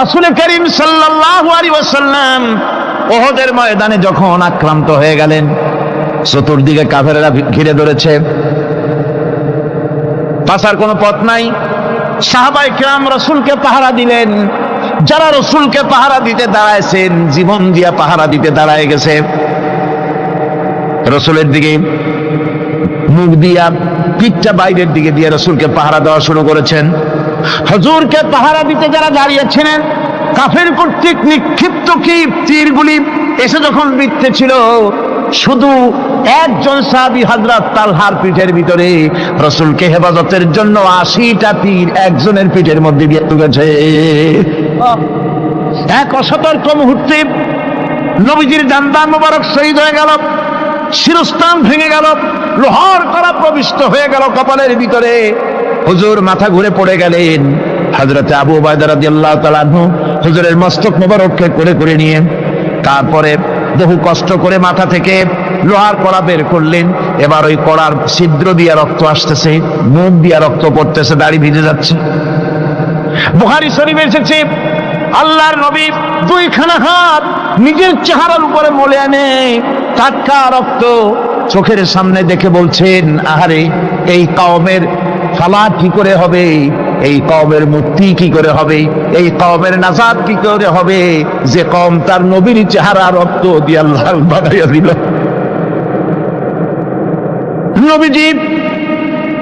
রাসূল করিম সাল্লাল্লাহু আলাইহি ওয়াসাল্লাম উহুদের ময়দানে যখন আক্রান্ত হয়ে গেলেন, চতুর্দিকে কাফেররা ঘিরে ধরেছে, বাঁচার কোনো পথ নাই। সাহাবায়ে কেরাম রাসূলকে পাহারা দিলেন। যারা রাসূলকে পাহারা দিতে দাঁড়াইছেন, জীবন দিয়া পাহারা দিতে দাঁড়ায় গেছে, রাসূলের দিকে মুখ দিয়া, পিঠটা বাইরের দিকে দিয়ে রাসূলকে পাহারা দেওয়া শুরু করেছেন। হুজুরকে পাহারা দিতে যারা দাঁড়িয়েছিলেন, কাফের কর্তৃক নিক্ষিপ্ত কি তীরগুলি এসে যখন বিঁধতেছিল, শুধু একজন সাহাবী হযরত তালহার পিঠের ভিতরে রাসূলকে হেফাজতের জন্য 80টা তীর একজনের পিঠের মধ্যে দিয়ে ঢুকেছে। এক অসতর্ক মুহূর্তে নবীজির জানদান মোবারক শহীদ হয়ে গেল, শিরস্থান ভেঙে গেল, লোহার কড়া প্রবিষ্ট হয়ে গেল কপালের ভিতরে। হুজুর মাথা ঘুরে পড়ে গেলেন। হযরত আবু উবাইদা রাদিয়াল্লাহু তাআলা আনহু হুজুরের মস্তক মোবারককে করে নিয়ে তারপরে বহু কষ্ট করে মাথা থেকে লোহার কড়া বের করলেন। এবার ওই কড়ার ছিদ্র দিয়ে রক্ত আসতেছে, মুখ দিয়ে রক্ত পড়তেছে, দাড়ি ভিজে যাচ্ছে। বুখারী শরীফে এসেছে, আল্লাহর নবী দুইখানা হাত নিজের চেহারার উপরে মলে আনে টাটকা রক্ত চোখের সামনে দেখে বলছেন, আহারে, এই কওমের ফালাত কি করে হবে, এই কওমের মুক্তি কি করে হবে, এই কওমের নাজাত কি করে হবে, যে কওম তার নবীর চেহারা রক্ত দিয়ে আল্লাহ বানাইয়া দিল। নবীজি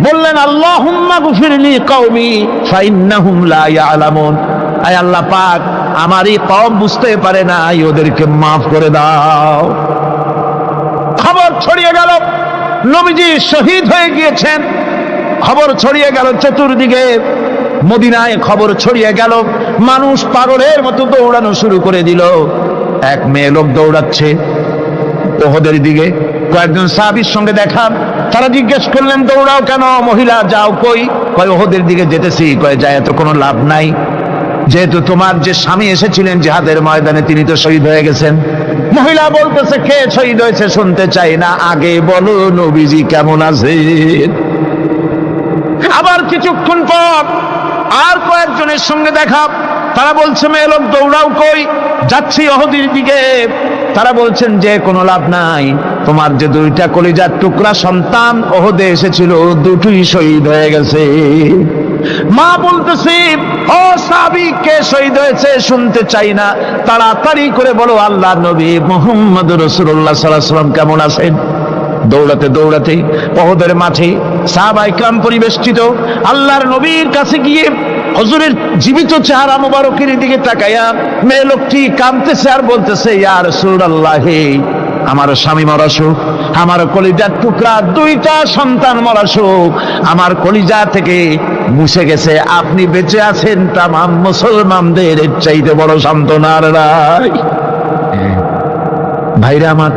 বললেন, আল্লাহুম্মা গফিরলি কওমি ফাইন্নাহুম লা ইয়ালামুন। আয় আল্লাহ পাক, আমার এই কওম বুঝতে পারে না, ওদেরকে মাফ করে দাও। খবর ছড়িয়ে গেল নবীজি শহীদ হয়ে গিয়েছেন। খবর ছড়িয়ে গেল চতুর্দিকে, মদিনায় খবর ছড়িয়ে গেল। মানুষ পাগলের মতো দৌড়ানো শুরু করে দিল। এক মেয়ে লোক দৌড়াচ্ছে উহুদের দিকে। কয়েকজন সাহাবীর সঙ্গে দেখা, তারা জিজ্ঞেস করলেন, দৌড়াও কেন মহিলা, যাও কই? কয় উহুদের দিকে যেতেছি। কয় যায় তো কোনো লাভ নাই, যেহেতু তোমার যে স্বামী এসেছিলেন জিহাদের ময়দানে তিনি তো শহীদ হয়ে গেছেন। মহিলা বলতেছে, কে শহীদ হয়েছে শুনতে চাই না, আগে বলো নবীজি কেমন আছেন। আবার কিছুক্ষণ পর আর কয়েকজনের সঙ্গে দেখা, তারা বলছে, মেয়ে লোক দৌড়াও কই? যাচ্ছি উহুদের দিকে। তারা বলছেন যে কোনো লাভ নাই, তোমার যে দুইটা কলিজার টুকরা সন্তান উহুদে এসেছিল, দুটোই শহীদ হয়ে গেছে। মা বলতেছে, ও সাহাবী, কে শহীদ হয়েছে শুনতে চাই না, তাড়াতাড়ি করে বলো আল্লাহর নবী মুহাম্মদুর রাসূলুল্লাহ সাল্লাল্লাহু আলাইহি ওয়াসাল্লাম কেমন আছেন। দৌড়াতে দৌড়াতে উহুদের মাঠে সাহাবায়ে কেরাম পরিবেষ্টিত। আল্লাহর নবীর কাছে গিয়ে হুজুরের জীবিত চেহারা মোবারকের দিকে তাকায়া মেয়ে লোকটি কাঁদতেছে আর বলতেছে, ইয়া রাসূলুল্লাহ, আমার স্বামী মরা শোক, আমার কলিজার টুকরা দুইটা সন্তান মরা শোক আমার কলিজা থেকে মুছে গেছে, আপনি বেঁচে আছেন, তামাম মুসলমানদের এর চাইতে বড় সান্ত্বনা আর নাই। ভাইরা আমার,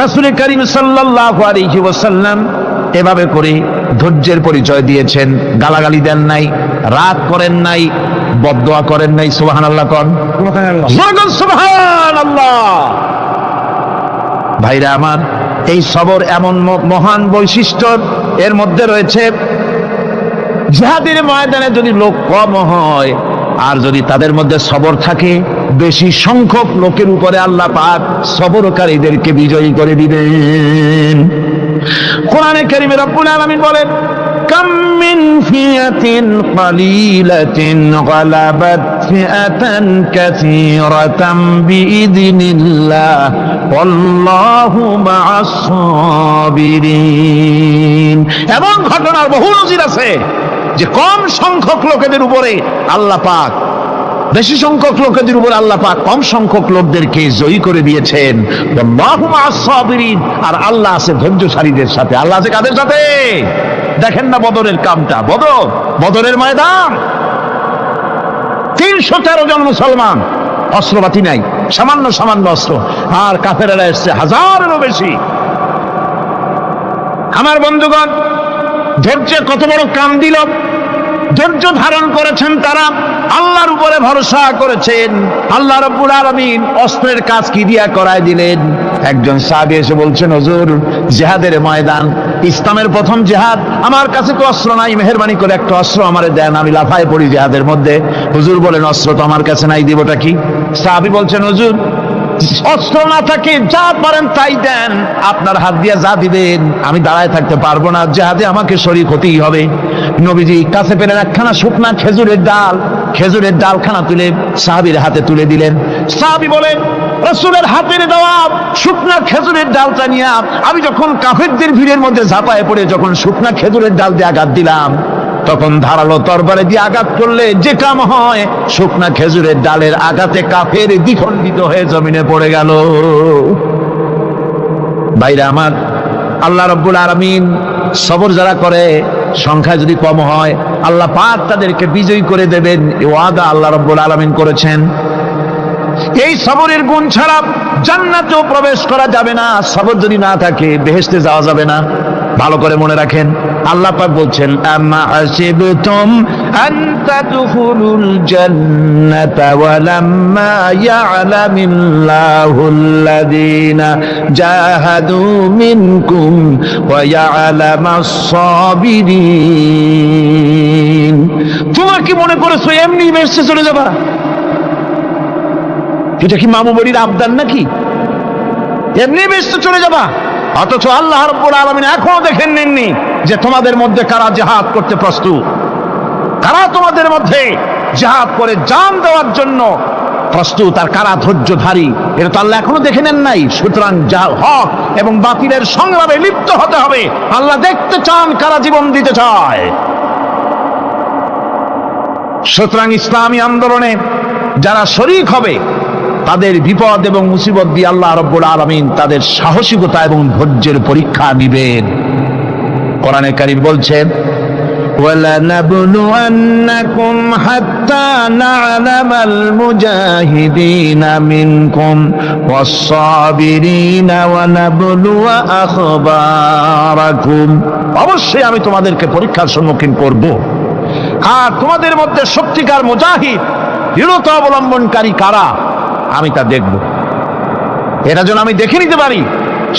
রাসূল করিম সাল্লাল্লাহু আলাইহি ওয়াসাল্লাম এভাবে করে ধৈর্যের পরিচয় দিয়েছেন। গালাগালি দেন নাই, রাগ করেন নাই, বদদোয়া করেন নাই। সুবহানাল্লাহ কোন, সুবহানাল্লাহ। ভাইরা আমার, এই সবর এমন মহান বৈশিষ্ট্য এর মধ্যে রয়েছে। জিহাদের ময়দানে যদি লোক কম হয় আর যদি তাদের মধ্যে সবর থাকে, বেশি সংখ্যক লোকের উপরে আল্লাহ পাক সবরকারীদেরকে বিজয়ী করে দিবেন। কোরআনে কারীমে রব্বুল আলামিন বলেন, কাম মিন ফিয়াতিন কালিলাতিন গালাবাত ফিআতান কাসীরাতাম বিইذনিল্লাহ ওয়াল্লাহু মা'আস সাবিরিন। এমন ঘটনার বহু নজির আছে যে কম সংখ্যক লোকেদের উপরে আল্লাহ পাক, বেশি সংখ্যক লোকেদের উপর আল্লাহ পাক কম সংখ্যক লোকদেরকে জয়ী করে দিয়েছেন। আল্লাহু মা'আস সাবিরিন, আর আল্লাহ আছে ধৈর্যশালীদের সাথে। আল্লাহ আছে কাদের সাথে? দেখেন না বদরের কামটা, বদরের ময়দান, 313 জন মুসলমান, অস্ত্রপাতি নাই, সামান্য সামান্য অস্ত্র, আর কাফেরেরা এসছে হাজারেরও বেশি। আমার বন্ধুগণ, ধৈর্য কত বড় কাম দিল, ধৈর্য ধারণ করেছেন তারা, আল্লাহর উপরে ভরসা করেছেন। আল্লাহ রাব্বুল আলামিন অস্ত্রের কাজ কি দিয়া করায় দিলেন। একজন সাহাবী এসে বলছেন, হুজুর, জিহাদের ময়দান ইসলামের প্রথম জিহাদ। আমার কাছে তো অস্ত্র নাই, মেহেরবানি করে একটা অস্ত্র আমারে দেন, আমি লাফায় পড়ি জিহাদের মধ্যে। হুজুর বলেন অস্ত্র তো আমার কাছে নাই, দিবটা কি? সাহাবী বলছেন হুজুর অস্ত্র না থাকে যা পারেন তাই দেন, আপনার হাত দিয়ে যা দিবেন আমি দাঁড়ায় থাকতে পারবো না, জিহাদে আমাকে শরীক হতেই হবে। নবীজি কাছে পেলেন একখানা শুকনা খেজুরের ডালখানা তুলে সাহাবীর হাতে তুলে দিলেন। সাহাবী বলেন রাসূলের হাতের দেওয়া শুকনা খেজুরের ডালটা নিয়ে আমি যখন কাফেরদের ভিড়ের মধ্যে ঝাঁপায় পড়ে যখন শুকনা খেজুরের ডাল দিয়ে আঘাত দিলাম, তখন ধারালো তরবারে দিয়ে আঘাত করলে যে কাম হয়, শুকনা খেজুরের ডালের আঘাতে কাফের দ্বিখণ্ডিত হয়ে জমিনে পড়ে গেল। ভাইরা আমার, আল্লাহ রাব্বুল আলামিন সবর যারা করে সংখ্যা যদি কম হয় আল্লাহ পাক তাদেরকে বিজয়ী করে দেবেন, এই ওয়াদা আল্লাহ রাব্বুল আলামিন করেছেন। এই সবরের গুণ ছাড়া জান্নাতেও প্রবেশ করা যাবে না, সবর যদি না থাকে বেহেশতে যাওয়া যাবে না। ভালো করে মনে রাখেন, আল্লাহ পাক বলছেন আম্মা হাসিবতুম আন তাদখুলুল জান্নাতা ওয়া লাম্মা ইয়া'লামিল্লাহুল্লাযীনা জাহাদু মিনকুম ওয়া ইয়া'লামাস সাবিরিন। তোমরা কি মনে করেছো এমনি বেহেশতে চলে যাবা? এটা কি মামু বাড়ির আবদার নাকি? এমনি বেহেশতে চলে যাবা? অথচ আল্লাহ রাব্বুল আলামিন এখনো দেখেন নেননি যে তোমাদের মধ্যে কারা জিহাদ করতে প্রস্তুত, কারা তোমাদের মধ্যে জিহাদ করে জান দেওয়ার জন্য প্রস্তুত, আর কারা ধৈর্যধারী, এটা তো আল্লাহ এখনো দেখে নেন নাই। সুতরাং হক এবং বাতিলের সংগ্রামে লিপ্ত হতে হবে। আল্লাহ দেখতে চান কারা জীবন দিতে চায়। সুতরাং ইসলামী আন্দোলনে যারা শরীক হবে তাদের বিপদ এবং মুসিবত দিয়ে আল্লাহ রাব্বুল আলামিন তাদের সাহসিকতা এবং ধৈর্যের পরীক্ষা নেবেন। কোরআনে কারীম বলছেন وَلَنَبْلُوَنَّكُمْ حَتَّى نَعْلَمَ الْمُجَاهِدِينَ مِنكُمْ وَالصَّابِرِينَ وَنَبْلُوَ أَخْبَارَكُمْ। অবশ্যই আমি তোমাদেরকে পরীক্ষার সম্মুখীন করব, আর তোমাদের মধ্যে সত্যিকার মুজাহিদ দৃঢ়তা অবলম্বনকারী কারা আমি তা দেখব। এটা যেন আমি দেখে নিতে পারি,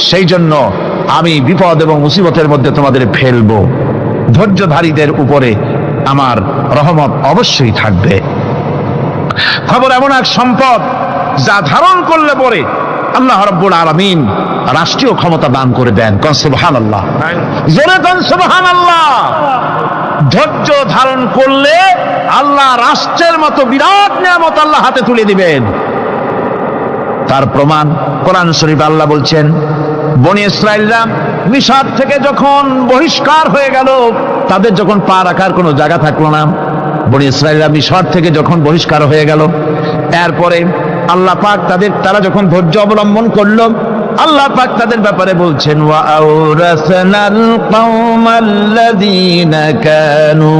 সেই জন্য আমি বিপদ এবং মুসিবতের মধ্যে তোমাদের ফেলবো। ধৈর্যধারীদের উপরে আমার রহমত অবশ্যই থাকবে। খবর এমন এক সম্পদ যা ধারণ করলে পরে আল্লাহ রাব্বুল আলামিন রাষ্ট্রীয় ক্ষমতা দান করে দেন। কোন সুবহানাল্লাহ, জোরে কোন সুবহানাল্লাহ। ধৈর্য ধারণ করলে আল্লাহ রাষ্ট্রের মতো বিরাট নিয়ামত আল্লাহ হাতে তুলে দিবেন। তার প্রমাণ কোরআন শরীফে আল্লাহ বলছেন বনি ইসরাইলরা মিশর থেকে যখন বহিষ্কার হয়ে গেল, তাদের যখন পা রাখার কোনো জায়গা থাকলো না, বনি ইসরাইলরা মিশর থেকে যখন বহিষ্কার হয়ে গেল, এরপরে আল্লাহ পাক তারা যখন ধৈর্য অবলম্বন করলো, আল্লাহ পাক তাদের ব্যাপারে বলছেন ওয়া আওরাসনাল কওমাল্লাযীনা কানু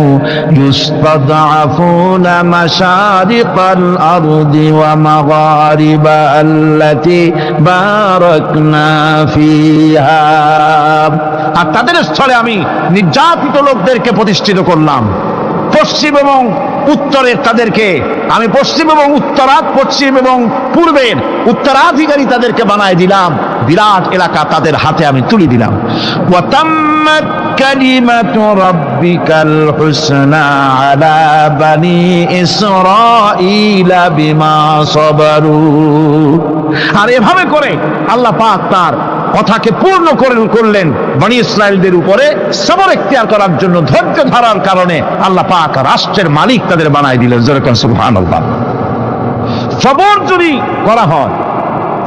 ইউসতাদআফুনা মাশারিকাল আরদি ওয়া মাগারিবা আল্লাতী বারাকনা ফিহা। আর তাদের স্থলে আমি নির্যাতিত লোকদেরকে প্রতিষ্ঠিত করলাম। পশ্চিম এবং উত্তরের তাদেরকে আমি পশ্চিম এবং পশ্চিম এবং পূর্বের উত্তরাধিকারী তাদেরকে বানায় দিলাম। বিরাট এলাকা তাদের হাতে আমি তুলে দিলাম। ওয়া তাম্মাত কালিমাতু রাব্বিকাল হুসনা আলা বানি ইসরাঈলা বিমা সাবারু। আর এভাবে করে আল্লাহ পাক তার কথাকে পূর্ণ করলেন বনি ইসরাইলদের উপরে সবর এখতিয়ার করার জন্য। ধৈর্য ধরার কারণে আল্লাহ পাক রাষ্ট্রের মালিক তাদের বানায় দিলেন। যেরকম সুবহানাল্লাহ। সবর যদি করা হয়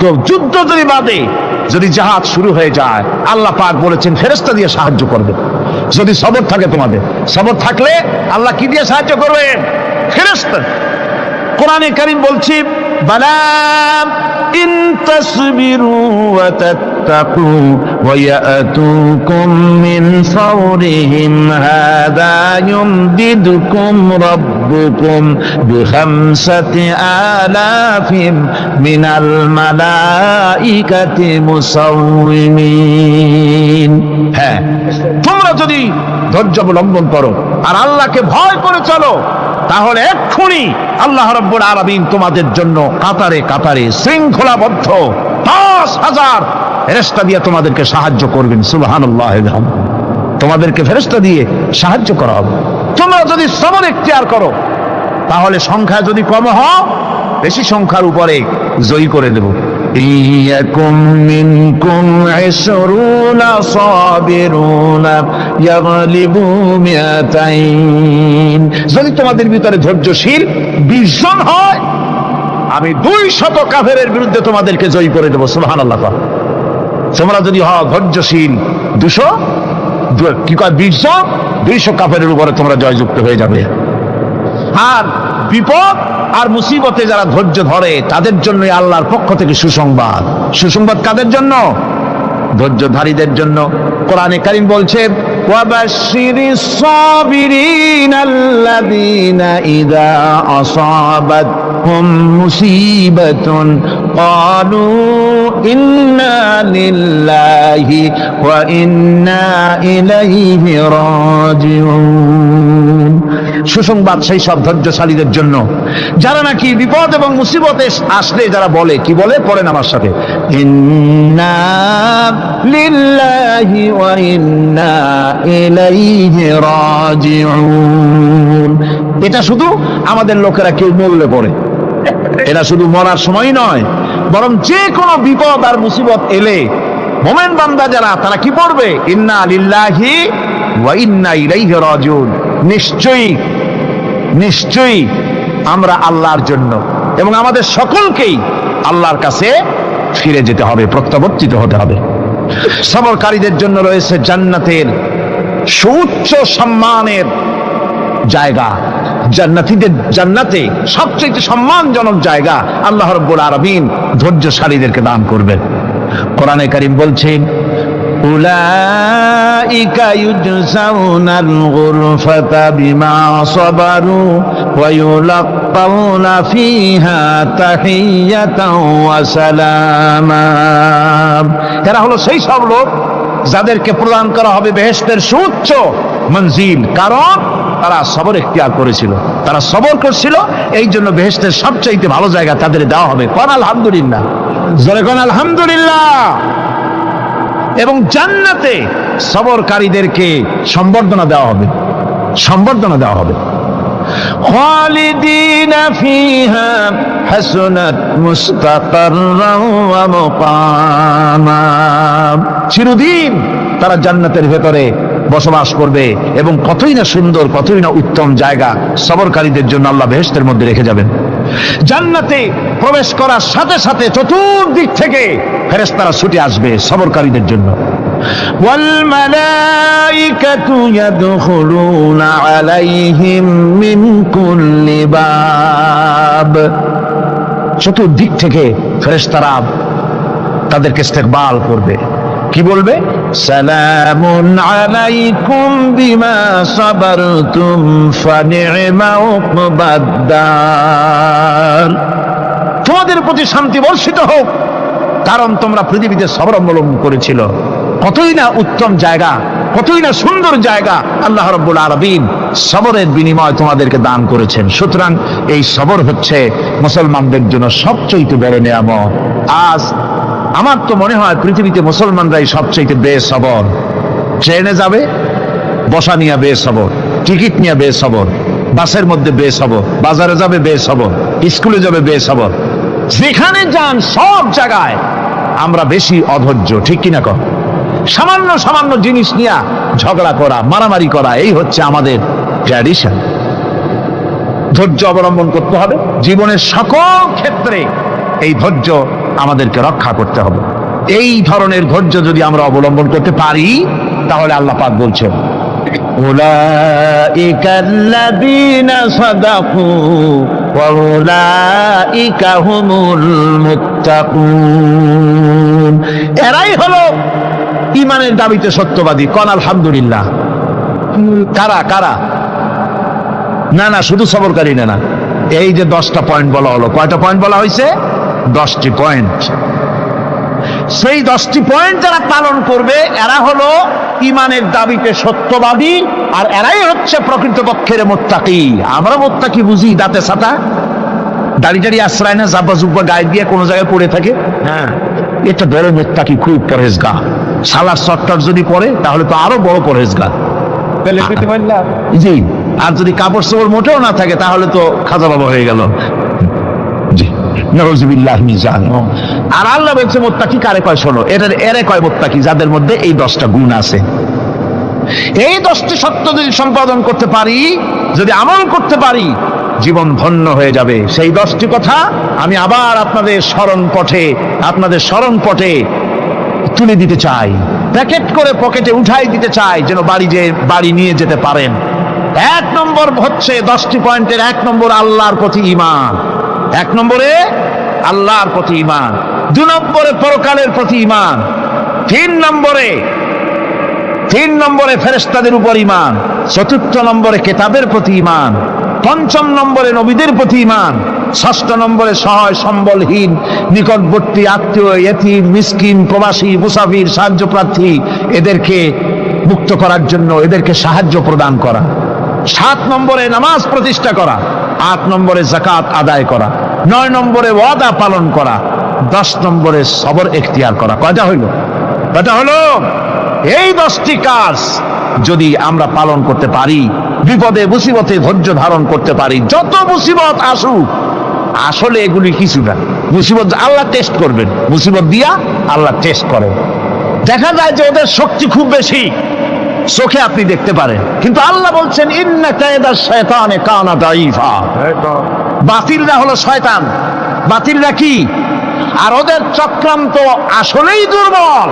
তো যুদ্ধ যদি বাদে যদি জিহাদ শুরু হয়ে যায়, আল্লাহ পাক বলেছেন ফেরেশতা দিয়ে সাহায্য করবে। যদি সবর থাকে, তোমাদের সবর থাকলে আল্লাহ কি দিয়ে সাহায্য করবেন? ফেরেশতা। কোরআনে কারীম বলছে বালা ইন তাসবিরু ওয়া তাত্তাকু ওয়া ইয়াতুকুম মিন ফাওরিহিম হাদা ইউমদিদুকুম রাব্বুকুম বিখামসাতি আলাফিন মিনাল মালাইকাতি মুসাউমিন। হ্যাঁ, তোমরা যদি ধৈর্য অবলম্বন করো আর আল্লাহকে ভয় করে চলো, তাহলে এক্ষুনি আল্লাহ রাব্বুল আলামিন তোমাদের জন্য কাতারে কাতারে শৃঙ্খলাবদ্ধ 10,000 ফেরেশতা দিয়ে তোমাদেরকে সাহায্য করবেন। সুবহানাল্লাহ। তোমাদেরকে ফেরেশতা দিয়ে সাহায্য করা হবে। তোমরা যদি সবর ইখতিয়ার করো তাহলে সংখ্যা যদি কম হও বেশি সংখ্যার উপরে জয়ী করে দেব। ইয়াকুম মিনকুম 20 সাবিরুনা ইয়াগলিবু মিয়াতাইন, যদি তোমাদের ভিতরে ধৈর্যশীল 20 জন হয় আমি 200 কাফেরের বিরুদ্ধে তোমাদেরকে জয়ী করে দেব। সুবহানাল্লাহ। তোমরা যদি হও ধৈর্যশীল 200 কি কয় 20 জন, 200 কাফেরের উপরে তোমরা জয়যুক্ত হয়ে যাবে। আর বিপদ আর মুসিবতে যারা ধৈর্য ধরে তাদের জন্য আল্লাহর পক্ষ থেকে সুসংবাদ। সুসংবাদ কাদের জন্য? ধৈর্যধারীদের জন্য। কোরআনে কারীম বলছে ওয়াবাশশিরিস সাবিরিনাল্লাযীনা ইযা আসাবাতহুম মুসিবাতুন ক্বালু ইন্না লিল্লাহি ওয়া ইন্না ইলাইহি রাজিউন। সুসংবাদ সেই সব ধৈর্যশালীদের জন্য যারা নাকি বিপদ এবং মুসিবতে আসলে যারা বলে, কি বলে? পড়েন আমার সাথে, ইন্না লিল্লাহি ওয়া ইন্না ইলাইহি রাজিউন। এটা শুধু আমাদের লোকেরা কেউ মরলে পড়ে, এটা শুধু মরার সময় নয়, বরং যে কোনো বিপদ আর মুসিবত এলে মুমিন বান্দা যারা তারা কি পড়বে? ইন্না লিল্লাহি ওয়া ইন্না ইলাইহি রাজিউন। নিশ্চয়ই নিশ্চয়ই আমরা আল্লাহর জন্য এবং আমাদের সকলকেই আল্লাহর কাছে ফিরে যেতে হবে, প্রত্যাবর্তিত হতে হবে। সবরকারীদের জন্য রয়েছে জান্নাতের সুউচ্চ সম্মানের জায়গা। জান্নাতে সবচেয়ে সম্মানজনক জায়গা আল্লাহ রাব্বুল আলামিন ধৈর্যশালীদেরকে দান করবেন। কোরআনে কারীম বলছেন উলাইকা ইউজজাউনাল গুরফাতা বিমা সাবারু ওয়া ইউলাক্কাউনা ফিহা তাহিয়াতাও ওয়া সালামা। এরা হলো সেই সব লোক যাদেরকে প্রদান করা হবে বেহেশতের সুউচ্চ মঞ্জিল, কারণ তারা সবর ইখতিয়ার করেছিল, তারা সবর করছিল, এই জন্য বেহেশতের সবচাইতে ভালো জায়গা তাদের দেওয়া হবে। কোন আলহামদুলিল্লাহ, জোরে কোন আলহামদুলিল্লাহ। এবং জান্নাতে সবরকারীদেরকে সম্বর্ধনা দেওয়া হবে, সম্বর্ধনা দেওয়া হবে। খালিদিনা ফিহা হাসনাত মুস্তাকাররান ওয়া মুকামা। চিরদিন তারা জান্নাতের ভেতরে বসবাস করবে এবং কতই না সুন্দর, কতই না উত্তম জায়গা সবরকারীদের জন্য আল্লাহ বেহেশতের মধ্যে রেখে যাবেন। জান্নাতে প্রবেশ করার সাথে সাথে চতুর্দিক থেকে ফেরেশতারা ছুটে আসবে সবরকারীদের জন্য। ওয়াল মালাইকাতু ইয়াদখুলুনা আলাইহিম মিন কুল্লি বাব। চতুর্দিক থেকে ফেরেশতারা তাদেরকে ইস্তেকবাল করবে, কি বলবে? সালামুন আলাইকুম বিমা সাবারতুম ফানি'মা উকবাদ-দার। তোমাদের প্রতি শান্তি বর্ষিত হোক, কারণ তোমরা পৃথিবীতে সবর অবলম্বন করেছিল। কতই না উত্তম জায়গা, কতই না সুন্দর জায়গা আল্লাহ রাব্বুল আলামিন সবরের বিনিময় তোমাদেরকে দান করেছেন। সুতরাং এই সবর হচ্ছে মুসলমানদের জন্য সবচেয়ে বড় নিয়ামত। আজ আমার তো মনে হয় পৃথিবীতে মুসলমানরাই সবচেয়ে বেসবর। ট্রেনে যাবে বসা নিয়ে বেসবর, টিকিট নিয়ে বেসবর, বাসের মধ্যে বেসবর, বাজারে যাবে বেসবর, স্কুলে যাবে বেসবর, যেখানে যান সব জায়গায় আমরা বেশি অধৈর্য, ঠিক কিনা কর? সামান্য সামান্য জিনিস নিয়ে ঝগড়া করা, মারামারি করা, এই হচ্ছে আমাদের ট্র্যাডিশন। ধৈর্য অবলম্বন করতে হবে জীবনের সকল ক্ষেত্রে, এই ধৈর্য আমাদেরকে রক্ষা করতে হবে। এই ধরনের ধৈর্য যদি আমরা অবলম্বন করতে পারি তাহলে আল্লাহ পাক বলছেন উলাইকাল্লাযীনা সাদাকু ওয়া উলাইকা হুমুল মুত্তাকুন। এরাই হলো ঈমানের দাবিতে সত্যবাদী। কোন আলহামদুলিল্লাহ। কারা কারা? না না, শুধু সবরকারী না, এই যে 10টা পয়েন্ট বলা হলো, কয়টা পয়েন্ট বলা হয়েছে? 10টি পয়েন্ট। সেই 10টি পয়েন্ট যারা পালন করবে এরা হলো ঈমানের দাবিতে সত্যবাদী, আর এরাই হচ্ছে প্রকৃতপক্ষের মুত্তাকি। আমরা মুত্তাকি বুঝি দাঁতে ছাতা, দাড়ি আশ্রয় না, জাব্বা জুব্বা গায়ে দিয়ে কোনো জায়গায় পড়ে থাকে। হ্যাঁ, এটা বড় মুত্তাকি, খুব পরহেজগার। সালাদ সট্টর যদি পড়ে তাহলে তো আরো বড় পরহেজগার। জি, আর যদি কাপড় চোপড় মোটেও না থাকে তাহলে তো খাজা বাবা হয়ে গেল। জি, নাউযুবিল্লাহ মিন যালিক। আর আল্লাহ বলছে মুত্তাকি কারে কয় শোনো, এরে কয় মুত্তাকি যাদের মধ্যে এই 10টা গুণ আছে। এই 10টি সত্য যদি সম্পাদন করতে পারি, যদি আমল করতে পারি, জীবন ধন্য হয়ে যাবে। সেই 10টি কথা আমি আবার আপনাদের স্মরণ পটে তুলে দিতে চাই, প্যাকেট করে পকেটে উঠাই দিতে চাই, যেন বাড়ি নিয়ে যেতে পারেন। 1 নম্বর হচ্ছে 10টি পয়েন্টের 1 নম্বর আল্লাহর প্রতি ঈমান। 1 নম্বরে আল্লাহর প্রতি ঈমান, 2 নম্বরে পরকালের প্রতি ঈমান, 3 নম্বরে ফেরেশতাদের উপর ঈমান, 4র্থ নম্বরে কিতাবের প্রতি ঈমান, 5ম নম্বরে নবীদের প্রতি ঈমান, 6ষ্ঠ নম্বরে সহায় সম্বলহীন নিকটবর্তী আত্মীয়, ইয়েতিম, মিসকিন, প্রবাসী, মুসাফির, সাহায্য প্রার্থী, এদেরকে মুক্ত করার জন্য এদেরকে সাহায্য প্রদান করা, 7 নম্বরে নামাজ প্রতিষ্ঠা করা, 8 নম্বরে যাকাত আদায় করা, 9 নম্বরে ওয়াদা পালন করা, 10 নম্বরে সবর এখতিয়ার করা। কয়টা হলো? এই 10টি কাজ যদি আমরা পালন করতে পারি, বিপদে মুসিবতে ধৈর্য ধারণ করতে পারি, যত মুসিবত আসুক, আসলে এগুলি কিছু না। মুসিবত আল্লাহ টেস্ট করবেন, মুসিবত দিয়া আল্লাহ টেস্ট করেন। দেখা যায় যে ওদের শক্তি খুব বেশি, চোখে আপনি দেখতে পারেন, কিন্তু আল্লাহ বলছেন ইন্না কায়দাশ শায়তানে কানা দাঈফা। বাতিলরা হলো শয়তান। বাতিলরা কি? আর ওদের চক্রান্ত আসলেই দুর্বল।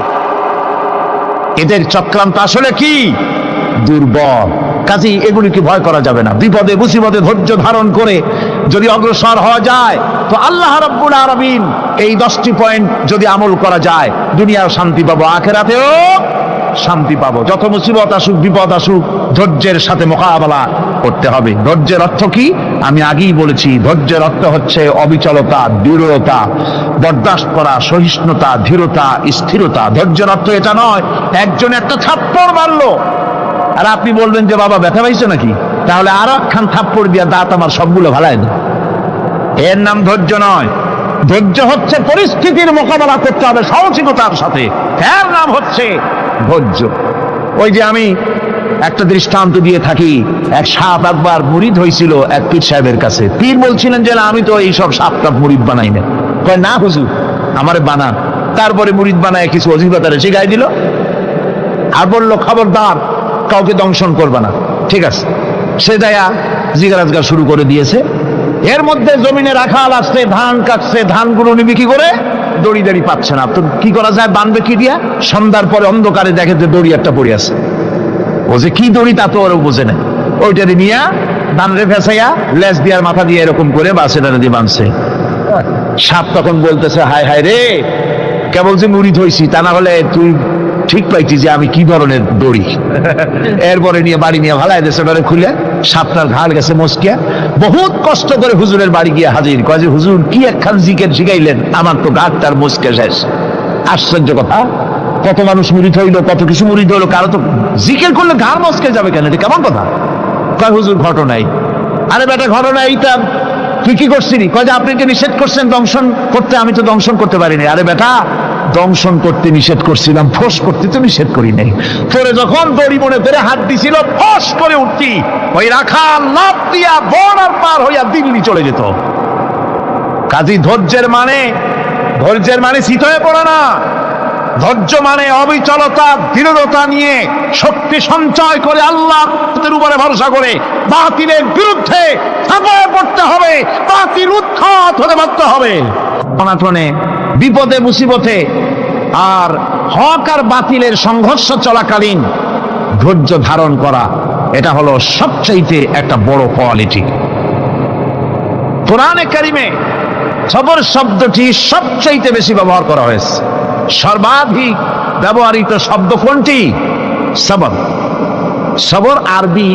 এদের চক্রান্ত আসলে কি? দুর্বল। কাজেই এগুলিকে ভয় করা যাবে না। বিপদে মুসিবতে ধৈর্য ধারণ করে যদি অগ্রসর হওয়া যায়, তো আল্লাহ রাব্বুল আলামিন এই 10টি পয়েন্ট যদি আমল করা যায়, দুনিয়ার শান্তি পাবো, আখিরাতেও শান্তি পাবো। যত মুসিবত আসুক, বিপদ আসুক, ধৈর্যের সাথে মোকাবেলা করতে হবে। ধৈর্যের অর্থ কি? আমি আগেই বলেছি, ধৈর্যের অর্থ হচ্ছে অবিচলতা, দৃঢ়তা, বরদাস্ত করা, সহিষ্ণুতা, ধীরতা, স্থিরতা। ধৈর্যের অর্থ এটা নয় একজন একটা থাপ্পড় মারলো আর আপনি বলবেন যে বাবা ব্যথা পাইছো নাকি, তাহলে আর একখান থাপ্পড় দিয়া দাঁত আমার সবগুলো ভালায় না। এর নাম ধৈর্য নয়। ধৈর্য হচ্ছে পরিস্থিতির মোকাবেলা করতে হবে সাহসিকতার সাথে, এর নাম হচ্ছে ধৈর্য। ওই যে আমি একটা দৃষ্টান্ত দিয়ে থাকি, এক সাপ একবার মুরিদ হয়েছিল এক পীর সাহেবের কাছে। পীর বলছিলেন যে আমি তো এইসব সাপ টাপ মুরিদ বানাই না। কয় না হুজুর, আমারে বানান। তারপরে মুরিদ বানায় কিছু অজিফাতারে শিখাই দিল আর বললো খবরদার কাউকে দংশন করবে না। ঠিক আছে, সে যায়া জিজ্ঞাসা শুরু করে দিয়েছে। এর মধ্যে জমিনে রাখাল আসছে, ধান কাটছে, ধানগুলো নিবি কি করে, দড়ি দাড়ি পাচ্ছে না। তো কি করা যায়, বানবে কি দিয়া? সন্ধ্যার পরে অন্ধকারে দেখে যে দড়ি একটা পড়ে আছে। ও যে কি দড়ি তা তো ওরা বোঝে না। ওইটারে নিয়ে ধানরে ফেসাইয়া লেজ দিয়ার মাথা দিয়ে এরকম করে বাসেটারে দিয়ে বাঁধছে। সাপ তখন বলতেছে, হায় হায় রে, কেবল যে মুরিদ হইছি, তা না হলে তুই ঠিক পাইছি যে আমি কি ধরনের দড়ি। এরপরে নিয়ে বাড়ি নিয়ে ভালাই দেশে খুলে সাপটার ঘাড় গেছে মস্কিয়া। বহুত কষ্ট করে হুজুরের বাড়ি গিয়ে হাজির। কয় যে হুজুর কি একখান জিকের শিখাইলেন, আমার তো ঘাটটার মস্কে শেষ। আশ্চর্য কথা, কত মানুষ মুরিদ হইলো, কত কিছু মুরিদ হইলো, কারো তো জিকের করলে ঘাড় মস্কে যাবে কেন? এটা কেমন কথা? কয় হুজুর ঘটনাই। আরে বেটা ঘটনা এইটা, তুই কি করছিলি? কয় যে আপনি যে নিষেধ করছেন দংশন করতে, আমি তো দংশন করতে পারিনি। আরে বেটা, দংশন করতে নিষেধ করছিলাম, ফোঁস করতে তো নিষেধ করি নাই। তোরে যখন দড়ি মনে করে হাত দিছিল, ফোঁস করে উঠতি, ওই রাখা লাফ দিয়া বন আর পার হইয়া দিল্লি চলে যেত। কাজী ধৈর্যের মানে শীত হয়ে পড়ে না। ধৈর্য মানে অবিচলতা, দৃঢ়তা নিয়ে শক্তি সঞ্চয় করে আল্লাহর উপরে ভরসা করে বাতিলের বিরুদ্ধে ঝাঁপিয়ে পড়তে হবে, বাতিল উৎখাত হতে বাধ্য হবে। অনাটনে, বিপদে মুসিবতে আর হক আর বাতিলের সংঘর্ষ চলাকালীন ধৈর্য ধারণ করা, এটা হলো সবচাইতে একটা বড় কোয়ালিটি। কোরআনে কারিমে সবর শব্দটি সবচাইতে বেশি ব্যবহার করা হয়েছে। সর্বাধিক ব্যবহৃত শব্দ কোনটি? সবর। সবর আরবি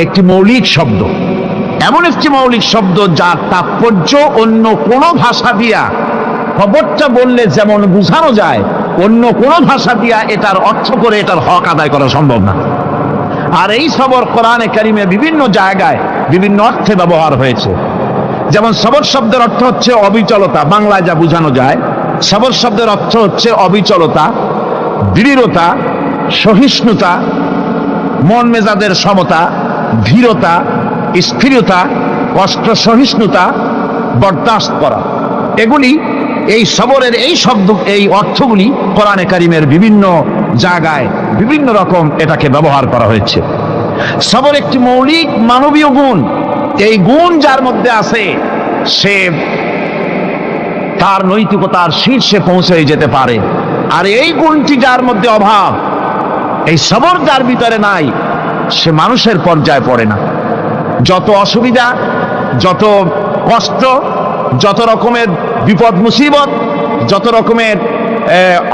একটি মৌলিক শব্দ, এমন একটি মৌলিক শব্দ যার তাৎপর্য অন্য কোনো ভাষা দিয়া, খবরটা বললে যেমন বোঝানো যায়, অন্য কোনো ভাষা দিয়া এটার অর্থ করে এটার হক আদায় করা সম্ভব না। আর এই সবর কোরআনে কারিমে বিভিন্ন জায়গায় বিভিন্ন অর্থে ব্যবহার হয়েছে। যেমন সবর শব্দের অর্থ হচ্ছে অবিচলতা, বাংলায় যা বোঝানো যায় সবর শব্দের অর্থ হচ্ছে অবিচলতা, দৃঢ়তা, সহিষ্ণুতা, মন মেজাজের সমতা, ধীরতা, স্থিরতা, কষ্ট সহিষ্ণুতা, বরদাস্ত করা। এগুলি এই সবরের এই শব্দ, এই অর্থগুলি কোরআনে কারিমের বিভিন্ন জায়গায় বিভিন্ন রকম এটাকে ব্যবহার করা হয়েছে। সবর একটি মৌলিক মানবীয় গুণ। এই গুণ যার মধ্যে আছে সে তার নৈতিকতার শীর্ষে পৌঁছে যেতে পারে। আর এই গুণটি যার মধ্যে অভাব, এই সবর যার ভিতরে নাই, সে মানুষের পর্যায়ে পড়ে না। যত অসুবিধা, যত কষ্ট, যত রকমের বিপদ মুসিবত, যত রকমের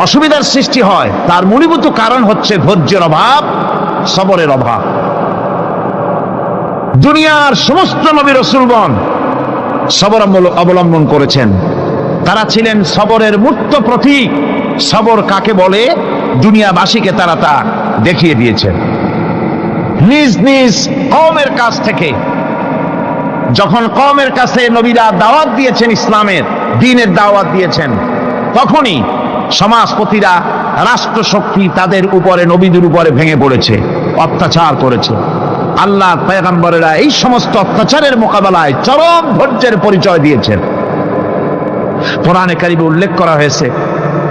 অসুবিধার সৃষ্টি হয়, তার মূলীভূত কারণ হচ্ছে ধৈর্যের অভাব, সবরের অভাব। দুনিয়ার সমস্ত নবী রাসূলগণ সবর অবলম্বন করেছেন। তারা ছিলেন সবরের মূর্ত প্রতীক। সবর কাকে বলে দুনিয়াবাসীকে তারা তা দেখিয়ে দিয়েছেন। নিজ নিজ কওমের কাছ থেকে যখন কওমের কাছে নবীরা দাওয়াত দিয়েছেন, ইসলামের দ্বীনের দাওয়াত দিয়েছেন, তখনই সমাজপতিরা, রাষ্ট্রশক্তি তাদের উপরে, নবীদের উপরে ভেঙে পড়েছে, অত্যাচার করেছে। আল্লাহর পয়গম্বরেরা এই সমস্ত অত্যাচারের মোকাবেলায় চরম ধৈর্যের পরিচয় দিয়েছেন। কোরআনে কারিমে উল্লেখ করা হয়েছে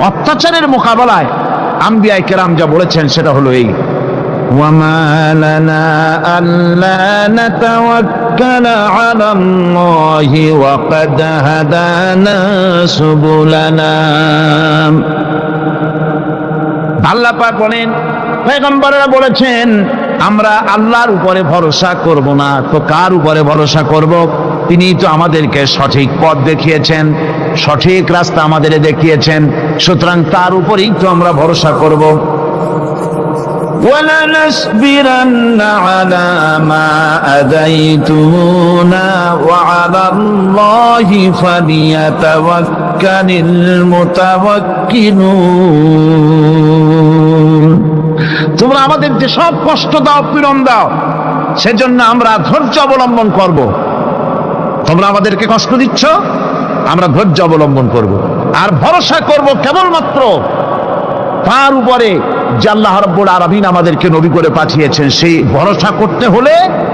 অত্যাচারের মোকাবেলায় আম্বিয়ায়ে কেরাম যা বলেছেন সেটা হলো এই: وَمَا لَنَا أَلَّا نَتَوَكَّلَ عَلَى اللَّهِ وَقَدْ هَدَانَا سُبُلَنَا। আল্লাহ পাক বলেন, পয়গম্বরেরা বলেছেন আমরা আল্লাহর উপরে ভরসা করব না, তো কার উপরে ভরসা করব? তিনি তো আমাদেরকে সঠিক পথ দেখিয়েছেন, সঠিক রাস্তা আমাদের দেখিয়েছেন, সুতরাং তার উপরেই তো আমরা ভরসা করব। وَلَنَصْبِرَنَّ عَلَى مَا آذَيْتُمُونَا وَعَلَى اللَّهِ فَلْيَتَوَكَّلِ الْمُتَوَكِّلُونَ। তোমরা আমাদের যে সব কষ্ট দাও, পীড়ন দাও, সেজন্য আমরা ধৈর্য অবলম্বন করব। তোমরা আমাদেরকে কষ্ট দিচ্ছ, আমরা ধৈর্য অবলম্বন করব আর ভরসা করব কেবলমাত্র তার উপরে যে আল্লাহ রাব্বুল আলামিন আমাদেরকে নবী করে পাঠিয়েছেন। সেই ভরসা করতে হলে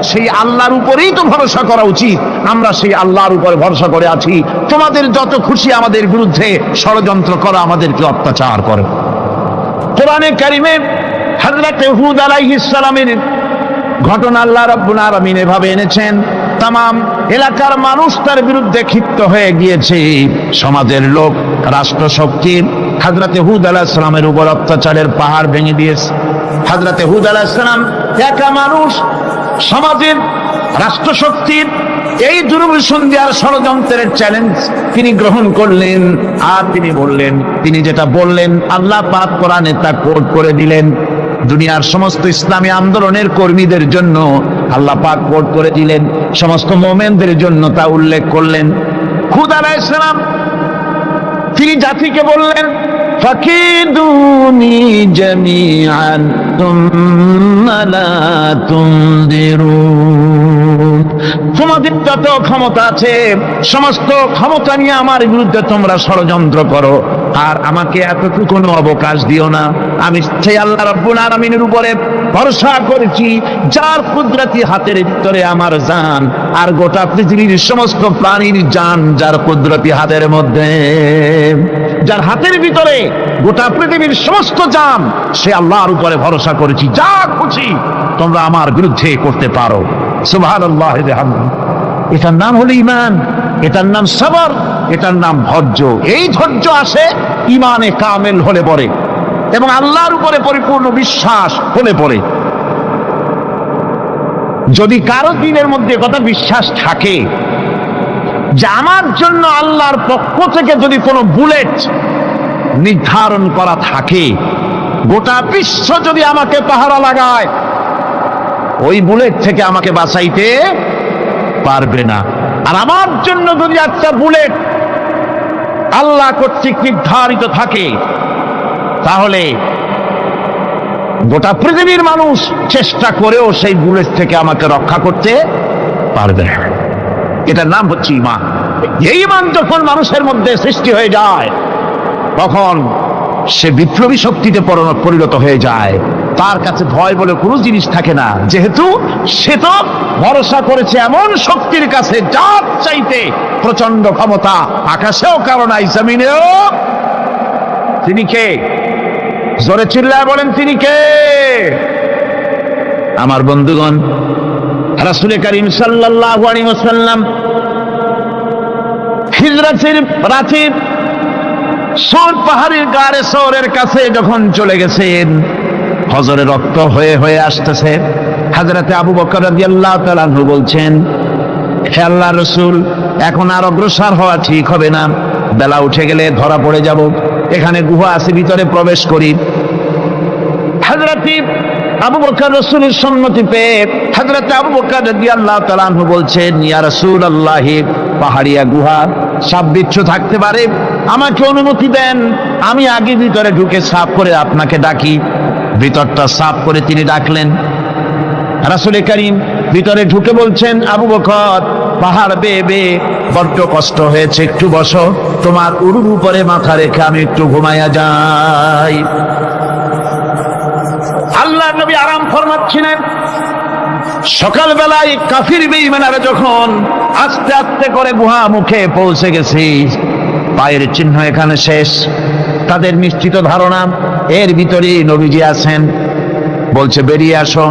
সেই আল্লাহর উপরেই তো ভরসা করা উচিত। আমরা সেই আল্লাহর উপরে ভরসা করে আছি। তোমাদের যত খুশি আমাদের বিরুদ্ধে ষড়যন্ত্র করা, আমাদেরকে অত্যাচার করে। কোরআনে কারিমে হযরত হুদ আলাইহিস সালামের ঘটনা আল্লাহ রাব্বুল আলামিন এভাবে এনেছেন, তামাম এলাকার মানুষ তার বিরুদ্ধে ক্ষিপ্ত হয়ে গিয়েছে। সমাজের লোক, রাষ্ট্রশক্তি হযরত হুদ আলাইহিস সালামের উপর অত্যাচারের পাহাড় ভেঙে দিয়েছে। হযরত হুদ আলাইহিস সালাম একা মানুষ, সমাজের রাষ্ট্রশক্তির এই দুর্বিষণ দেওয়ার ষড়যন্ত্রের চ্যালেঞ্জ তিনি গ্রহণ করলেন। আর তিনি বললেন, তিনি যেটা বললেন আল্লাহ পাক কোরআনে তা কোট করে দিলেন। দুনিয়ার সমস্ত ইসলামী আন্দোলনের কর্মীদের জন্য আল্লাহ পাক কোট করে দিলেন, সমস্ত মুমিনদের জন্য তা উল্লেখ করলেন। হুদ আলাইহিস সালাম তিনি জাতিকে বললেন, ফাকিদুনি জামিআন তুম্মা লা তুনদিরুন। তোমাদের যত ক্ষমতা আছে সমস্ত ক্ষমতা নিয়ে আমার বিরুদ্ধে তোমরা ষড়যন্ত্র করো, আর আমাকে এতটুকু অবকাশ দিও না। আমি সেই আল্লাহ রাব্বুল আলামিনের উপরে ভরসা করেছি, যার কুদরতি হাতের ভিতরে আমার জান, আর গোটা পৃথিবীর সমস্ত প্রাণীর জান যার কুদরতি হাতের মধ্যে, যার হাতের ভিতরে গোটা পৃথিবীর সমস্ত জান, সে আল্লাহর উপরে ভরসা করেছি। যা খুশি তোমরা আমার বিরুদ্ধে করতে পারো। সুবহানাল্লাহ। এটার নাম হলো ঈমান, এটার নাম সবর, এটার নাম ধৈর্য। এই ধৈর্য আসে ঈমানে কামেল হলে পরে এবং আল্লাহর উপরে পরিপূর্ণ বিশ্বাস হলে পরে। যদি কারো দিনের মধ্যে কথা বিশ্বাস থাকে যে আমার জন্য আল্লাহর পক্ষ থেকে যদি কোনো বুলেট নির্ধারণ করা থাকে, গোটা বিশ্ব যদি আমাকে পাহারা লাগায়, ওই বুলেট থেকে আমাকে বাঁচাইতে পারবে না। আর আমার জন্য যদি একটা বুলেট আল্লাহ কর্তৃক নির্ধারিত থাকে, তাহলে গোটা পৃথিবীর মানুষ চেষ্টা করেও সেই বুলেট থেকে আমাকে রক্ষা করতে পারবে না। এটার নাম হচ্ছে ঈমান। এই ঈমান যখন মানুষের মধ্যে সৃষ্টি হয়ে যায়, তখন সে বিপ্লবী শক্তিতে পরিণত হয়ে যায়। তার কাছে ভয় বলে কোনো জিনিস থাকে না, যেহেতু সে তো ভরসা করেছে এমন শক্তির কাছে যার চাইতে প্রচন্ড ক্ষমতা, আকাশেও কারো নাই, জমিনেও। তিনি কে? জোরে চিল্লায় বলেন, তিনি কে? আমার বন্ধুগণ, রাসূল করিম সাল্লাল্লাহু আলাইহি ওয়াসাল্লাম হিজরতের রাতে সৌর পাহাড়ের গাড়ে সৌরের কাছে যখন চলে গেছেন, হজরে রক্ত হয়ে হয়ে আসতেছে। হযরতে আবু বকর রাদিয়াল্লাহু তাআলা আনহু বলছেন, হে আল্লাহর রাসূল, এখন আর অগ্রসর হওয়া ঠিক হবে না, বেলা উঠে গেলে ধরা পড়ে যাব, এখানে গুহা আছে, ভিতরে প্রবেশ করি। হযরতে আবু বকর রাসূলের সম্মতি পেয়ে হযরতে আবু বকর রাদিয়াল্লাহু তাআলা আনহু বলছেন, ইয়া রাসূলুল্লাহ, পাহাড়িয়া গুহা, সাপ বিচ্ছু থাকতে পারে, আমাকে অনুমতি দেন, আমি আগে ভিতরে ঢুকে সাফ করে আপনাকে ডাকি। ভিতরটা সাফ করে তিনি ডাকলেন। রাসূল করিম ভিতরে ঢুকে বলছেন, আবু বকর, পাহাড় বেয়ে বেয়ে বড্ড কষ্ট হয়েছে, একটু বসো, তোমার উরুর উপরে মাথা রেখে আমি একটু ঘুমাইয়া যাই। আল্লাহর নবী আরাম ফরমাচ্ছিলেন। সকালবেলায় কাফির বেঈমানেরা যখন আস্তে আস্তে করে গুহা মুখে পৌঁছে গেছে, পায়ের চিহ্ন এখানে শেষ, তাদের নিশ্চিত ধারণা এর ভিতরে নবীজি আছেন। বলছে, বেরিয়ে আসো।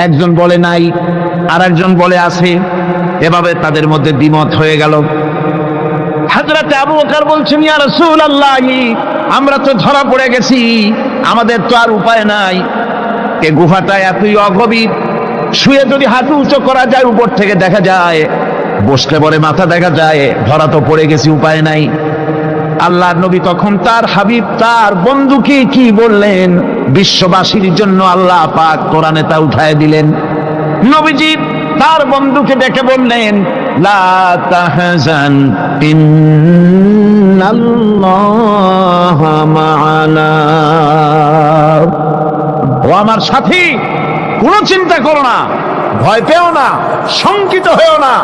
একজন বলে নাই, আর একজন বলে আছে, এভাবে তাদের মধ্যে দ্বিমত হয়ে গেল। হযরত আবু বকর বলছেন, ইয়া রাসূলুল্লাহ, আমরা তো ধরা পড়ে গেছি, আমাদের তো আর উপায় নাই, এই গুহাটা এতই অগভীর, শুয়ে যদি হাঁটু উঁচু করা যায় উপর থেকে দেখা যায়, বসলে পরে মাথা দেখা যায়, ধরা তো পড়ে গেছি, উপায় নাই। আল্লাহর নবী তখন তার হাবিব, তার বন্ধুকে কি বললেন? বিশ্ববাসীর জন্য আল্লাহ পাক কোরআনে তা উঠায় দিলেন। নবীজি তার বন্ধুকে ডেকে বললেন, লা তাহজান ইন্নাল্লাহা মা'ানা। ও আমার সাথী, কোনো চিন্তা করো না, ভয় পেও না, শঙ্কিত হয়েও না,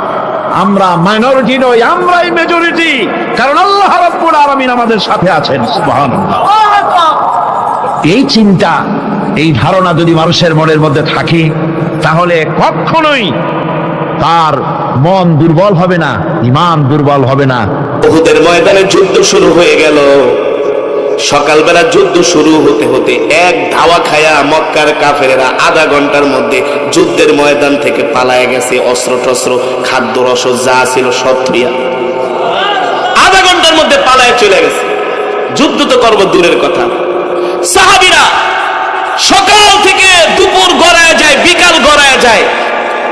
আমরা মাইনরিটি নই, আমরাই মেজরিটি, কারণ আল্লাহ রাব্বুল আলামিন আমাদের সাথে আছেন। সুবহানাল্লাহ। এই চিন্তা, এই ধারণা যদি মানুষের মনের মধ্যে থাকে, তাহলে কখনোই তার মন দুর্বল হবে না, ঈমান দুর্বল হবে না। উহুদের ময়দানে যুদ্ধ শুরু হয়ে গেল। সকালবেলা যুদ্ধ শুরু হতে হতে এক ধাওয়া খায়া মক্কার কাফেরেরা আধা ঘন্টার মধ্যে যুদ্ধের ময়দান থেকে পালায় গেছে, অস্ত্র টস্ত্র খাদ্য রস যা ছিল সব থুইয়া আধা ঘন্টার মধ্যে পালায় চলে গেছে। যুদ্ধ তো করব দূরের কথা, সাহাবীরা সকাল থেকে দুপুর গড়ায় যায়, বিকাল গড়ায় যায়,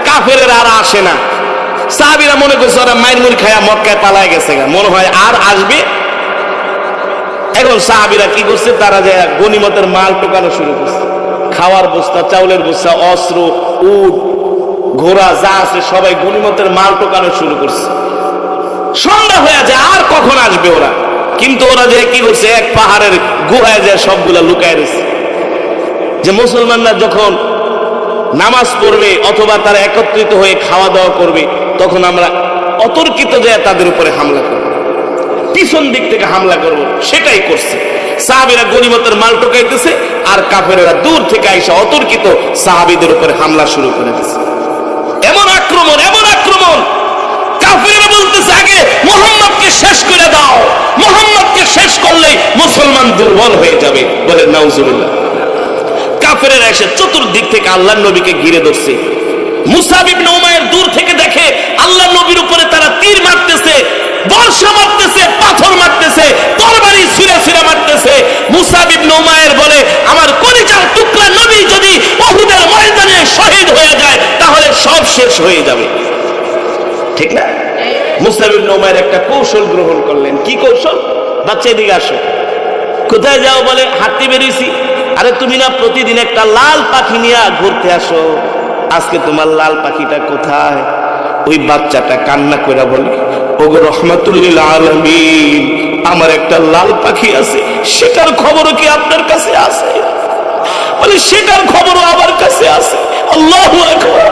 কাফেরেরা আর আসে না। সাহাবীরা মনে করছে ওরা মাইরমুর খায়া মক্কায় পালায় গেছে, মনে হয় আর আসবে। এখন সাহাবীরা কি করছে, তারা যে গনিমতের মাল টোকানো শুরু করছে, খাওয়ার বস্তা, চাউলের বস্তা, অস্ত্র, উট, ঘোড়া যা আছে সবাই গনিমতের মাল টোকানো শুরু করছে। সন্ধ্যা হয়ে যায়, আর কখন আসবে ওরা? কিন্তু ওরা যে কি করছে, এক পাহাড়ের গুহায় যায় সবগুলা লুকায় রয়েছে, যে মুসলমানরা যখন নামাজ পড়বে অথবা তারা একত্রিত হয়ে খাওয়া দাওয়া করবে, তখন আমরা অতর্কিত যায় তাদের উপরে হামলা করব, পিছন দিক থেকে হামলা করব। সেটাই করছে। সাহাবীরা গনিমতের মাল টোকাইতেছে, আর কাফেরেরা দূর থেকে আইসা অতর্কিত সাহাবীদের উপরে হামলা শুরু করে দিচ্ছে। এমন আক্রমণ, এমন আক্রমণ, কাফেররা বলতেছে আগে মুহাম্মদকে শেষ করে দাও, মুহাম্মদকে শেষ করলে মুসলমান দুর্বল হয়ে যাবে। বলে নাউজুবিল্লাহ। কাফেররা এসে চতুর্দিক থেকে আল্লাহর নবীকে ঘিরে ধরছে। মুসাব ইবনে উমাইর দূর থেকে দেখে আল্লাহর নবীর উপরে তারা তীর মারতেছে, বর্ষা মারতেছে, পাথর মারতেছে, তরবারি ছিঁড়ে ছিঁড়ে মারতেছে। মুসাব ইবনে উমাইর বলে, আমার কলিজার টুকরা নবী যদি উহুদের ময়দানে শহীদ হয়ে যায় তাহলে সব শেষ হয়ে যাবে। ঠিক না? মুসাব ইবনে উমাইর একটা কৌশল গ্রহণ করলেন। কি কৌশল? বাচ্চা এদিকে আসো। কোথায় যাও? বলে হাঁটতে বেরিয়েছি। আরে তুমি না প্রতিদিন একটা লাল পাখি নিয়ে ঘুরতে আসো, আজকে তোমার লাল পাখিটা কোথায়? ওই বাচ্চাটা কান্না করে বলে, ওগো রহমাতুল লিল আলামিন, আমার একটা লাল পাখি আছে, সেটার খবরও কি আপনার কাছে আছে? বলে সেটার খবরও আমার কাছে আছে। আল্লাহু আকবার।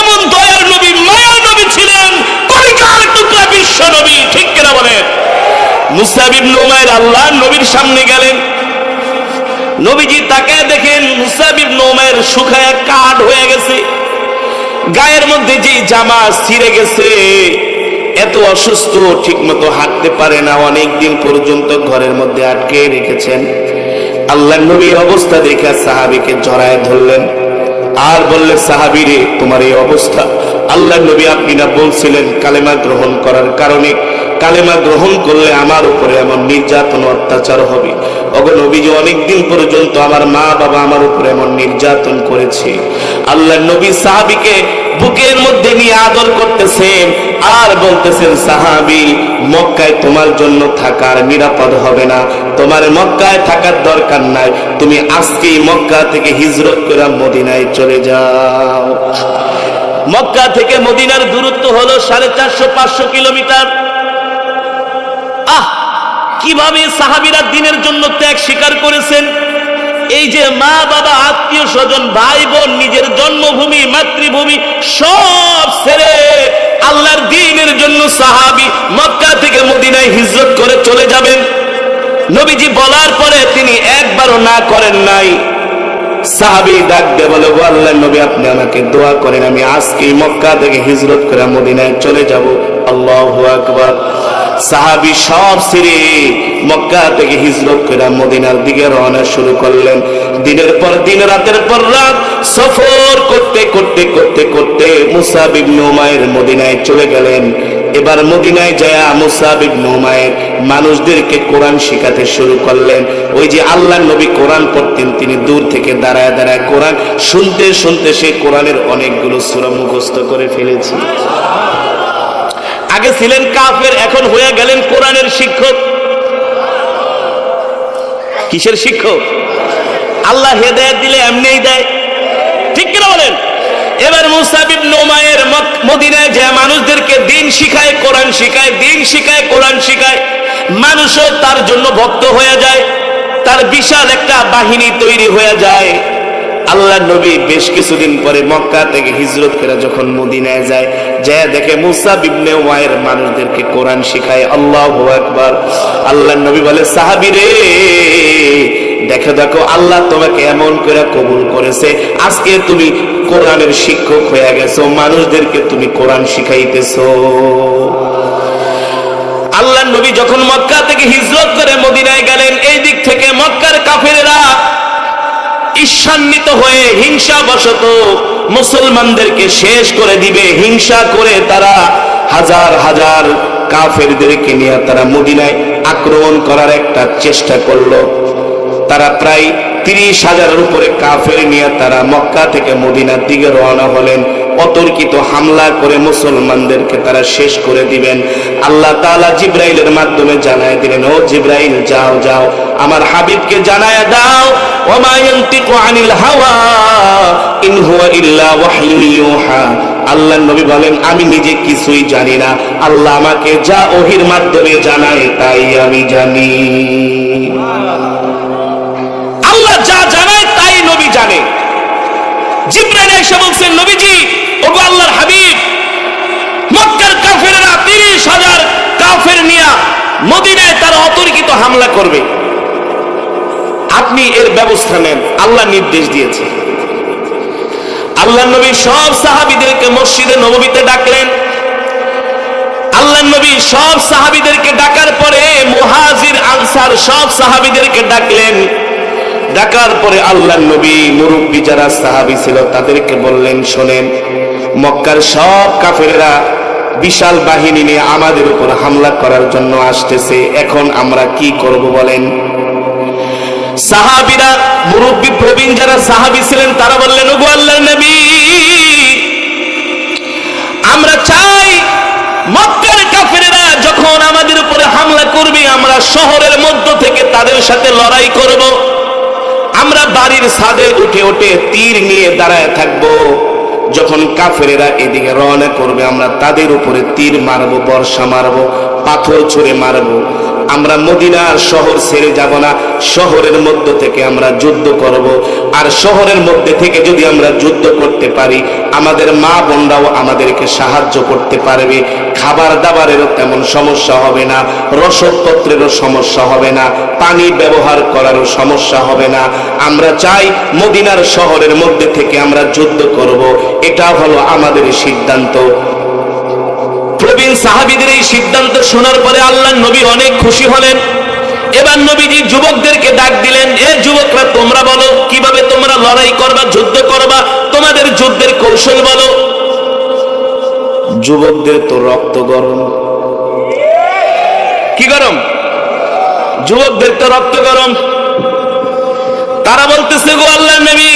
এমন দয়ার নবী, মায়ার নবী ছিলেন, কলিজার টুকরা বিশ্ব নবী। ঠিক কিনা বলেন? মুসআব ইবনে উমাইর আল্লাহ নবীর সামনে গেলেন। নবীজি তাকে দেখেন মুসআব ইবনে উমাইর শুকায়া কাঠ হয়ে গেছে, গায়ের মধ্যে যে জামা ছিঁড়ে গেছে, এত অসুস্থ, ঠিকমতো হাঁটতে পারে না, অনেক দিন পর্যন্ত ঘরের মধ্যে আটকে রেখেছেন। আল্লাহ নবীর অবস্থা দেখে সাহাবীকে জড়ায় ধরলেন আর বললেন, সাহাবী রে, তোমার এই অবস্থা, আল্লাহ নবী আপনি না বলছিলেন কালেমা গ্রহণ করার কারণে, কালেমা গ্রহণ করলে আমার উপরে এমন নির্যাতন অত্যাচার হবে। ওগো নবীজি, অনেকদিন পর্যন্ত আমার মা বাবা আমার উপরে এমন নির্যাতন করেছে। আল্লাহ নবী সাহাবীকে বুকের মধ্যে নিয়ে আদর করতেছেন আর বলতেছেন, সাহাবী, মক্কায় তোমার জন্য থাকার নিরাপদ হবে না, তোমার মক্কায় থাকার দরকার নাই, তুমি আজকেই মক্কা থেকে হিজরত করে মদিনায় চলে যাও। মক্কা থেকে মদিনার দূরত্ব হলো 450-500 কিলোমিটার। কিভাবে সাহাবীরা দ্বীনের জন্য ত্যাগ স্বীকার করেছেন। এই যে মা বাবা, আত্মীয় স্বজন, ভাই বোন, নিজের জন্মভূমি, মাতৃভূমি সব ছেড়ে আল্লাহর দ্বীনের জন্য সাহাবী মক্কা থেকে মদিনায় হিজরত করে চলে যাবেন। নবীজি বলার পরে তিনি একবারও না করেন নাই। সাহাবী ডাক দিয়ে বলে, ও আল্লাহর নবী, আপনি আমাকে দোয়া করেন, আমি আজকেই মক্কা থেকে হিজরত করে মদিনায় চলে যাব। আল্লাহু আকবার। সাহাবী সব ছেড়ে মক্কা থেকে হিজরত করে মদিনার দিকে রওনা শুরু করলেন। দিনের পর দিন, রাতের পর রাত সফর করতে করতে করতে করতে মুসআব ইবনে উমাইর মদিনায় চলে গেলেন। এবার মদিনায় যায় মুসআব ইবনে উমাইর মানুষদেরকে কোরআন শেখাতে শুরু করলেন। ওই যে আল্লাহর নবী কোরআন পড়তেন, তিনি দূর থেকে দাঁড়ায় দাঁড়ায় কোরআন শুনতে শুনতে সে কোরআনের অনেকগুলো সূরা মুখস্থ করে ফেলেছে। আগে ছিলেন কাফের, এখন হয়ে গেলেন কোরআনের শিক্ষক। কিসের শিক্ষক? আল্লাহ হেদায়েত দিলে এমনিই দেয়, ঠিক কিনা বলেন? এবার মুসআব ইবনে উমাইর মদিনায় যে মানুষদেরকে দ্বীন শিখায়, কোরআন শিখায়, দ্বীন শিখায়, কোরআন শিখায়, মানুষও তার জন্য ভক্ত হয়ে যায়, তার বিশাল একটা বাহিনী তৈরি হয়ে যায়। আল্লাহ নবী বেশ কিছুদিন পরে মক্কা থেকে হিজরত করে যখন মদিনায় যায়, দেখে মুসআব ইবনে উমাইর মানুষদেরকে কোরআন শিখায়। আল্লাহু আকবার। আল্লাহ নবী বলে, সাহাবী রে, দেখো দেখো, আল্লাহ তোমাকে এমন করে কবুল করেছে, আজকে তুমি কোরআনের শিক্ষক হয়ে গেছো, মানুষদেরকে তুমি কোরআন শিখাইতেছো। আল্লাহ নবী যখন মক্কা থেকে হিজরত করে মদিনায় গেলেন, এই দিক থেকে মক্কার কাফেরেরা ঈর্ষান্বিত হয়ে হিংসাবশত মুসলমানদেরকে শেষ করে দিবে, হিংসা করে তারা হাজার হাজার কাফেরদেরকে নিয়ে তারা মদিনায় আক্রমণ করার একটা চেষ্টা করলো। তারা প্রায় 30,000-এর উপরে কাফের নিয়ে তারা মক্কা থেকে মদিনার দিকে রওনা হলেন। অতর্কিত হামলা করে মুসলমানদেরকে তারা শেষ করে দিবেন। আল্লাহ তাআলা জিবরাইলের মাধ্যমে জানায় দিলেন, ও জিবরাইল, যাও যাও, আমার হাবিবকে জানায় দাও, ওমা ইয়ানতিকু আনিল হাওয়া ইন হুয়া ইল্লা ওয়াহয়ুন ইউহা। আল্লাহর নবী বলেন, আমি নিজে কিছুই জানি না, আল্লাহ আমাকে যা ওহীর মাধ্যমে জানায় তাই আমি জানি। আল্লাহ যা জানায় তাই নবী জানে। জিবরাইল এসে বলছেন, নবীজি, ওগো আল্লাহর হাবিব, মক্কার কাফেররা 30,000 কাফের নিয়ে মদিনায় তারা অতর্কিত হামলা করবে, আপনি এর ব্যবস্থা নেন, আল্লাহ নির্দেশ দিয়েছে। আল্লাহ নবী সব সাহাবীদেরকে মসজিদে নববীতে ডাকলেন। আল্লাহ নবী সব সাহাবীদেরকে ডাকার পরে মুহাজির আনসার সব সাহাবীদেরকে ডাকলেন। ডাকার পরে আল্লাহ নবী মুরব্বী যারা সাহাবী ছিল তাদেরকে বললেন, শোনেন, মক্কার সব কাফেররা বিশাল বাহিনী নিয়ে আমাদের উপর হামলা করার জন্য আসতেছে, এখন আমরা কি করব বলেন? সাহাবীরা, মুরব্বী প্রবীণ যারা সাহাবী ছিলেন তারা বললেন, ওগো আল্লাহর নবী, আমরা চাই মক্কার কাফেররা যখন আমাদের উপরে হামলা করবে, আমরা শহরের মধ্য থেকে তাদের সাথে লড়াই করব। আমরা বাড়ির ছাদে উঠে উঠে তীর নিয়ে দাঁড়ায় থাকবো, যখন কাফেরেরা এদিকে রওনা করবে আমরা তাদের উপরে তীর মারবো, বর্ষা মারবো, পাথর ছুঁড়ে মারবো। আমরা মদিনার শহর ছেড়ে যাব না, শহরের মধ্য থেকে আমরা যুদ্ধ করব। আর শহরের মধ্যে থেকে যদি আমরা যুদ্ধ করতে পারি, আমাদের মা বোনরাও আমাদেরকে সাহায্য করতে পারবে, খাবার দাবারেরও তেমন সমস্যা হবে না, রসদপত্রেরও সমস্যা হবে না, পানি ব্যবহার করারও সমস্যা হবে না। আমরা চাই মদিনার শহরের মধ্যে থেকে আমরা যুদ্ধ করব, এটা হলো আমাদের সিদ্ধান্ত। প্রবীণ সাহাবীদের এই সিদ্ধান্ত শোনার পরে আল্লাহর নবী অনেক খুশি হলেন। এবার নবীজি যুবকদেরকে ডাক দিলেন, এ যুবকরা তোমরা বলো কিভাবে তোমরা লড়াই করবা, যুদ্ধ করবা, তোমাদের যুদ্ধের কৌশল বলো। যুবকদের তো রক্ত গরম। কি গরম? যুবকদের তো রক্ত গরম। তারা বলতেছে, গো আল্লাহর নবী,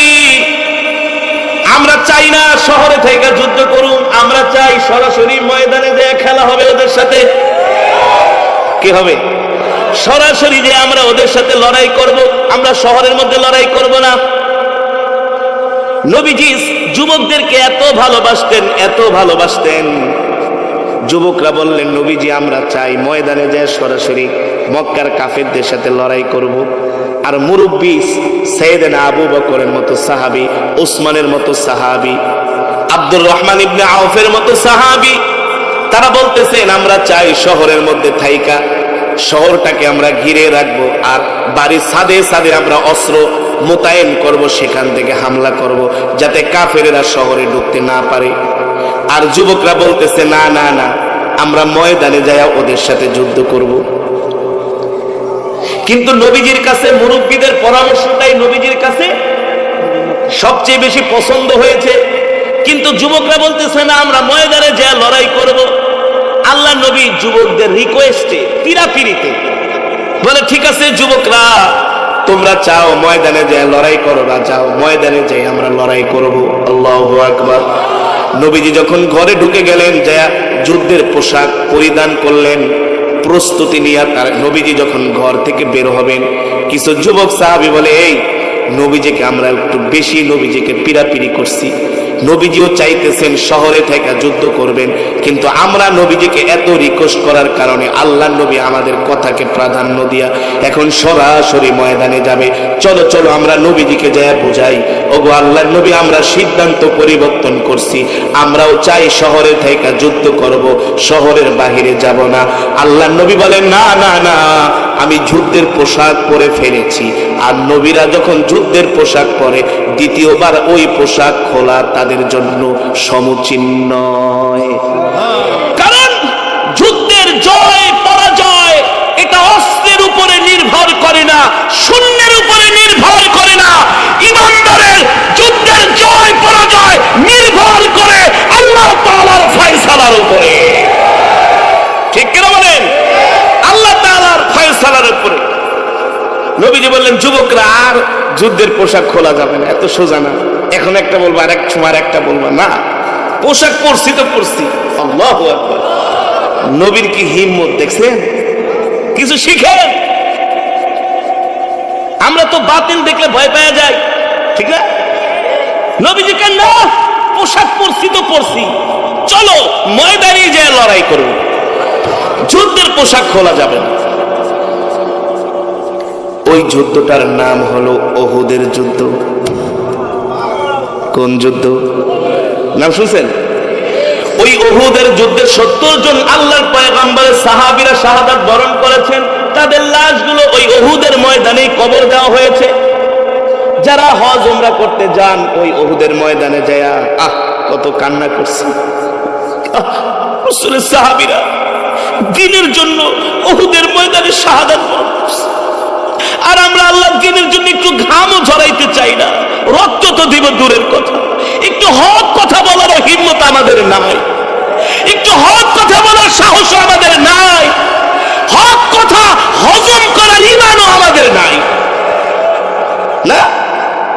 আমরা চাই না শহরে থেকে যুদ্ধ করুন, আমরা চাই সরাসরি ময়দানে যে খেলা হবে ওদের সাথে। কি হবে? সরাসরি যে আমরা ওদের সাথে লড়াই করব, আমরা শহরের মধ্যে লড়াই করব না। নবীজি যুবকদেরকে এত ভালোবাসতেন, এত ভালোবাসতেন। যুবকরা বললেন, নবীজি আমরা চাই ময়দানে যে সরাসরি মক্কার কাফেরদের সাথে লড়াই করব। আর মুরব্বী সাইয়েদনা আবু বকরের মতো সাহাবী, উসমানের মতো সাহাবী, আব্দুর রহমান ইবনে আউফের মতো সাহাবী, তারা বলতেছেন আমরা চাই শহরের মধ্যে থাইকা শহরটাকে আমরা ঘিরে রাখবো, আর বাড়ির ছাদে ছাদে আমরা অস্ত্র মোতায়েন করব, সেখান থেকে হামলা করব, যাতে কাফেরেরা শহরে ঢুকতে না পারে। আর যুবকরা বলতেছে, না না না, আমরা ময়দানে যাইয়া ওদের সাথে যুদ্ধ করব। কিন্তু নবীজির কাছে মুরব্বীদের পরামর্শটাই নবীজির কাছে সবচেয়ে বেশি পছন্দ হয়েছে। কিন্তু যুবকরা বলতেছে, না, আমরা ময়দানে যাইয়া লড়াই করব। আল্লাহ নবী যুবকদের রিকোয়েস্টে, পিরাপিরিতে বলে, ঠিক আছে যুবকরা, তোমরা চাও ময়দানে যাই লড়াই করো, না যাও ময়দানে যাই আমরা লড়াই করব। আল্লাহু আকবার। নবীজি যখন ঘরে ঢুকে গেলেন, যা যুদ্ধের পোশাক পরিধান করলেন, প্রস্তুতি নিয়ে তার নবীজি যখন ঘর থেকে বের হবেন, কিছু যুবক সাহাবী বলে, এই নবীজিকে আমরা একটু বেশি নবীজিকে পিরাপিরি করছি, নবীজিও চাইতেছেন শহরে থেকে যুদ্ধ করবেন, কিন্তু আমরা নবীজিকে এত রিকোয়েস্ট করার কারণে আল্লাহ নবী আমাদের কথাকে প্রাধান্য দিয়া এখন সরাসরি ময়দানে যাবে। চলো চলো আমরা নবীজিকে যায় বুঝাই, ওগো আল্লাহর নবী, আমরা সিদ্ধান্ত পরিবর্তন করছি, আমরাও চাই শহরে থেকে যুদ্ধ করব, শহরের বাহিরে যাব না। আল্লাহর নবী বলেন, না না না, আমি যুদ্ধের পোশাক পরে ফেলেছি। আর নবীরা যখন যুদ্ধের পোশাক পরে, দ্বিতীয়বার ওই পোশাক খোলা তাদের জন্য সমুচীন নয়। কারণ যুদ্ধের জয় পরাজয় এটা অস্ত্রের উপরে নির্ভর করে না, শূন্যের উপরে নির্ভর করে না। ইমানদারের যুদ্ধের জয় পরাজয় নির্ভর করে আল্লাহ তাআলার ফয়সালার উপরে। ঠিক কিনা বলেন? আল্লাহ তাআলার ফয়সালার উপরে। নবীজি বললেন, যুবকরা, আর যুদ্ধের পোশাক খোলা যাবে না, এত সোজা না। এখন একটা বলবো, আর এক সময় একটা বলবো না, পোশাক পরছি তো পরছি। আল্লাহু আকবার। নবীর কি হিম্মত দেখছেন? কিছু শিখেন। আমরা তো বাতিল দেখলে ভয় পেয়ে যাই, ঠিক না? নবীজি কেন, না, পোশাক পরছি তো পরছি, চলো ময়দানে যায় লড়াই করব, যুদ্ধের পোশাক খোলা যাবে না। ওই যুদ্ধটার নাম হলো উহুদের যুদ্ধ। কোন যুদ্ধ? নাম শুনছেন? ওই উহুদের যুদ্ধে 70 জন আল্লাহর পয়গম্বরের সাহাবীরা শাহাদাত বরণ করেছেন। তাদের লাশগুলো ওই উহুদের ময়দানেই কবর দেওয়া হয়েছে। যারা হজ উমরা করতে যান, ওই উহুদের ময়দানে যায় কত কান্না করছে। রাসূলের সাহাবীরা দ্বীনের জন্য উহুদের ময়দানে শাহাদাত বরণ করছে। আর আমরা আল্লাহর দ্বীনের জন্য একটু ঘামও ঝরাইতে চাই না, রক্ত তো দিব দূরের কথা, একটু হক কথা বলার হিম্মত আমাদের নাই, একটু হক কথা বলার সাহস আমাদের নাই, হক কথা হজম করার ঈমানও আমাদের নাই। না,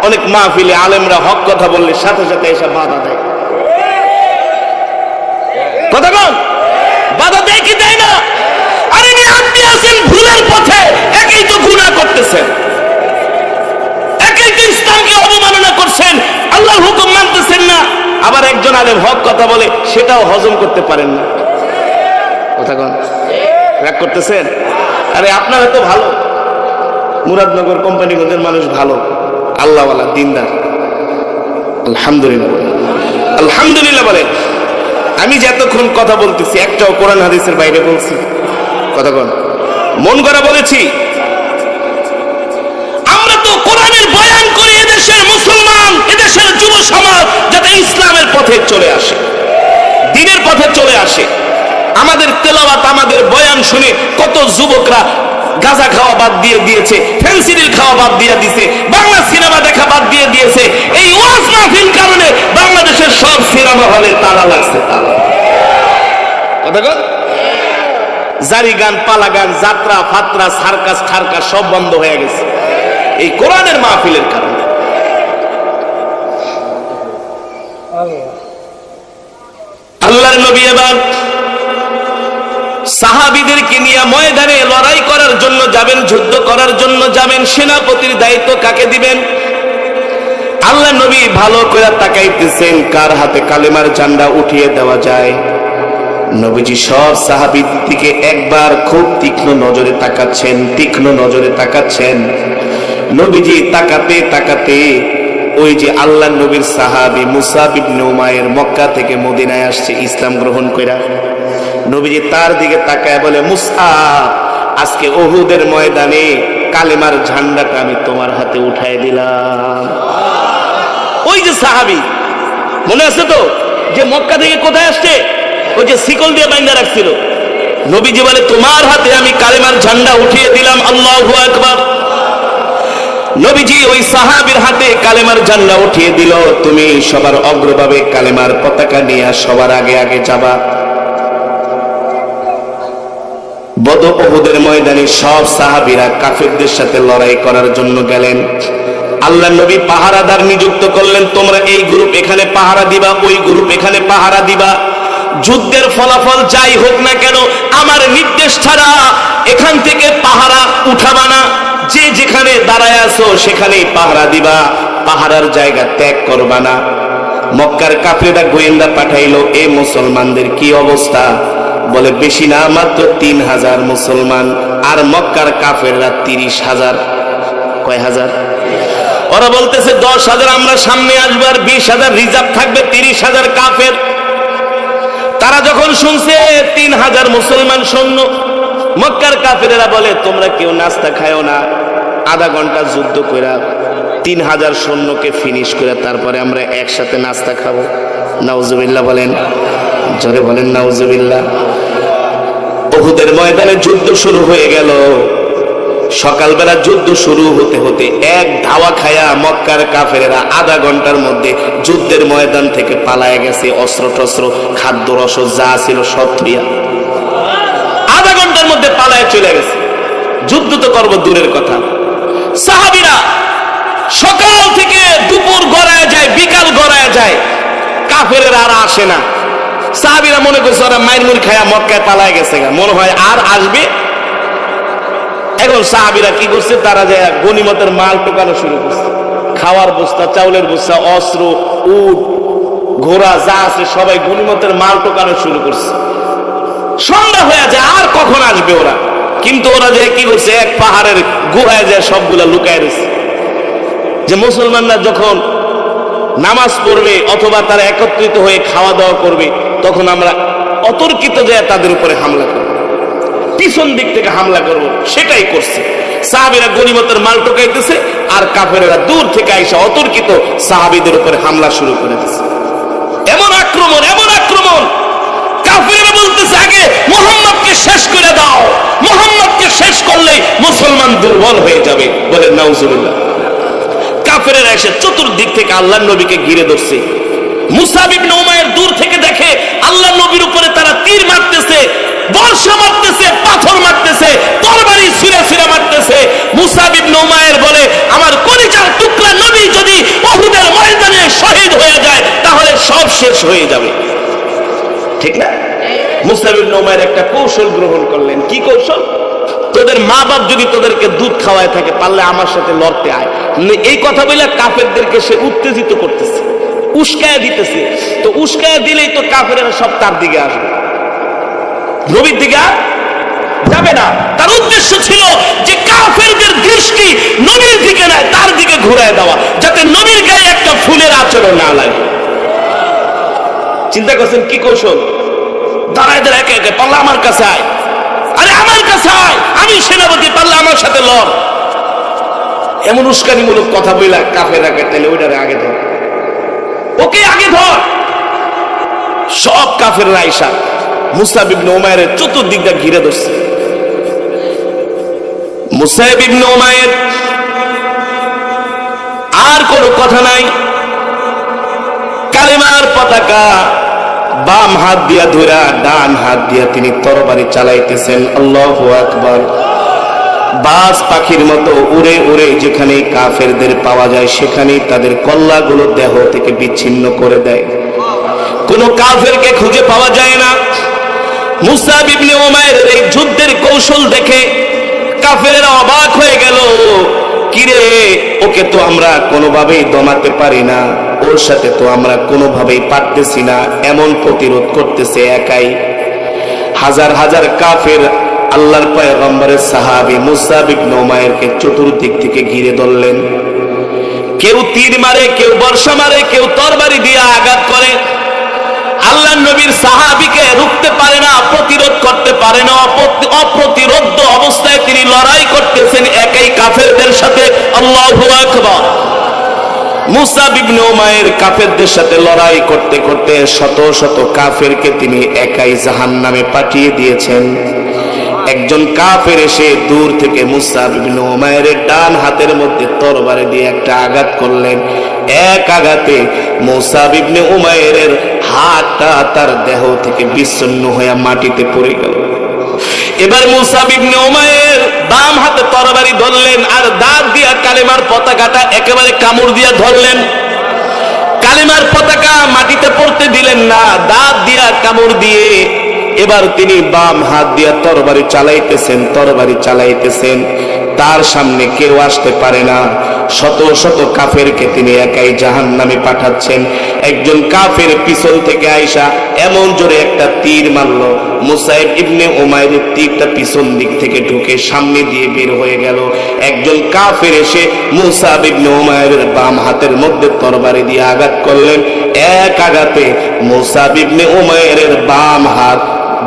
অনেক মাহফিলে আলেমরা হক কথা বললে সাথে সাথে এসে বাধা দেয়। কথা বল, বাধা দেয় কি দেয় না? আরে আপনি আছেন ভুলের পথে, একই তো গুনাহ করতেছেন, একই তো ইসলামকে অবমাননা করছেন, আল্লাহর হুকুম মানতেছেন না। আবার একজন আলেম হক কথা বলে, সেটাও হজম করতে পারেন না। কথা কন, রাগ করতেছেন? আরে আপনারা তো ভালো, মুরাদনগর কোম্পানিগঞ্জের মানুষ ভালো, আল্লাহওয়ালা, দিনদার, আলহামদুলিল্লাহ, আলহামদুলিল্লাহ বলেন। আমি যে এতক্ষণ কথা বলতেছি একটাও কোরআন হাদিসের বাইরে বলছি? কতক্ষণ মন করা বলেছি? আমরা তো কোরআনের বয়ান করি এদেশের মুসলমান, এদেশের যুব সমাজ যাতে ইসলামের পথে চলে আসে, দ্বীনের পথে চলে আসে। আমাদের তেলাওয়াত, আমাদের বয়ান শুনে কত যুবকরা গাঁজা খাওয়া বাদ দিয়ে দিয়েছে, ফেন্সিডিল খাওয়া বাদ দিয়ে দিয়েছে, বাংলা সিনেমা দেখা বাদ দিয়ে দিয়েছে। এই ওয়াজ মাহফিল কারণে বাংলাদেশের সব সিনেমা হলে তালা লাগছে, তালা। কথা জারি গান, পালা গান, যাত্রা ফাত্রা, সার্কাস ঠারকাস সব বন্ধ হয়ে গেছে এই কোরআনের মাহফিলের কারণে। আল্লাহর নবী এবার সাহাবীদেরকে নিয়ে ময়দানে লড়াই করার জন্য যাবেন, যুদ্ধ করার জন্য যাবেন। সেনাপতির দায়িত্ব কাকে দিবেন? আল্লাহ নবী ভালো করে তাকাইতেছেন কার হাতে কালেমার ঝান্ডা উঠিয়ে দেওয়া যায়। নবীজি সব সাহাবীর দিকে একবার খুব তীক্ষ্ণ নজরে তাকাচ্ছেন, তীক্ষ্ণ নজরে তাকাচ্ছেন। নবীজি তাকাতে তাকাতে ওই যে আল্লাহ নবীর সাহাবী মুসাব ইবনে উমাইর মক্কা থেকে মদিনায় আসছে ইসলাম গ্রহণ কইরা। নবীজি তার দিকে তাকায় বলে, মুসাব, আজকে উহুদের ময়দানে কালেমার ঝান্ডাটা আমি তোমার হাতে উঠায় দিলাম। ওই যে সাহাবী মনে আছে তো, যে মক্কা থেকে কোথায় আসছে, ওই যে শিকল দিয়ে বাইন্ধা রাখছিল। নবীজি বলে, তোমার হাতে আমি কালেমার ঝান্ডা উঠিয়ে দিলাম। আল্লাহু আকবার। নবীজি ওই সাহাবীর হাতে কালেমার ঝান্ডা উঠিয়ে দিল। তুমি সবার অগ্রভাবে কালেমার পতাকা নিয়ে সবার আগে আগে যাবা। বদর উহুদের ময়দানে সব সাহাবীরা কাফেরদের সাথে লড়াই করার জন্য গেলেন। আল্লাহ নবী পাহারাদার নিযুক্ত করলেন, তোমরা এই গ্রুপ এখানে পাহারা দিবা, ওই গ্রুপ এখানে পাহারা দিবা। যুদ্ধের ফলাফল যাই হোক না কেন, আমার নির্দেশ ছাড়া এখান থেকে পাহারা উঠাবা না। যে যেখানে দাঁড়ায় আছো সেখানেই পাহারা দিবা, পাহারার জায়গা ত্যাগ করবা না। মক্কার কাফেররা গোয়েন্দা পাঠাইলো, এ মুসলমানদের কি অবস্থা? বলে, বেশি না, মাত্র 3000 মুসলমান, আর মক্কার কাফেররা 30,000। কয় হাজার? ওরা বলতেছে 10,000 আমরা সামনে আসবো, আর 20,000 রিজার্ভ থাকবে, 30,000 কাফের। তারা যখন শুনছে 3000 মুসলমান সৈন্য, মক্কার কাফেরেরা বলে, তোমরা কেউ নাস্তা খায়ও না, আধা ঘন্টা যুদ্ধ কইরা 3000 সৈন্যকে ফিনিশ করে তারপরে আমরা একসাথে নাস্তা খাবো। নাউজুবিল্লাহ বলেন, জোরে বলেন নাউজুবিল্লাহ। উহুদের ময়দানে যুদ্ধ শুরু হয়ে গেল। সকালবেলা যুদ্ধ শুরু হতে হতে এক ধাওয়া খায়া মক্কার কাফেরেরা আধা ঘন্টার মধ্যে যুদ্ধের ময়দান থেকে পালায় গেছে। অস্ত্র টস্ত্র খাদ্য রস যা ছিল সব থুইয়া আধা ঘন্টার মধ্যে পালায় চলে গেছে। যুদ্ধ তো করবো দূরের কথা। সাহাবীরা সকাল থেকে দুপুর গড়ায় যায়, বিকাল গড়ায় যায়, কাফেরেরা আর আসে না। সাহাবীরা মনে করছে ওরা মাইরমুর খায়া মক্কায় পালায় গেছে, মনে হয় আর আসবে। এখন সাহাবীরা কি করছে, তারা যায় গনিমতের মাল টোকানো শুরু করছে। খাওয়ার বস্তা, চাউলের বস্তা, অস্ত্র, উট, ঘোড়া যা আছে সবাই গনিমতের মাল টোকানো শুরু করছে। সন্ধ্যা হয়ে যায়, আর কখন আসবে ওরা? কিন্তু ওরা যে কি করছে, এক পাহাড়ের গুহায় যায় সবগুলা লুকায় রয়েছে। যে মুসলমানরা যখন নামাজ পড়বে অথবা তারা একত্রিত হয়ে খাওয়া দাওয়া করবে, তখন আমরা অতর্কিত যায় তাদের উপরে হামলা করব, পিছন দিক থেকে হামলা করব। সেটাই করছে। সাহাবীরা গনিমতের মাল টোকাইতেছে, আর কাফেরেরা দূর থেকে আইসা অতর্কিত সাহাবীদের উপরে হামলা শুরু করে দিচ্ছে। এমন আক্রমণ, এমন আক্রমণ, কাফেরেরা বলতেছে আগে মুহাম্মদকে শেষ করে দাও, মুহাম্মদকে শেষ করলে মুসলমান দুর্বল হয়ে যাবে। বলে নাউজুবিল্লাহ। কাফেরেরা এসে চতুর্দিক থেকে আল্লাহর নবীকে ঘিরে ধরছে। মুসাব ইবনে উমাইর দূর থেকে দেখে আল্লাহর নবীর উপরে তারা তীর মারতেছে, বর্ষা মারতেছে, পাথর মারতেছে, তরবারি ছুঁড়ে ছুঁড়ে মারতেছে। মুসাব ইবনে উমাইর বলে, আমার কলিজার টুকরা নবী যদি উহুদের ময়দানে শহীদ হয়ে যায় তাহলে সব শেষ হয়ে যাবে। ঠিক না? মুসাব ইবনে উমাইর একটা কৌশল গ্রহণ করলেন। কি কৌশল? তোদের মা বাপ যদি তোদেরকে দুধ খাওয়ায় থাকে, পারলে আমার সাথে লড়তে আয়। এই কথা বলে কাফেরদেরকে সে উত্তেজিত করতেছে, উস্কায়া দিতেছে। তো উস্কায়া দিলেই তো কাফেরেরা সব তার দিকে আসবে, নবীর দিকে যাবে না। তার উদ্দেশ্য ছিল যে কাফেরদের দৃষ্টি নবীর দিকে নয়, তার দিকে ঘুরায় দেওয়া, যাতে নবীর গায়ে একটা ফুলের আচরণ না লাগে। চিন্তা করছেন কি কৌশল? দাঁড়ায় দাঁড়ায় একে একে পাল্লা আমার কাছে আয়, আরে আমার কাছে আয়, আমি সেনাপতি, পাল্লা আমার সাথে লড়। এমন উস্কানিমূলক কথা বইলা কাফের আগে তাহলে ওইটারে আগে ধর, ওকে আগে ধর। সব কাফেররা আইসা মুসাব ইবনে উমাইরের চতুর্দিকটা ঘিরে ধরছে। মুসাব ইবনে উমাইর আর কোনো কথা নাই, কালেমার পতাকা বাম হাত দিয়া ধরা ডান হাত দিয়া তিনি তরবারি চালাইতেছেন। আল্লাহু আকবার। বাজ পাখির মতো উড়ে উড়ে যেখানে কাফেরদের পাওয়া যায় সেখানেই তাদের কল্লাগুলো দেহ থেকে বিচ্ছিন্ন করে দেয়, কোনো কাফেরকে খুঁজে পাওয়া যায় না। মুসাব ইবনে উমাইরের এই যুদ্ধের কৌশল দেখে কাফেররা অবাক হয়ে গেল, কিরে ওকে তো আমরা কোনোভাবেই দমাতে পারি না, ওর সাথে তো আমরা কোনোভাবেই পারতেছি না, এমন প্রতিরোধ করতেছে একাই। হাজার হাজার কাফের আল্লাহর পয়গম্বরের সাহাবী মুসাব ইবনে উমাইরকে চতুর্দিক থেকে ঘিরে ধরলেন। কেউ তীর মারে, কেউ বর্ষা মারে, কেউ তরবারি দিয়ে আঘাত করে। আল্লাহর নবীর সাহাবীকে রুখতে পারে না, প্রতিরোধ করতে পারে না। অপ্রতিরোধ্য অবস্থায় তিনি লড়াই করতেছেন একাই কাফেরদের সাথে। আল্লাহু আকবার। মুসাব ইবনে উমাইর কাফেরদের সাথে লড়াই করতে করতে শত শত কাফেরকে তিনি একাই জাহান্নামে পাঠিয়ে দিয়েছেন। একজন কাফের এসে দূর থেকে মুসাব ইবনে উমাইরের ডান হাতের মধ্যে তরবারি দিয়ে একটা আঘাত করলেন। এক আঘাতে মুসাব ইবনে উমাইরের হাতটা তার দেহ থেকে বিচ্ছিন্ন হয়ে মাটিতে পড়ে গেল। এবার মুসাব ইবনে উমাইর বাম হাতে তরবারি ধরলেন আর দাঁত দিয়া কালেমার পতাকাটা একেবারে কামড় দিয়া ধরলেন। কালেমার পতাকা মাটিতে পড়তে দিলেন না, দাঁত দিয়া কামড় দিয়ে এবার তিনি বাম হাত দিয়া তরবারি চালাইতেছেন। তার সামনে কেউ আসতে পারে না। শত শত কাফেরকে তিনি একাই জাহান্নামে পাঠাচ্ছেন। একজন কাফের পিছন থেকে আইসা এমন জোরে একটা তীর মারল, মুসাইব ইবনে উমাইরের তীরটা পিছন দিক থেকে ঢুকে সামনে দিয়ে বের হয়ে গেল। একজন কাফের এসে মুসাব ইবনে উমাইরের বাম হাতের মধ্যে তরবারি দিয়ে আঘাত করলেন। এক আঘাতে মুসাব ইবনে উমাইরের বাম হাত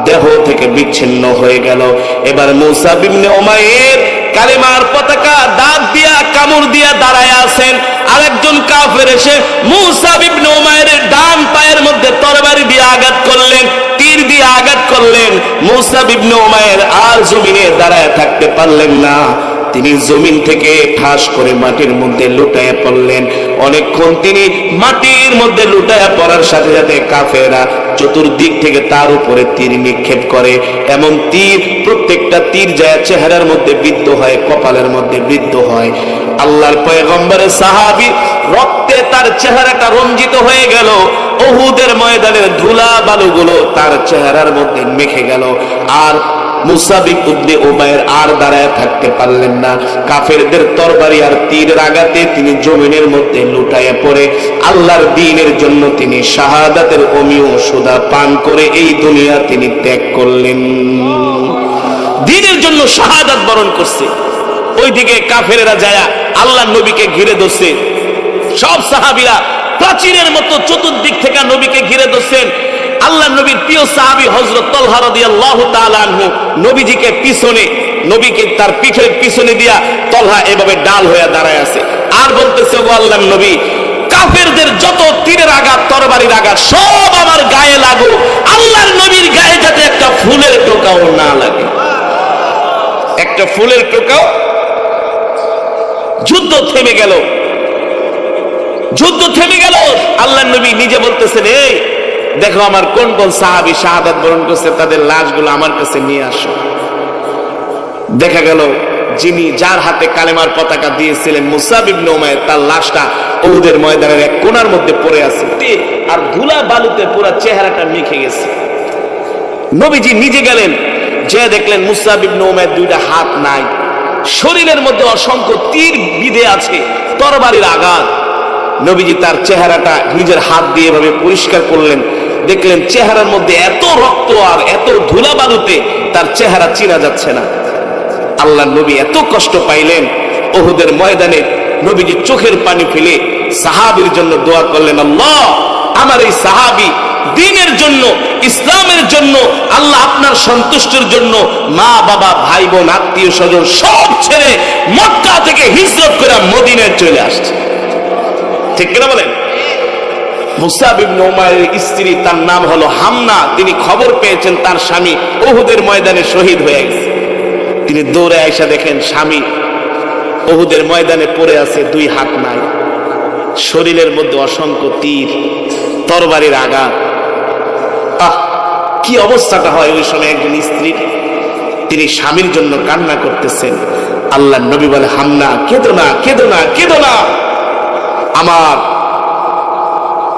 দেহ থেকে বিচ্ছিন্ন হয়ে গেল। এবার মুসাব ইবনে উমাইর কালেমার পতাকা দাঁত দিয়া কামড় দিয়া দাঁড়ায় আছেন। আরেকজন কাফের এসে মুসাব ইবনে উমাইরের ডান পায়ের মধ্যে তরবারি দিয়ে আঘাত করলেন, তীর দিয়ে আঘাত করলেন। মুসাব ইবনে উমাইর আর জমিনে দাঁড়ায় থাকতে পারলেন না, তিনি জমিন থেকে ঠাস করে মাটির মধ্যে লুটায়া পড়লেন। অনেকক্ষণ তিনি মাটির মধ্যে লুটায়া পড়ার সাথে সাথে কাফেররা চতুর্দিক থেকে তার উপরে তীর নিক্ষেপ করে। এমন তীর, প্রত্যেকটা তীর যায় চেহারার মধ্যে বিদ্ধ হয়, কপালের মধ্যে বিদ্ধ হয়। আল্লাহর পয়গম্বরের সাহাবী রক্তে তার চেহারাটা রঞ্জিত হয়ে গেল। উহুদের ময়দানের ধুলা বালুগুলো তার চেহারার মধ্যে মেখে গেল। আর মুসাব ইবনে উমাইর আর দাঁড়ায় থাকতে পারলেন না। কাফেরদের তরবারি আর তীরের আঘাতে তিনি জমিনের মধ্যে লুটাইয়া পড়ে আল্লাহর দ্বীনের জন্য তিনি শাহাদাতের অমীয় সুধা পান করে এই দুনিয়া তিনি ত্যাগ করলেন। দ্বীনের জন্য শাহাদাত বরণ করছে। ওইদিকে কাফেরেরা যায় আল্লাহর নবীকে ঘিরে ধরছে। সব সাহাবীরা প্রাচীরের মতো চতুর্দিক থেকে নবীকে ঘিরে ধরছেন। আল্লাহ নবীর প্রিয় সাহাবী হযরত তালহা রাদিয়াল্লাহু তাআলা আনহু নবীজিকে পিছনে, নবীকে তার পিঠের পিছনে দিয়া তালহা এভাবে ডাল হয়ে দাঁড়ায় আছে আর বলতেছে, ও আল্লাহর নবী, কাফেরদের যত তীরের আঘাত, তরবারির আঘাত সব আমার গায়ে লাগো, আল্লাহর নবীর গায়ে যাতে একটা ফুলের টোকাও না লাগে, একটা ফুলের টোকাও। যুদ্ধ থেমে গেল, যুদ্ধ থেমে গেল। আল্লাহর নবী নিজে বলতেছেন, এই দেখো আমার কোন কোন সাহাবী শাহাদাত বরণ করছে, তাদের লাশগুলো আমার কাছে নিয়ে আসো। দেখা গেল যিনি, যার হাতে কালেমার পতাকা দিয়েছিলেন মুসাব ইবনে উমাইর, তার লাশটা উহুদের ময়দানের এক কোণার মধ্যে পড়ে আছে আর ধুলা বালুতে পুরো চেহারাটা মেখে গেছে। নবীজি নিজে গেলেন, যে দেখলেন মুসাব ইবনে উমাইর দুইটা হাত নাই, শরীরের মধ্যে অসংখ্য তীর বিঁধে আছে, তরবারির আঘাত। নবীজি তার চেহারাটা নিজের হাত দিয়ে এভাবে পরিষ্কার করলেন, দেখলেন চেহারার মধ্যে এত রক্ত আর এত ধুলা বালুতে তার চেহারা চেনা যাচ্ছে না। আল্লাহ নবী এত কষ্ট পাইলেন। উহুদের ময়দানে নবীজি চোখের পানি ফেলে সাহাবীর জন্য দোয়া করলেন, আল্লাহ আমার এই সাহাবী দ্বীনের জন্য, ইসলামের জন্য, আল্লাহ আপনার সন্তুষ্টির জন্য মা বাবা ভাই বোন আত্মীয় স্বজন সব ছেড়ে মক্কা থেকে হিজরত করে মদিনায় চলে আসছে। ঠিক কিনা বলেন? মুসাব ইবনে উমাইরের স্ত্রী, তার নাম হলো হামনা, তিনি খবর পেয়েছেন তার স্বামী উহুদের ময়দানে শহীদ হয়ে গেছে। তিনি দৌড়ে আইসা দেখেন স্বামী উহুদের ময়দানে পড়ে আছে, দুই হাত নাই, শরীরের মধ্যে অসংখ্য তীর, তরবারির আঘাত। কি অবস্থাটা হয় ওই সময় একজন স্ত্রীর। তিনি স্বামীর জন্য কান্না করতেছেন। আল্লাহ নবী বলে, হামনা কেঁদো না, কেঁদো না, কেঁদো না। আমার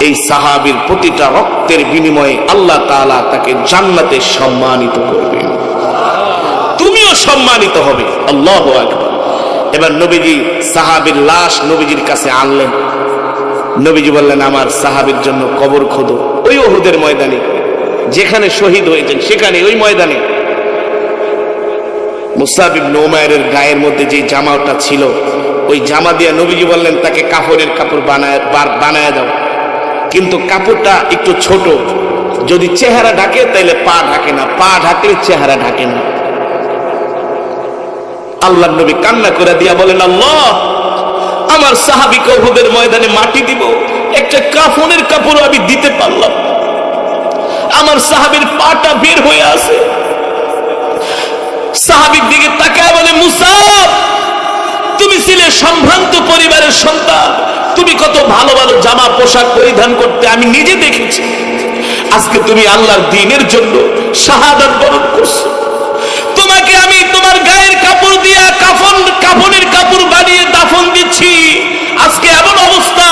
এই সাহাবীর প্রতিটা রক্তের বিনিময়ে আল্লাহ তাআলা তাকে জান্নাতে সম্মানিত করবেন, তুমিও সম্মানিত হবে। আল্লাহু আকবার। এবার নবীজি সাহাবীর লাশ নবীজির কাছে আনলেন। নবীজি বললেন, আমার সাহাবীর জন্য কবর খোদো। ওই উহুদের ময়দানে যেখানে শহীদ হয়েছেন সেখানে ওই ময়দানে মুসাব ইবনে উমাইরের গায়ের মধ্যে যে জামাটা ছিল ওই জামা দিয়ে নবীজি বললেন তাকে কাফনের কাপড় বানায় দাও, কিন্তু কাপড়টা একটু ছোট, যদি চেহারা ঢাকে তাহলে পা ঢাকে না, পা ঢাকলে চেহারা ঢাকে না। আল্লাহর নবী কান্না করে দিয়া বলেন, আল্লাহ আমার সাহাবীকে উহুদের ময়দানে মাটি দিব, একটা কাফনের কাপড় আমি দিতে পারলাম। আমার সাহাবীর পাটা বের হয়ে আছে। সাহাবীর দিকে তাকায় বলে, মুসাব তুমি ছিলে সম্ভ্রান্ত পরিবারের সন্তান, তুমি কত ভালো ভালো জামা পোশাক পরিধান করতে আমি নিজে দেখেছি। আজকে তুমি আল্লাহর দ্বীনের জন্য শাহাদাত বরণ করছো। তোমাকে আমি তোমার গায়ের কাপড় দিয়া কাফনের কাপড় বানিয়ে দাফন দিচ্ছি। আজকে এমন অবস্থা,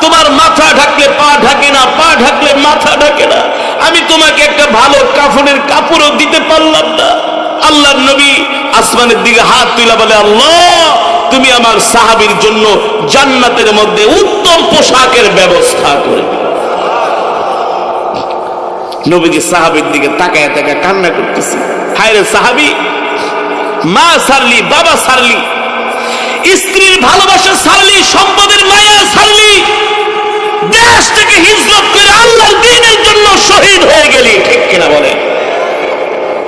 তোমার মাথা ঢাকলে পা ঢাকে না, পা ঢাকলে মাথা ঢাকে না। আমি তোমাকে একটা ভালো কাফনের কাপড়ও দিতে পারলাম না। আল্লাহর নবী আসমানের দিকে হাত তুলে বলে, আল্লাহ তুমি আমার সাহাবীর জন্য জান্নাতের মধ্যে উত্তম পোশাকের ব্যবস্থা করে। নবীজি সাহাবীর দিকে তাকায় তাকায় কান্না করতেছে, হায় রে সাহাবী, মা সারলি, বাবা সারলি, স্ত্রীর ভালোবাসা সারলি, সম্পদের মায়া সারলি, দেশ থেকে হিজরত করে আল্লাহর দ্বীনের জন্য শহীদ হয়ে গেলি। ঠিক কিনা বলে?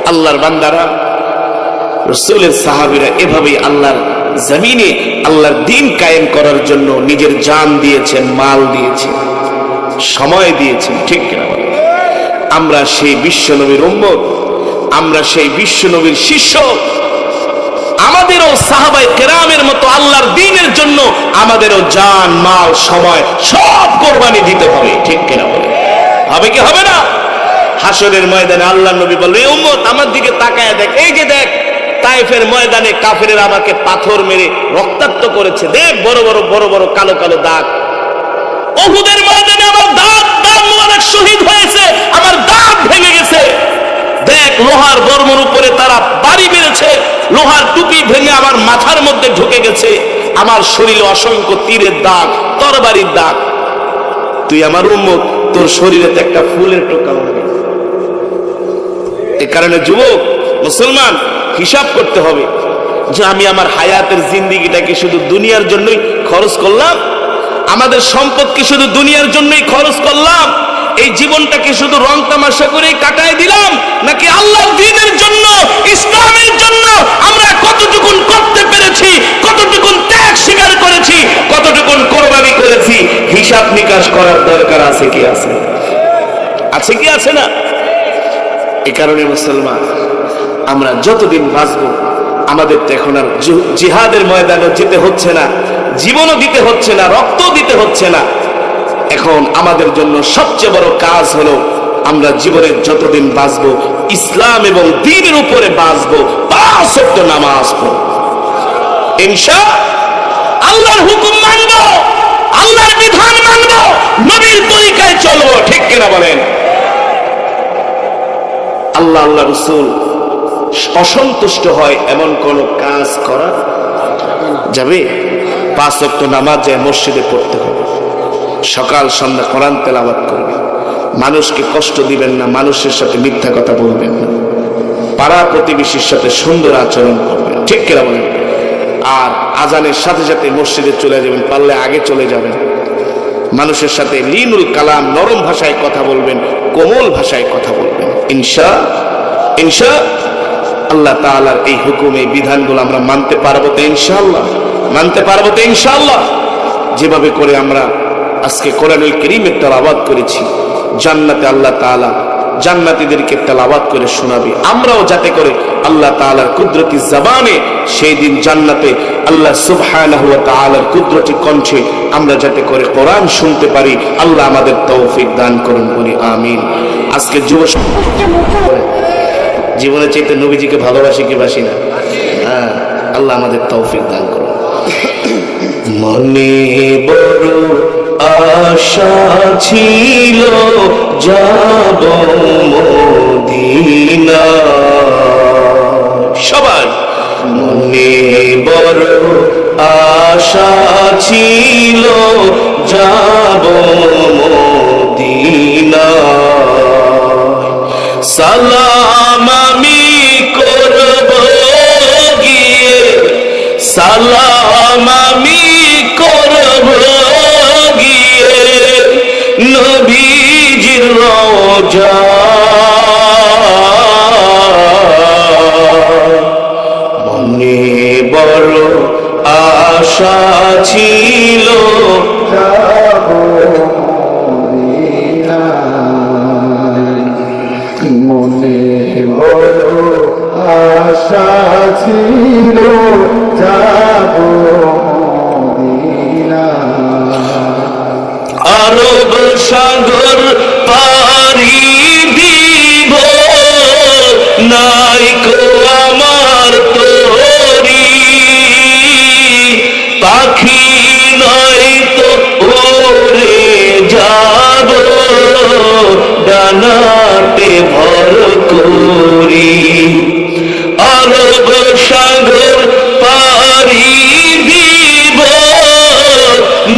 আল্লাহর বান্দারা, রাসূলের সাহাবীরা এভাবেই আল্লাহর জমিনে আল্লাহর দ্বীন কায়েম করার জন্য নিজের জান দিয়েছেন, মাল দিয়েছেন, সময় দিয়েছেন। ঠিক কিনা বলে? আমরা সেই বিশ্বনবীর উম্মত, আমরা সেই বিশ্বনবীর শিষ্য। আমাদেরও সাহাবায়ে কেরামের মতো আল্লাহর দ্বীনের জন্য আমাদেরও জান, মাল, সময় সব কোরবানি দিতে হবে। ঠিক কিনা বলে? হবে কি হবে না? হাসরের ময়দানে আল্লাহর নবী বললেন, এই উম্মত আমার দিকে তাকায় দেখ, এই যে দেখ তায়েফের ময়দানে কাফেরেরা আমাকে পাথর মেরে রক্তাক্ত করেছে, দেখ বড় বড় বড় বড় কালো কালো দাগ। উহুদের ময়দানে আমার দাঁত মুবারক শহীদ হয়েছে, আমার দাঁত ভেঙে গেছে। দেখ লোহার বর্মর উপরে তারা বাড়ি মেরেছে, লোহার টুপি ভেঙে আমার মাথার মধ্যে ঢুকে গেছে। আমার শরীরে অসংখ্য তীরের দাগ, তরবারির দাগ। তুই আমার উম্মত, তোর শরীরে একটা ফুলের টোকা হবে। এ কারণে যুবক মুসলমান হিসাব করতে হবে যে আমি আমার হায়াতের জিন্দেগিটাকে শুধু দুনিয়ার জন্যই খরচ করলাম, আমাদের সম্পদকে শুধু দুনিয়ার জন্যই খরচ করলাম, এই জীবনটাকে শুধু রং তামাশা করেই কাটায় দিলাম, নাকি আল্লাহর দ্বীনের জন্য, ইসলামের জন্য আমরা কতটুকুন করতে পেরেছি, কতটুকুন ত্যাগ স্বীকার করেছি, কতটুকুন কোরবানি করেছি, হিসাব নিকাশ করার দরকার আছে কি আছে? আছে কি আছে না? এই কারণে মুসলমান আমরা যতদিন বাঁচব, আমাদের তো এখন আর জিহাদের ময়দানে যেতে হচ্ছে না, জীবনও দিতে হচ্ছে না, রক্ত দিতে হচ্ছে না। এখন আমাদের জন্য সবচেয়ে বড় কাজ হলো আমরা জীবনের যতদিন বাঁচব ইসলাম এবং দ্বীনের উপরে বাঁচব, 5 ওয়াক্ত নামাজ পড়ব, ইনশাআল্লাহ আল্লাহর হুকুম মানব, আল্লাহর বিধান মানব, নবীর তরিকায় চলব। ঠিক কিনা বলেন? আল্লাহ আল্লাহ রাসূল অসন্তুষ্ট হয় এমন কোন কাজ করা যাবে? 5 ওয়াক্ত নামাজ যায় মসজিদে পড়তে হবে, সকাল সন্ধ্যা কোরআন তেলাওয়াত করবেন, মানুষকে কষ্ট দিবেন না, মানুষের সাথে মিথ্যা কথা বলবেন না, পাড়া প্রতিবেশীর সাথে সুন্দর আচরণ করবেন। ঠিক কিনা বলেন? আর আজানের সাথে সাথে মসজিদে চলে যাবেন, পারলে আগে চলে যাবেন, মানুষের সাথে লিনুল কালাম, নরম ভাষায় কথা বলবেন, কোমল ভাষায় কথা বলবেন। ইনশা আল্লাহ তাআলার এই হুকুম, এই বিধানগুলো আমরা মানতে পারবো তো ইনশাআল্লাহ? মানতে পারবো তো ইনশাআল্লাহ? যেভাবে করে আমরা আজকে কোরআনুল কারীমের তেলাওয়াত করেছি, জান্নাতে আল্লাহ তাআলা জান্নাতীদেরকে তেলাওয়াত করে শোনাবে, আমরাও যাতে করে আল্লাহ তাআলার কুদরতি জবানে সেই দিন জান্নাতে আল্লাহ সুবহানাহু ওয়া তাআলার কুদরতি কণ্ঠে আমরা যাতে করে কোরআন শুনতে পারি, আল্লাহ আমাদের তৌফিক দান করুন, বলি আমিন। আজকে জীবনে চাইতে নবীজিকে ভালোবাসি কি বাসি না? হ্যাঁ, আল্লাহ আমাদের তৌফিক দান করুন। মনে বড় আশা ছিল যাব মদিনা, সবার মনে বড় আশা ছিল যাব মদিনা, সালাম আমি করব গিয়ে, সালাম আমি করব গিয়ে নবীজির রওজা, মনে বড় আশা ছিল যাব মদিনা, মনে বড় আশা ছিল যাব মদিনা, আরব সাগর পারি দিব নাই কো আমার তোরি, পাখি নয় তো উড়ে যাব ডানাতে ভর করি, আরব সাগর পারি দিব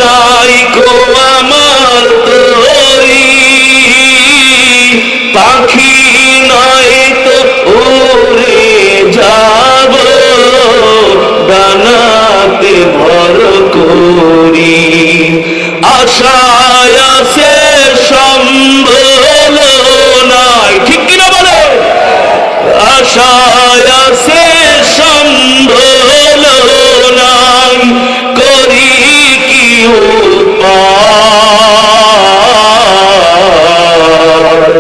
নাই কো আমার তোরি, পাখি নয় তো উড়ে যাব ডানাতে ভর করি, আশায় আছে সম্বল নাই, ঠিক কিনা বলে? আশায় আছে সম্বল নাই, করি কি উপায়,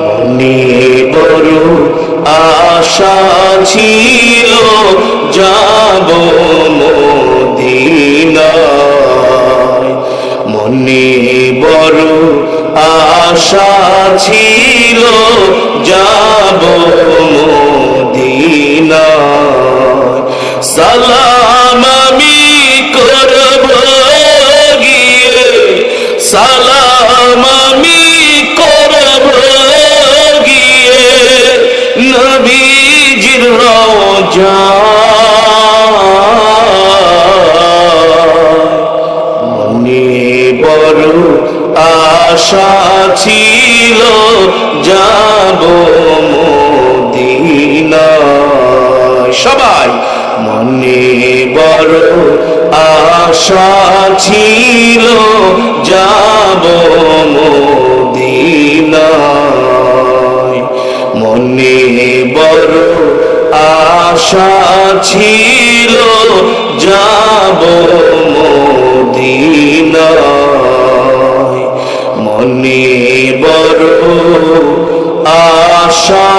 মনে বড় আশা ছিল যাব মদিনায়, মনে বড় আশা ছিল যাব মদিনায়, সালাম আমি করব গিয়ে, সালাম আমি করব গিয়ে নবীজির রওজা, মনে বড় আশা ছিল যাব মদিনায়, সবাই মনে বড় আশা ছিল যাব মদিনায়, মনে বড় আশা ছিল যাব মদিনায়, মনে বড় আশা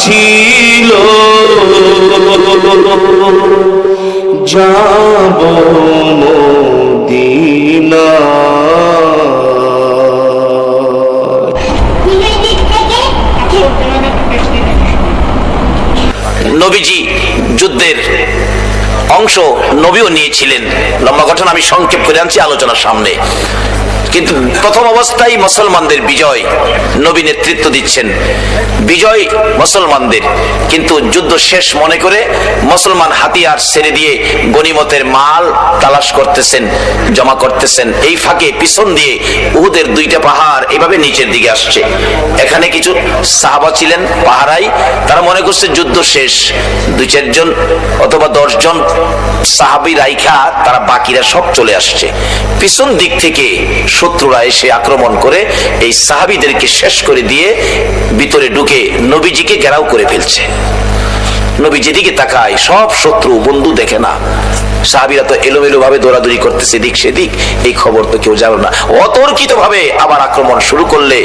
ছিল যাব মদিনায়। নবীজি যুদ্ধের অংশ নবীও নিয়েছিলেন, লম্বা ঘটনা আমি সংক্ষেপ করে আনছি আলোচনার সামনে। কিন্তু প্রথম অবস্থায় মুসলমানদের বিজয়, নবী নেতৃত্ব দিচ্ছেন, বিজয় মুসলমানদের, কিন্তু যুদ্ধ শেষ মনে করে মুসলমান হাতিয়ার ছেড়ে দিয়ে গনিমতের মাল তালাশ করতেছেন, জমা করতেছেন। এই ফাঁকে পিছন দিয়ে উহুদের দুইটা পাহাড় এভাবে নিচের দিকে আসছে। এখানে কিছু সাহাবা ছিলেন পাহারাই, তারা মনে করছে যুদ্ধ শেষ, 2-4 জন অথবা 10 জন সাহাবী রাইখা তারা বাকিরা সব চলে আসছে। পিছন দিক থেকে শত্রুরা এসে আক্রমণ করে এই সাহাবীদেরকে শেষ করে দিয়ে ভিতরে ঢুকে নবীজিকে ঘেরাও করে ফেলছে। নবী যেদিকে তাকায় সব শত্রু, বন্ধু দেখে না। সাহাবীরা তো এলোমেলো ভাবে দৌড়াদৌড়ি করতেছে দিক সেদিক, এই খবর তো কেউ জানো না। অতর্কিত ভাবে আবার আক্রমণ শুরু করলে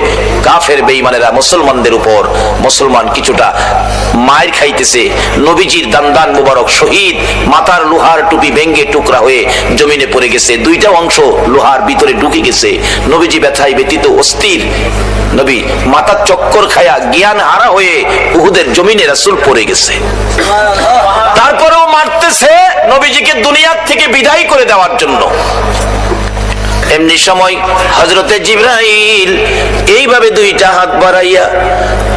কাফের বেঈমানেরা মুসলমানদের উপর, মুসলমান কিছুটা মায়ের খাইতেছে। নবীজির দান মুবারক শহীদ, মাথার লোহার টুপি ভেঙ্গে টুকরা হয়ে জমিনে পড়ে গেছে, দুইটা অংশ লোহার ভিতরে ঢুকে গেছে। নবীজি ব্যথায় ব্যতীত অস্থির, নবী মাথার চক্কর খায়া জ্ঞান হারা হয়ে উহুদের জমিনে রাসূল পড়ে গেছে। তারপরেও মারতেছে নবীজিকে দুনিয়ার থেকে বিদায় করে দেওয়ার জন্য। এমনি সময় হযরতে জিবরাইল এইভাবে দুইটা হাত বাড়াইয়া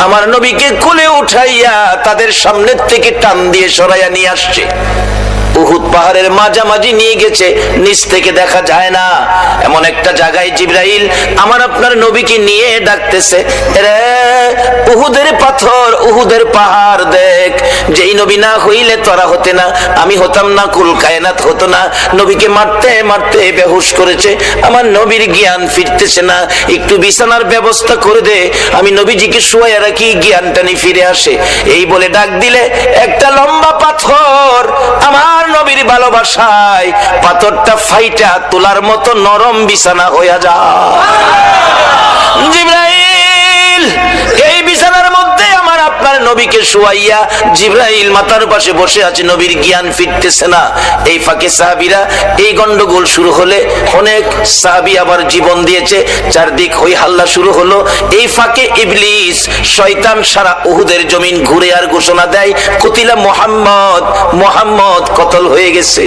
আমার নবীকে কোলে উঠাইয়া তাদের সামনে থেকে টান দিয়ে সরাইয়া নিয়ে আসছে। উহুদ পাহাড়ের মাঝামাঝি নিয়ে গেছে, নিচ থেকে দেখা যায় না এমন একটা জায়গায় জিবরাইল আমার আপনার নবীকে নিয়ে ডাকতেছে, রে উহুদের পাথর, উহুদের পাহাড় দেখ, যেই নবী না হইলে তোরা হতে না, আমি হতাম না, কুল কায়নাত হতো না। নবীকে মারতে মারতে বেহুশ করেছে, আমার নবীর জ্ঞান ফিরতেছে না, একটু বিছানার ব্যবস্থা করে দে, আমি নবীজিকে শুয়াইয়া রাখি, জ্ঞানটা নি ফিরে আসে। এই বলে ডাক দিলে একটা লম্বা পাথর আমার নবীর ভালোবাসায় পাথরটা ফাইটা তোলার মতো নরম বিছানা হইয়া যায়। জিবরাইল এই বিছানার মধ্যে আমার আপনার নবীকে শুয়াইয়া জিবরাইল মাথার পাশে বসে আছে, নবীর জ্ঞান ফিরতেছে না। এই ফাঁকে সাহাবীরা এই গন্ডগোল শুরু হলে অনেক সাহাবী আবার জীবন দিয়েছে, চারদিক হই হাল্লা শুরু হলো। এই ফাঁকে ইবলিস শয়তান সারা উহুদের জমিন ঘুরে আর ঘোষণা দেয়, কুতিলা মুহাম্মদ, মুহাম্মদ কতল হয়ে গেছে।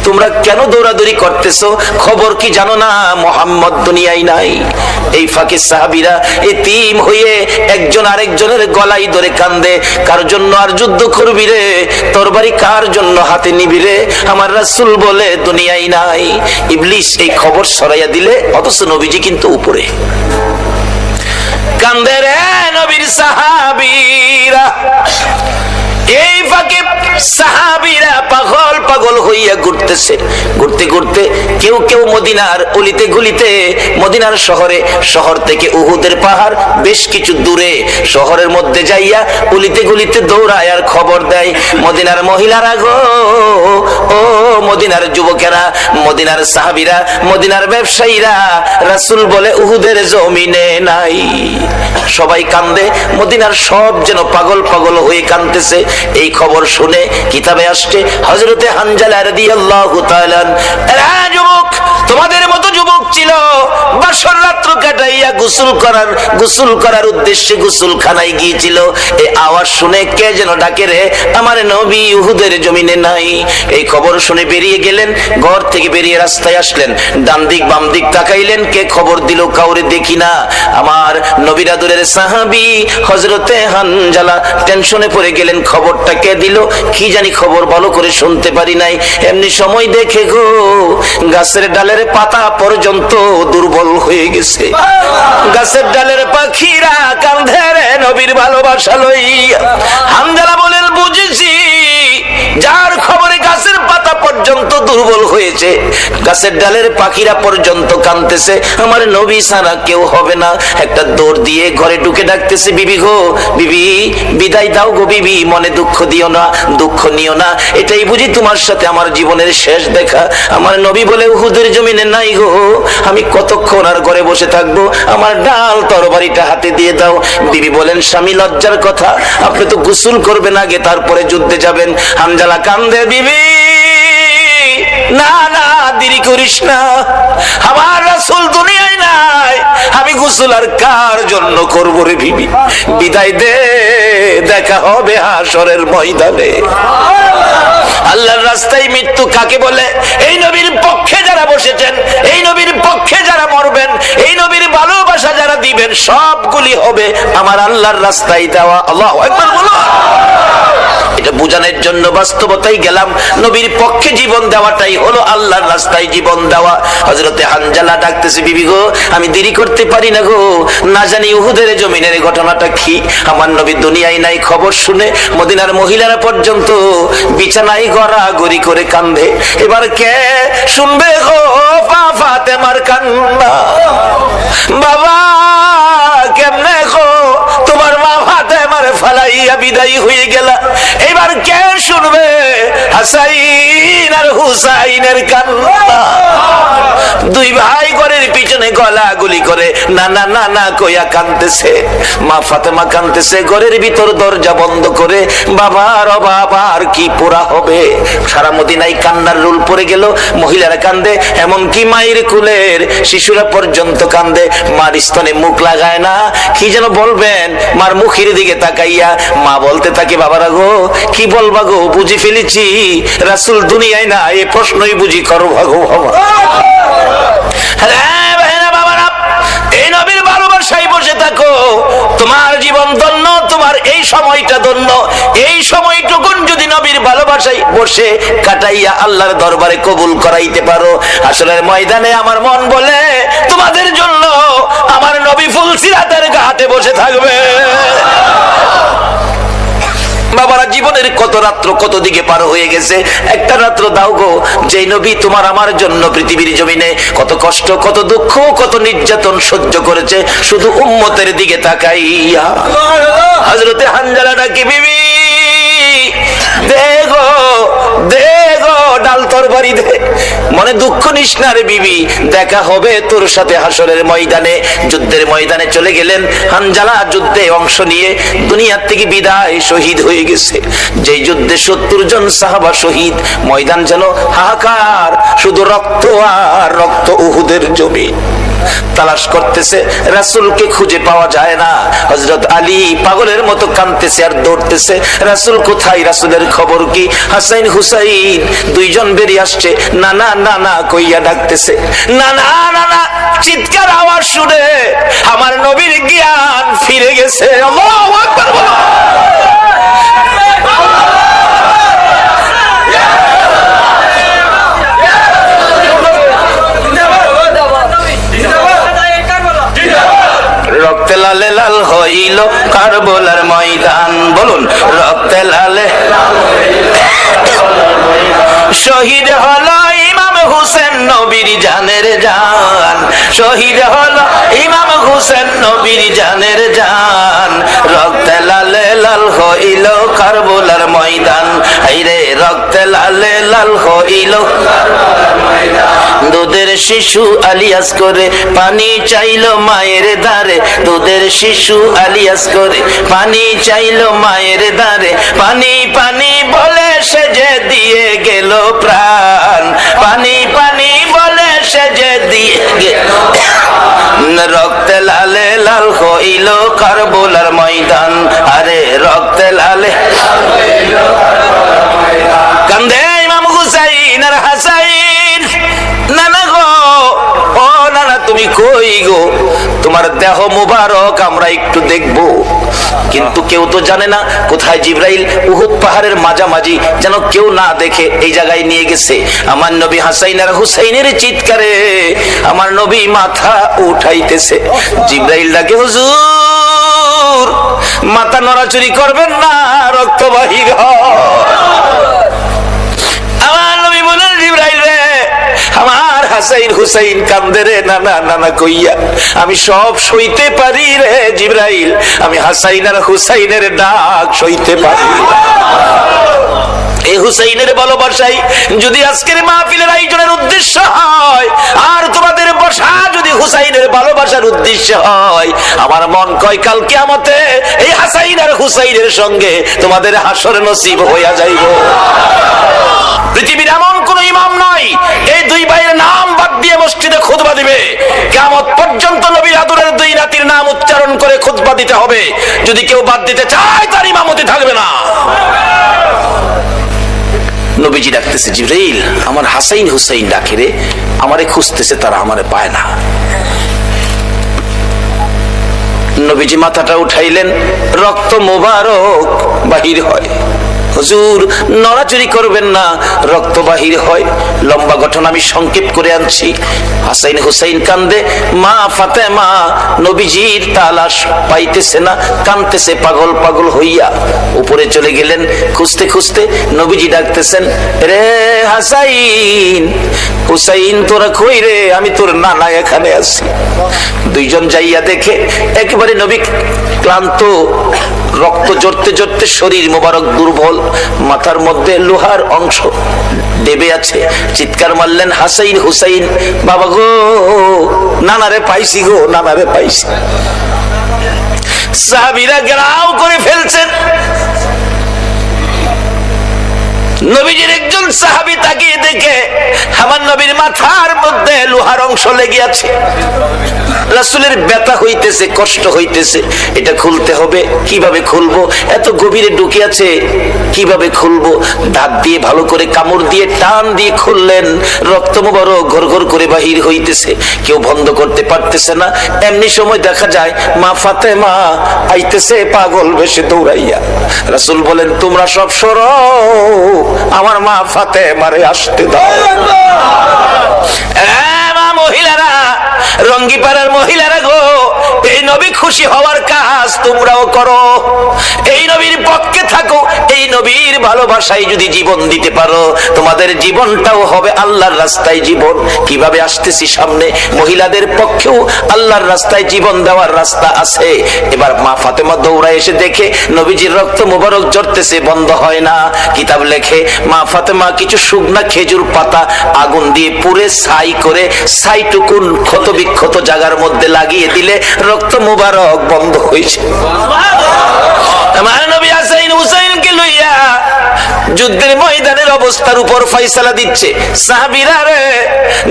তোমরা কেন দৌড়াদৌড়ি করতেছো? খবর কি জানো না মুহাম্মদ দুনিয়ায় নাই? এই ফাঁকে সাহাবীরা এতিম হয়ে একজন আরেকজনের গলায় ধরে কান্দে, কার জন্য আর যুদ্ধ করবি রে, তরবারি কার জন্য হাতে নিবি রে, আমার রাসূল বলে দুনিয়ায় নাই। ইবলিস এই খবর ছড়াইয়া দিলে, অথচ নবীজি কিন্তু উপরে কান্দে রে নবীর সাহাবীরা। এই ফাঁকে সাহাবীরা পাগল পাগল হইয়া ঘুরতেছে, ঘুরতে ঘুরতে কেউ কেউ মদিনার অলিতে গলিতে, মদিনার শহরে, শহর থেকে উহুদের পাহাড় বেশ কিছু দূরে, শহরের মধ্যে যাইয়া অলিতে গলিতে দৌড়ায় আর খবর দেয়, মদিনার মহিলারা গো, ও মদিনার যুবকেরা, মদিনার সাহাবীরা, মদিনার ব্যবসায়ীরা, রাসূল বলে উহুদের জমিনে নাই। সবাই কান্দে, মদিনার সব যেন পাগল পাগল হয়ে কাঁদতেছে। এই খবর শুনে কিতাবে আসছে হযরতে হানজালা রাদিয়াল্লাহু তাআলা, এরা যুবক, তোমাদের মতো যুবক ছিল, বাসর রাত্র কাটাইয়া গোসল করার উদ্দেশ্যে গোসলখানায় গিয়েছিল। এই আওয়াজ শুনে কে যেন ডাকে রে, আমার নবী উহুদের জমিনে নাই। এই খবর শুনে বেরিয়ে গেলেন, ঘর থেকে বেরিয়ে রাস্তায় আসলেন, ডান দিক বাম দিক তাকাইলেন, কে খবর দিল কাউরে দেখি না। আমার নবীর আদরের সাহাবী হযরতে হানজালা টেনশনে পড়ে গেলেন, খবরটা কে দিল কি জানি, খবর ভালো করে শুনতে পারি নাই। এমনি সময় দেখে গো, গাছের ডালের পাতা পর্যন্ত দুর্বল হয়ে গেছে, গাছের ডালের পাখিরা কাঁধে রে নবীর ভালোবাসা লইয়া। হানজালা বলেন, বুঝেছি, যার খবরে গাছের পাতা পর্যন্ত দুর্বল হয়েছে, গাছের ডালের পাখিরা পর্যন্ত কাঁদতেছে, আমার নবী ছাড়া কেউ হবে না। একটা দৌড় দিয়ে ঘরে ঢুকে ডাকতেছে, বিবি গো, বিবি বিদায় দাও গো বিবি, মনে দুঃখ দিও না, দুঃখ নিও না, এটাই বুঝি তোমার সাথে আমার জীবনের শেষ দেখা। আমার নবী বলে উহুদের জমিনে নাই গো, আমি কতক্ষণ আর ঘরে বসে থাকবো, আমার ডাল তরবারিটা হাতে দিয়ে দাও। বিবি বলেন, স্বামী লজ্জার কথা, আপনি তো গোসল করবেন আগে, তারপরে যুদ্ধে যাবেন। হানজালা কান্দে, বিবি না না, দেরি করিস না, আমার রাসূল দুনিয়ায় নাই, আমি গোসল আর কার জন্য করবো রে বিবি, বিদায় দে, দেখা হবে হাসরের ময়দানে। আল্লাহর রাস্তায় মৃত্যু কাকে বলে? এই নবীর পক্ষে যারা বসেছেন, এই নবীর পক্ষে যারা মরবেন, এই নবীর ভালোবাসা যারা দিবেন, সবগুলি হবে আমার আল্লাহর রাস্তায় দেওয়া। আল্লাহু আকবার বলো। এটা বুঝানোর জন্য বাস্তবতায় গেলাম। নবীর পক্ষে জীবন দেওয়াটাই হলো আল্লাহর রাস্তায় জীবন দেওয়া। হযরতে হানজালা ডাকতেছে, বিবি গো আমি দেরি করতে পারি না গো, না জানি উহুদের জমিনের ঘটনাটা কি। আমার নবী দুনিয়ায় নাই খবর শুনে মদিনার মহিলারা পর্যন্ত বিছানায় গড়াগড়ি করে কান্দে। এবার কে শুনবে গো ফাতেমার কান্না? বাবা কেমনে গো তোমার মা ফাতেমার ফালাইয়া বিদায়ী হয়ে গেল, এবার কে শুনবে হাসাইন আর হুসাইনের কান্না? দুই ভাই ঘরের পিছনে গলাগুলি করে না না না না কইয়া কাঁদতেছে। মা ফাতেমা কাঁদতেছে ঘরের ভিতর দরজা বন্ধ করে। বাবার বাবার কি পোড়া হবে। সারা মদিনায় কান্নার রুল পড়ে গেল। মহিলারা কান্দে, এমনকি মায়ের কুলের শিশুরা পর্যন্ত কান্দে। মার স্তনে মুখ লাগায় না, কি যেন বলবেন, মার মুখের দিকে তাকাইয়া মা বলতে থাকে, বাবারা গো কি বলবা গো, বুঝি ফেলেছি রাসূল দুনিয়ায় না, এই প্রশ্নই বুঝি করো ভাগো বাবা। এই নবীর ভালোবাসায় বসে থাকো, তোমার জীবন ধন্য, তোমার এই সময়টা ধন্য। এই সময়টুকুন যদি নবীর ভালোবাসায় বসে কাটাইয়া আল্লাহর দরবারে কবুল করাইতে পারো, হাসরের ময়দানে আমার মন বলে তোমাদের জন্য আমার নবী ফুলসিরাতের ঘাটে বসে থাকবে। বাবারা জীবনের কত রাত্র কত দিকে পার হয়ে গেছে, একটা রাত্র দাও গো যে নবী তোমার আমার জন্য পৃথিবীর জমিনে কত কষ্ট কত দুঃখ কত নির্যাতন সহ্য করেছে, শুধু উম্মতের দিকে তাকাইয়া। হযরতে হানজালা ডাকে, বিবি দেখো দেখো ডাল তরবারি দে, মনে দুঃখ নিস না রে বিবি, দেখা হবে তোর সাথে হাসরের ময়দানে। যুদ্ধের ময়দানে চলে গেলেন হানজালা, যুদ্ধে অংশ নিয়ে দুনিয়ার থেকে বিদায়, শহীদ হয়ে গেছে। যেই যুদ্ধে 70 জন সাহাবা শহীদ, ময়দান যেন হাহাকার, শুধু রক্ত আর রক্ত। উহুদের জমি তালাশ করতেছে, রাসূলকে খুঁজে পাওয়া যায় না। হযরত আলী পাগলের মতো কাঁদতেছে আর দৌড়তেছে, রাসূল কোথায়, রাসূলের খবর কি? হাসাইন হুসাইন দুইজন বেরিয়ে আসছে, না না না না কইয়া ডাকতেছে, না না না না চিৎকার আওয়াজ শুনে আমার নবীর জ্ঞান ফিরে গেছে। আল্লাহু আকবার বলো। রক্তে লালে লাল হইল কারবালার ময়দান, বলুন রক্তে লালে শহীদ হলো ইমাম হুসেন নবীর জানের জান, শহীদ হলো ইমাম হুসেন নবীর জানের জান। রক্তে লালে লাল হইল কারবালার ময়দান, আইরে রক্তে লালে লাল হইল দুধের শিশু আলিয়াস করে পানি চাইলো মায়ের দ্বারে, দুধের শিশু আলিয়াস করে পানি চাইলো মায়ের দ্বারে, পানি পানি বলে সে যে দিয়ে গেল প্রাণ, পানি পানি বলে সে যে দিয়ে গেল। রক্তে লালে লাল হইল কারবালার ময়দান, আরে রক্তে লালে কান্দে ইমাম হুসাইন আর হাসাইন। নানা গো, ও নানা তুমি কই গো, তোমার দেহ মুবারক আমরা একটু দেখব। কিন্তু কেউ তো জানে না কোথায় জিবরাইল উহুদ পাহাড়ের মাঝামাঝি যেন কেউ না দেখে এই জায়গায় নিয়ে গেছে। আমার নবী হাসাইন আর হুসাইনের চিৎকারে আমার নবী মাথা উঠাইতেছে। জিবরাইল ডাকে, হুজুর মাথা নড়াচড়ি করবেন না, রক্ত বাহির হয়। আমার নবী বলেন, জিবরাইল রে আমার হাসাইন হুসাইন কান্দে রে, নানা নানা কইয়া আমি সব সইতে পারি রে জিবরাইল, আমি হাসাইন আর হুসাইনের ডাক সইতে পারি। এই হুসাইনের ভালোবাসাই যদি আজকের মাহফিলের আয়োজনের উদ্দেশ্য হয়, আর তোমাদের বসা যদি হুসাইনের ভালোবাসার উদ্দেশ্য হয়, আমার মন কয় কাল কিয়ামতে এই হাসাইন আর হুসাইনের সঙ্গে তোমাদের হাসর নসিব হইয়া যাইব। পৃথিবীর এমন কোন ইমাম নাই এই দুই ভাইয়ের নাম বাদ দিয়ে মসজিদে খুতবা দিবে। কিয়ামত পর্যন্ত নবীর আদরের দুই নাতির নাম উচ্চারণ করে খুতবা দিতে হবে। যদি কেউ বাদ দিতে চায় তার ইমামতি থাকবে না। নবীজি ডাকতেছে, জিবরাইল আমার হাসাইন হুসাইন ডাকে রে, আমারে খুঁজতেছে, তারা আমারে পায় না। নবীজি মাথাটা উঠাইলেন, রক্ত মোবারক বাহির হয়। হুজুর নড়াচড়ি করবেন না, রক্ত বাহির হয়। লম্বা ঘটনা আমি সংক্ষেপ করে আনছি। হাসাইন হুসাইন কান্দে, মা ফাতেমা নবীজির তালাশ পাইতেছে না, কাঁদতেছে পাগল পাগল হইয়া। উপরে চলে গেলেন, খুঁজতে খুঁজতে নবীজি ডাকতেছেন, রে হাসাইন হুসাইন তোরা কই রে? আমি তোর নানা এখানে আছি। দুইজন যাইয়া দেখে একেবারে নবী ক্লান্ত, রক্ত জড়তে জড়তে শরীর মোবারক দুর্বল, মাথার মধ্যে লোহার অংশ দেবে আছে। চিৎকার মারলেন, হাসাইন হুসাইন, বাবা গো, নানারে পাইছি গো, নানারে পাইছি। সাহাবীরা গ্রাও করে ফেলছেন। নবীজির একজন সাহাবী তাকিয়ে দেখে আমার নবীর মাথার মধ্যে লোহার অংশ লেগে আছে। রাসূলের ব্যথা হইতেছে, কষ্ট হইতেছে, এটা খুলতে হবে। কিভাবে খুলবো? এত গভীরে ঢুকে আছে, কিভাবে খুলবো? দাঁত দিয়ে ভালো করে কামড় দিয়ে টান দিয়ে খুললেন, রক্ত মোবারক ঘর করে বাহির হইতেছে, কেউ বন্ধ করতে পারতেছে না। এমনি সময় দেখা যায় মা ফাতেমা আইতেছে পাগল বেশে দৌড়াইয়া। রাসূল বলেন, তোমরা সব সরো, আমার মা ফাতেমারে আসতে দাও। মা মহিলারা, রঙ্গিপাড়ার মহিলারা গো, এই নবী খুশি হওয়ার কাজ তোমরাও করো। এই নবীর পক্ষে থাকো, এই নবীর ভালোবাসায় যদি জীবন দিতে পারো, তোমাদের জীবনটাও হবে আল্লাহর রাস্তায় জীবন। কিভাবে আসতেছি সামনে, মহিলাদের পক্ষেও আল্লাহর রাস্তায় জীবন দেওয়ার রাস্তা আছে। এবার মা ফাতেমা দৌড়ায় এসে দেখে নবীজির রক্ত মোবারক ঝরতেছে, বন্ধ হয় না। কিতাব লেখে মা ফাতেমা কিছু শুকনা খেজুর পাতা আগুন দিয়ে পুড়ে ছাই করে ছাইটুকুন ক্ষত বিক্ষত জায়গার মধ্যে লাগিয়ে দিলে রক্ত মোবারক বন্ধ হয়েছে। আমার নবী হাসাইন হুসাইনকে লইয়া যুদ্ধের ময়দানের অবস্থার উপর ফয়সালা দিচ্ছে। সাহাবীরা রে,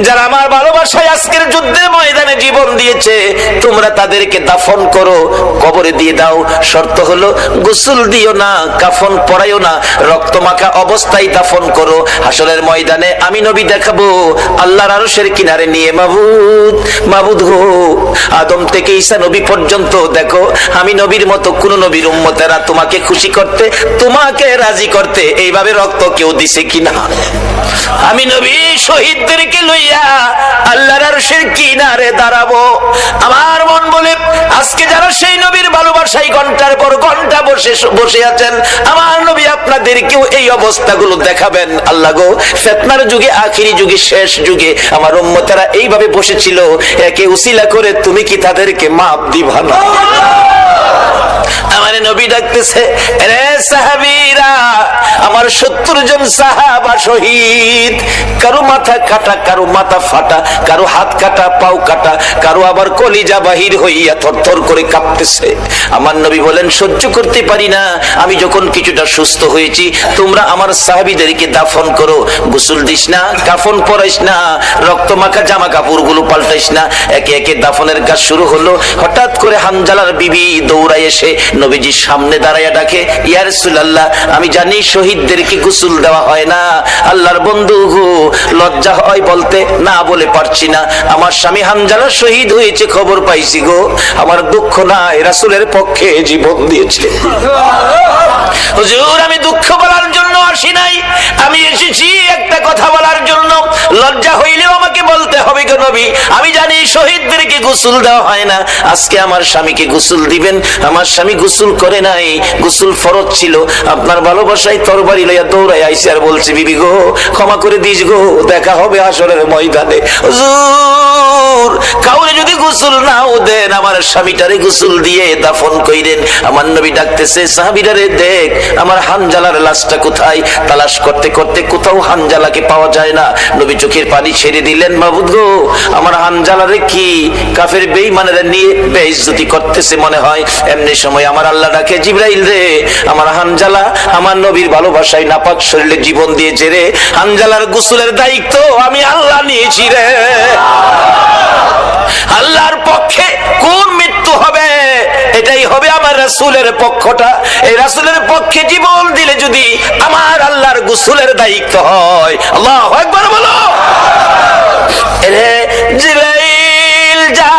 যারা আমার ভালোবাসায় আজকের যুদ্ধের ময়দানে জীবন দিয়েছে, তোমরা তাদেরকে দাফন করো, কবরে দিয়ে দাও। শর্ত হলো গোসল দিও না, কাফন পরাইও না, রক্তমাখা অবস্থায় দাফন করো। হাসরের ময়দানে আমি নবী দেখাবো আল্লাহর আরশের কিনারে নিয়ে, মাবুদ মাবুদ গো, আদম থেকে ঈসা নবী পর্যন্ত দেখো আমি নবীর মতো কোন নবীর উম্মতেরা তোমাকে খুশি করতে, তোমাকে রাজি করতে এইভাবে রক্ত কেউ দিছে কিনা। আমি নবী শহীদদেরকে লইয়া আল্লাহর আরশের কিনারে দাঁড়াবো। আমার মন বলে আজকে যারা সেই নবীর ভালোবাসায় ঘন্টার পর ঘন্টা বসে আছেন, আমার নবী আপনাদেরকেও এই অবস্থাগুলো দেখাবেন। আল্লাহ গো, ফিতনার যুগে, আখিরি যুগে, শেষ যুগে আমার উম্মতেরা এইভাবে বসেছিল, একে উসিলা করে তুমি কি তাদেরকে মাপ দিবা না? আমার নবী ডাকতেছে, রে সাহাবীরা, আমার 70 জন সাহাবা শহীদ। কারো মাথা কাটা, কারো মাথা ফাটা, কারো হাত কাটা, পাও কাটা, কারো আবার কলিজা বাহির হইয়া থরথর করে কাঁপতেছে। আমার নবী বলেন, সহ্য করতে পারি না। আমি যখন কিছুটা সুস্থ হয়েছি, তোমরা আমার সাহাবীদেরকে দাফন করো। গোসল দিস না, কাফন পরাইস না, রক্তমাখা জামা কাপড়গুলো পাল্টাইস না। একে একে দাফনের কাজ শুরু হলো। হঠাৎ করে হানজালার বিবি দৌড়ায় এসে নবীজির সামনে দাঁড়াইয়া ডাকে, ইয়া রাসূলুল্লাহ, আমি জানি শহীদদেরকে গোসল দেওয়া হয় না, আল্লাহর বন্ধু গো, লজ্জা হয় বলতে, না বলে পারছি না। আমার স্বামী হানজালা শহীদ হয়েছে খবর পাইছি গো, আমার দুঃখ নাই, রাসূলের পক্ষে জীবন দিয়েছে। হুজুর, আমি দুঃখ বলার জন্য আসি নাই, আমি এসেছি একটা কথা বলার জন্য। লজ্জা হইলেও আমাকে বলতে হবে গো নবী, আমি জানি শহীদদেরকে গোসল দেওয়া হয় না। আজকে আমার স্বামীকে গোসল দিবেন, আমার স্বামী গোসল করে নাই, গোসল ফরজ ছিল। আপনার ভালোবাসায় তরবারি লইয়া দৌড়াই আইছে আর বলছে, বিবি গো, ক্ষমা করে দিস গো, দেখা হবে হাসরের ময়দানে। হুজুর, কাউরে যদি গোসল নাও দেন, আমার স্বামীটারে গোসল দিয়ে দাফন কইরেন। আমার নবী ডাকতেছে, সাহাবীরা রে, দেখ আমার হানজালার লাশটা কোথায়। তালাশ করতে করতে কোথাও হানজালাকে পাওয়া যায় না। নবী চোখের পানি ছেড়ে দিলেন, মাবুদ গো, আমার হানজালারে কি কাফের বেঈমানেরা নিয়ে বেইজ্জতি করতেছে মনে হয়। এমনি সময় আমার আল্লাহ ডাকে, জিবরাইল রে, আমার হানজালা আমার নবীর ভালোবাসায় নাপাক শরীরে জীবন দিয়েছে রে, হানজালার গোসলের দায়িত্ব আমি আল্লাহ নিয়েছি রে। আল্লাহর পক্ষে কোন মৃত্যু হবে, এটাই হবে আমার রাসূলের পক্ষটা। এই রাসূলের পক্ষে জীবন দিলে যদি আমার আল্লাহর গোসলের দায়িত্ব হয়, আল্লাহু আকবার বলো। রে জিবরাইল, যা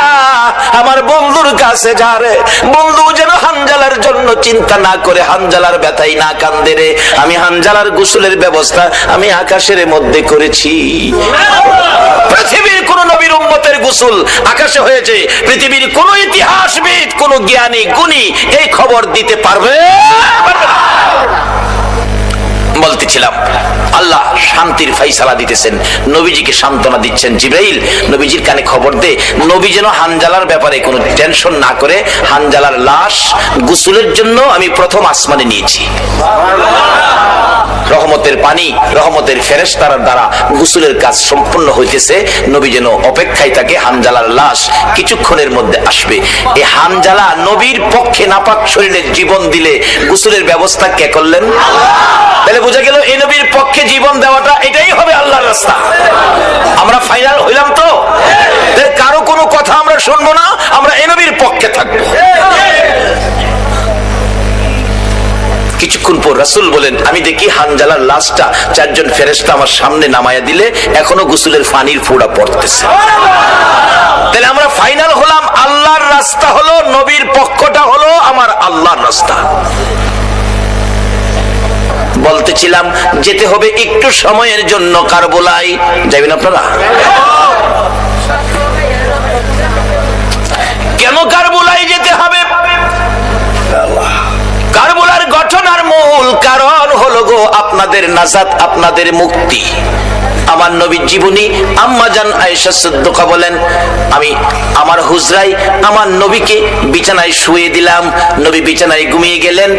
আমার বন্ধুর কাছে যা রে, বন্ধু যেন হানজালার জন্য চিন্তা না করে, হানজালার ব্যথাই না কান্দে রে। আমি হানজালার গোসলের ব্যবস্থা আমি আকাশের মধ্যে করেছি। পৃথিবীর কোন নবীর উম্মতের গোসল আকাশে হয়েছে, পৃথিবীর কোন ইতিহাসবিদ, কোন জ্ঞানী গুণী এই খবর দিতে পারবে? বলতেছিলাম আল্লাহ শান্তির ফাইসালা দিতেছেন, নবীজিকে সান্ত্বনা দিচ্ছেন। জিবরাইল নবীজির কানে খবর দে, নবী যেন হানজালার ব্যাপারে কোনো টেনশন না করে। হানজালার লাশ গোসলের জন্য আমি প্রথম আসমানে নিয়েছি। রহমতের পানি, রহমতের ফেরেশতার দ্বারা গোসলের কাজ সম্পূর্ণ হইতেছে। নবী যেন অপেক্ষায় থাকে, হানজালার লাশ কিছুক্ষণের মধ্যে আসবে। এই হানজালা নবীর পক্ষে নাপাক শরীরে জীবন দিলে গোসলের ব্যবস্থা কে করলেন? তাহলে বোঝা গেল এই নবীর পক্ষে জীবন দেওয়াটা এটাই হবে আল্লাহর রাস্তা। আমরা ফাইনাল হইলাম তো? কারো কোনো কথা আমরা শুনবো না, আমরা এই নবীর পক্ষে থাকবো। কিছুক্ষণ পর রাসূল বলেন, আমি দেখি হানজালার লাশটা চারজন ফেরেশতা আমার সামনে নামায়া দিলে এখনো গোসলের পানির ফোঁটা পড়তেছে। তাহলে আমরা ফাইনাল হলাম, আল্লাহর রাস্তা হলো, নবীর পক্ষটা হলো আমার আল্লাহর রাস্তা। বলতেছিলাম যেতে হবে একটু সময়ের জন্য কারবালায়। যাবেন আপনারা? কেন কারবালায় যেতে হবে? কারবালার ঘটনার মূল কারণ হলো গো আপনাদের নাজাত, আপনাদের মুক্তি। আমার নবীর জীবনী আম্মা জান আয়েশা সিদ্দিকা বলেন, আমি আমার হুজরায় আমার নবীকে বিছানায় শুয়ে দিলাম, নবী বিছানায় ঘুমিয়ে গেলেন,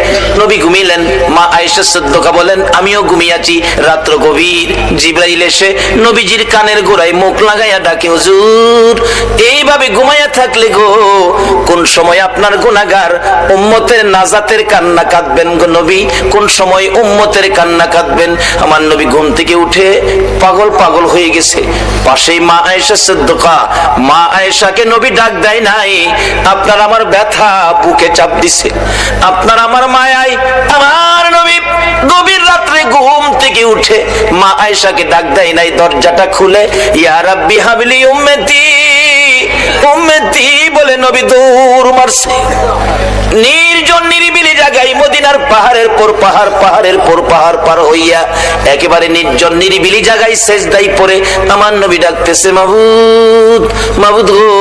নবী ঘুমিলেন। মা আয়েশা সিদ্দিকা বলেন, আমিও ঘুমিয়েছি। রাত্র গভীর, জিবরাইল এসে নবীজির কানের গোড়ায় মুখ লাগাইয়া ডাকে, হুজুর এইভাবে ঘুমাইয়া থাকলে গো কোন সময় আপনার গুনাহগার উম্মতের নাজাতের কান্না কাঁদবেন গো নবী, কোন সময় উম্মতের কান্না কাঁদবেন। আমার নবী ঘুম থেকে উঠে পাগল পাগল হয়ে গেছে। পাশেই মা আয়েশা সিদ্দিকা, মা আয়েশাকে নবী ডাক দেয় নাই, আপনার আমার ব্যথা বুকে চাপ দিছে, আপনার আমার মায়ায় আমার নবী গভীর রাত্রে ঘুম থেকে উঠে মা আয়েশাকে ডাক দেয় নাই, দরজাটা খুলে ইয়া রাব্বি হাবলি উম্মতি উম্মতি বলে নবী দৌড় মারছে। নির্জন নিরিবিলি জায়গায় মদিনার পাহাড়ের পর পাহাড়, পাহাড়ের পর পাহাড় পার হইয়া একেবারে নির্জন নিরিবিলি জায়গায় সেজদায় পড়ে আমার নবী ডাকতেছে, মাবুদ মাবুদ গো,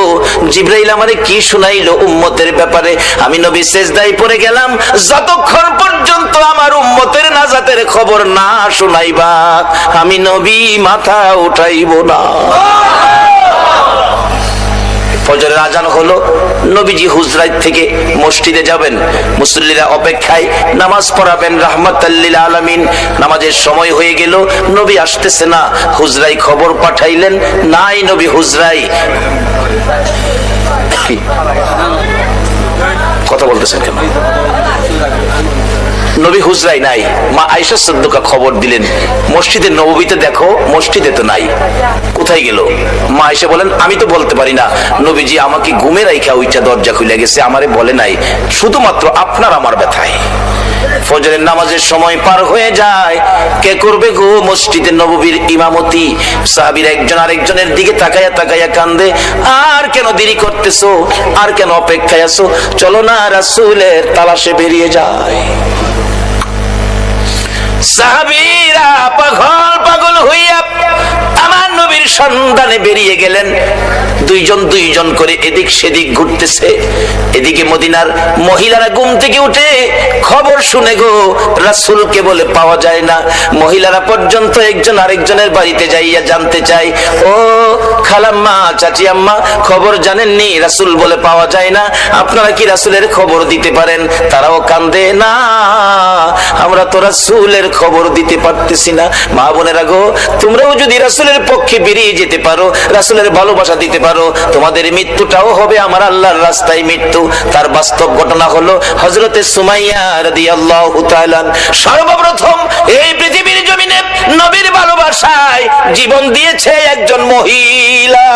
জিবরাইল আমারে কি শুনাইলো উম্মতের ব্যাপারে। আমি নবী সেজদায় পড়ে গেলাম, যতক্ষণ পর্যন্ত আমার উম্মতের নাজাতের খবর না শুনাইবা আমি নবী মাথা উঠাইব না। ফজরের আজান হলো, নবীজি হুজরাত থেকে মসজিদে যাবেন, মুসল্লিরা অপেক্ষায়, নামাজ পড়াবেন রাহমাতাল লিল আলামিন। নামাজের সময় হয়ে গেল, নবী আসতেছে না। হুজরাই খবর পাঠাইলেন, নাই নবী হুজরাই। কথা বলতেছেন কেন? নবী হুজরাই নাই। মা আয়েশা সিদ্দিকা খবর দিলেন, মসজিদে নববীতে দেখো, মসজিদে তো নাই, কোথায় গেল? মা আয়েশা বলেন, আমি তো বলতে পারি না, নবীজি আমাকে ঘুমে রাইখা ওইটা দরজা খুলে গেছে, আমারে বলে নাই, শুধুমাত্র আপনার আমার ব্যথায়। ফজরের নামাজের সময় পার হয়ে যায়, কে করবে গো মসজিদে নববীর ইমামতি? সাহাবীরা একজন আরেকজনের দিকে তাকায়া তাকায়া কান্দে, আর কেন দেরি করতেছো, আর কেন অপেক্ষায় আছো, চলো না রাসূলের তালাশে বেরিয়ে যায়। সাহাবীরা পাগল পাগল হইয়া আমার নবীর সন্ধানে বেরিয়ে গেলেন। দুইজন দুইজন করে এদিক সেদিক ঘুরতেছে। এদিকে মদিনার মহিলারা ঘুম থেকে উঠে খবর শুনে গো রাসূলকে বলে পাওয়া যায় না। মহিলারা পর্যন্ত একজন আরেকজনের বাড়িতে যাইয়া জানতে চায়, ও খালাম্মা, চাচি আম্মা, খবর জানেননি, রাসূল বলে পাওয়া যায় না, আপনারা কি রাসূলের খবর দিতে পারেন? তারাও কান্দে, না আমরা তো রাসূলের খবর দিতে পারতেছি না। মা বোনেরা গো, তোমরাও যদি রাসূলের পক্ষে বেরিয়ে যেতে পারো, রাসূলের ভালোবাসা দিতে পারো, তোমাদের মৃত্যুটাও হবে আমার আল্লাহর রাস্তায় মৃত্যু। তার বাস্তব ঘটনা হলো হযরতে সুমাইয়া রাদিয়াল্লাহু তাআলা সর্বপ্রথম এই পৃথিবীর জমিনে নবীর ভালোবাসা ভালোবাসায় জীবন দিয়েছে একজন মহিলা।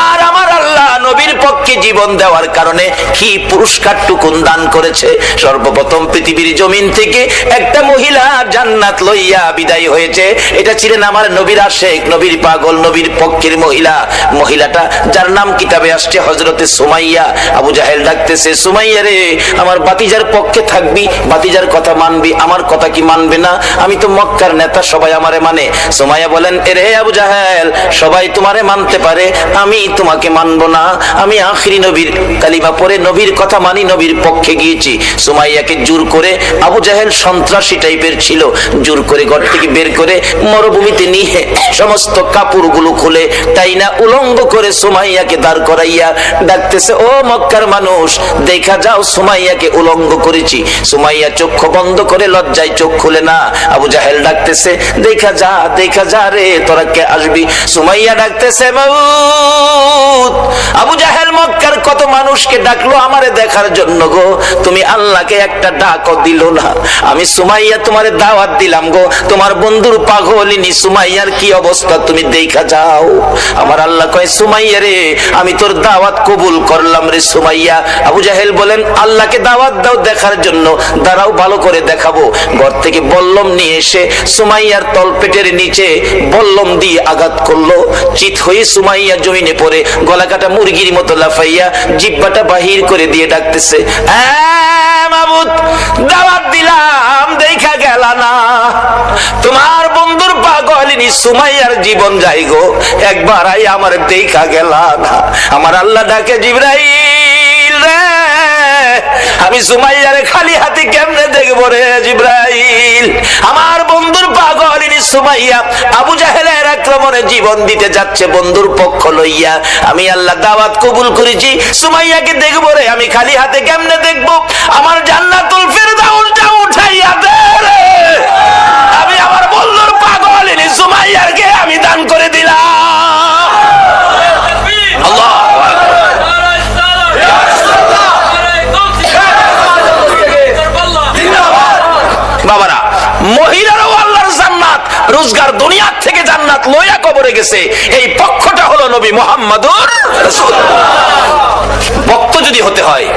আর আমার আল্লাহ নবীর পক্ষে জীবন দেওয়ার কারণে কি পুরস্কারটুকুন দান করেছে। সর্বপ্রথম পৃথিবীর জমিন থেকে একটা মহিলা জান্নাত লইয়া বিদায় হয়েছে। এটা ছিলেন আমার নবীর আশেক, নবীর পাগল, নবীর পক্ষের মহিলা। মহিলাটা যার নাম কিতাবে আসছে হযরতে সুমাইয়া। আবু জাহেল ডাকতেছে, সুমাইয়া রে, আমার বাতিজার পক্ষে থাকবি, বাতিজার কথা মানবি, আমার কথা কি মানবে না? আমি তো মক্কার নেতা, সবাই আমারে মানে। সুমাইয়া বলেন, এরে আবু জাহেল, সবাই তোমারে মানতে পারে, আমি তোমাকে মানবো না। আমি আখিরি নবীর কালিমা পড়ে নবীর কথা মানি, নবীর পক্ষে গিয়েছি। সুমাইয়াকে জোর করে, আবু জাহেল সন্ত্রাসী টাইপের ছিল, জোর করে ঘর থেকে বের করে মরুভূমিতে নিয়ে সমস্ত কাপড়গুলো খুলে টাইনা উলঙ্গ করে সুমাইয়াকে দাঁড় করাইয়া ডাকতেছে, ও মক্কার মানুষ, দেখা যাও সুমাইয়াকে উলঙ্গ করেছি। সুমাইয়া চক্ষু বন্ধ করে লজ্জায় চোখ খুলে না। আবু জাহেল ডাকতেছে, দেখা যা, দেখা যা রে, তোরা কে আসবি? সুমাইয়া ডাকতেছে, মাউত। আবু জাহেল মক্কার কত মানুষকে ডাকলো আমারে দেখার জন্য গো, তুমি আল্লাহকে একটা ডাকও দিল না। আমি সুমাইয়া তোমারে দাওয়াত দিলাম গো, তোমার বন্ধুর পাগলিনী সুমাইয়ার কি অবস্থা তুমি দেখা যাও। আমার আল্লাহ কয়, সুমাইয়া রে, আমি তোর দাওয়াত কবুল করলাম রে সুমাইয়া। আবু জাহেল বলেন, আল্লাহকে দাওয়াত দাও দেখার জন্য, দাঁড়াও ভালো করে দেখাবো। ঘর থেকে বল্লম নিয়ে এসে সুমাইয়ার তলপেটের নিচে বল্লম দিয়ে আঘাত করলো। চিত হয়ে সুমাইয়া জমিনে পড়ে গলা কাটা মুরগির মতো লাফাইয়া জিহ্বাটা বাহির করে দিয়ে ডাকতেছে, মাবুদ, দাওয়াত দিলাম দেখা গেল না, তোমার বন্ধুর পাগলিনী সুমাইয়ার জীবন যাই গো, একবার আই আমার দেখা গেল না। আমার আল্লাহ ডাকে, জিবরাইল রে, আমি সুমাইয়ারে খালি হাতে কেমনে দেখবো রে জিবরাইল? আমার বন্ধুর পাগলিনী সুমাইয়া আবু জাহেলের আক্রমণে জীবন দিতে যাচ্ছে বন্ধুর পক্ষ লইয়া। আমি আল্লাহ দাওয়াত কবুল করেছি, সুমাইয়াকে দেখবো রে, আমি খালি হাতে কেমনে দেখবো? আমার জান্নাতুল ফেরদাউসটা উঠাইয়া দে রে, আমি আমার বন্ধুর পাগলিনী সুমাইয়াকে আমি দান করে দিলাম। আল্লাহ বাবারা, মহিলারাও আল্লাহর জান্নাত, রোজগার দুনিয়ার থেকে জান্নাত লইয়া কবরে গেছে। এই পক্ষটা হলো নবী মুহাম্মদুর রাসূল। ভক্ত যদি হতে হয়,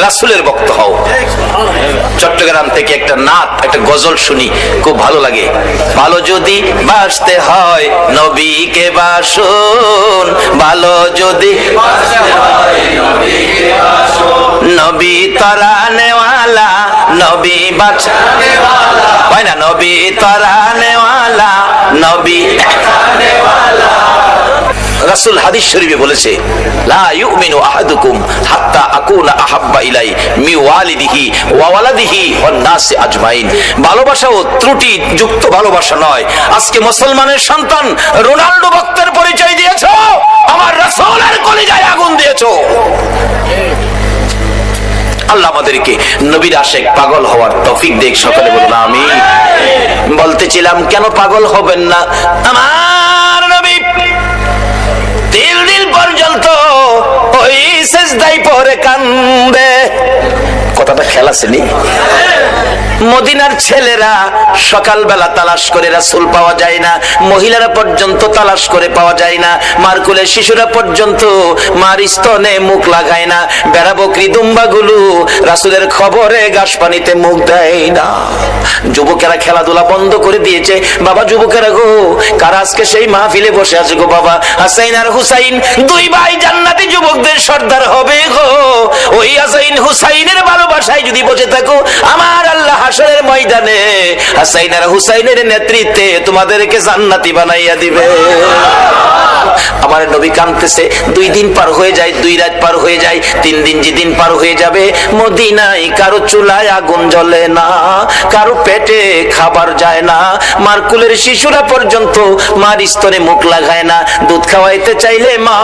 রাসূলের ভক্ত হও। চট্টগ্রাম থেকে একটা নাত, একটা গজল শুনি, খুব ভালো লাগে। ভালো যদি বাসতে হয় নবীকে বাসুন, ভালো যদি নবী তরানেওয়ালা, নবী বাঁচানেওয়ালা, হয় না? নবী তরানেওয়ালা, নবী বাঁচানেওয়ালা। রাসূল হাদিস শরীফে বলেছে, লা ইউমিনু আহাদুকুম হাত্তা আকুনা আহাব্বা ইলাই মি ওয়ালিদিহি ওয়া ওয়ালাদিহি ওয়ান নাসি আজমাইন। ভালোবাসাও ত্রুটি যুক্ত ভালোবাসা নয়। আজকে মুসলমানের সন্তান রোনাল্ডো ভক্তের পরিচয় দিয়েছো, আমার রাসূলের কলিজায় আগুন দিয়েছো। আল্লাহ আমাদেরকে নবীর আশেক পাগল হওয়ার তৌফিক দেখ। সকালে বলুন আমিন। বলতেছিলাম, কেন পাগল হবেন না? আমার নবী 3 দিন পর্যন্ত ওই সিজদায় পড়ে কান্দে। কথাটা খেলা ছিলি? মদিনার ছেলেরা সকালবেলা তালাশ করে রাসূল পাওয়া যায় না, মহিলারা পর্যন্ত তালাশ করে পাওয়া যায় না, মার কোলে শিশুরা পর্যন্ত মার স্তনে মুখ লাগায় না, বেড়া বকরি দুম্বাগুলো রাসূলের খবরে ঘাস পানিতে মুখ দেয় না। যুবকেরা খেলাধুলা বন্ধ করে দিয়েছে। বাবা যুবকেরা গো, কারা আজকে সেই মাহফিলে বসে আছে গো? বাবা হাসাইন আর হুসাইন, 2 ভাই জান্নাতি যুবকদের সর্দার হবে গো। ওই হাসাইন হুসাইনের ভালোবাসায় যদি বসে থাকো, আমার আল্লাহ হাসরের ময়দানে হাসাইন আর হুসাইনের নেতৃত্বে তোমাদেরকে জান্নাতি বানাইয়া দিবে। আমার নবী কাঁদতেছে। 2 দিন পার হয়ে যায়, 2 রাত পার হয়ে যায়, 3 দিন যেদিন পার হয়ে যাবে, মদিনায় কারো চুলায় আগুন জ্বলে না, কারো পেটে খাবার যায় না, মার কোলের শিশুরা পর্যন্ত মার স্তনে মুখ লাগায় না। দুধ খাওয়াইতে চাইলে মা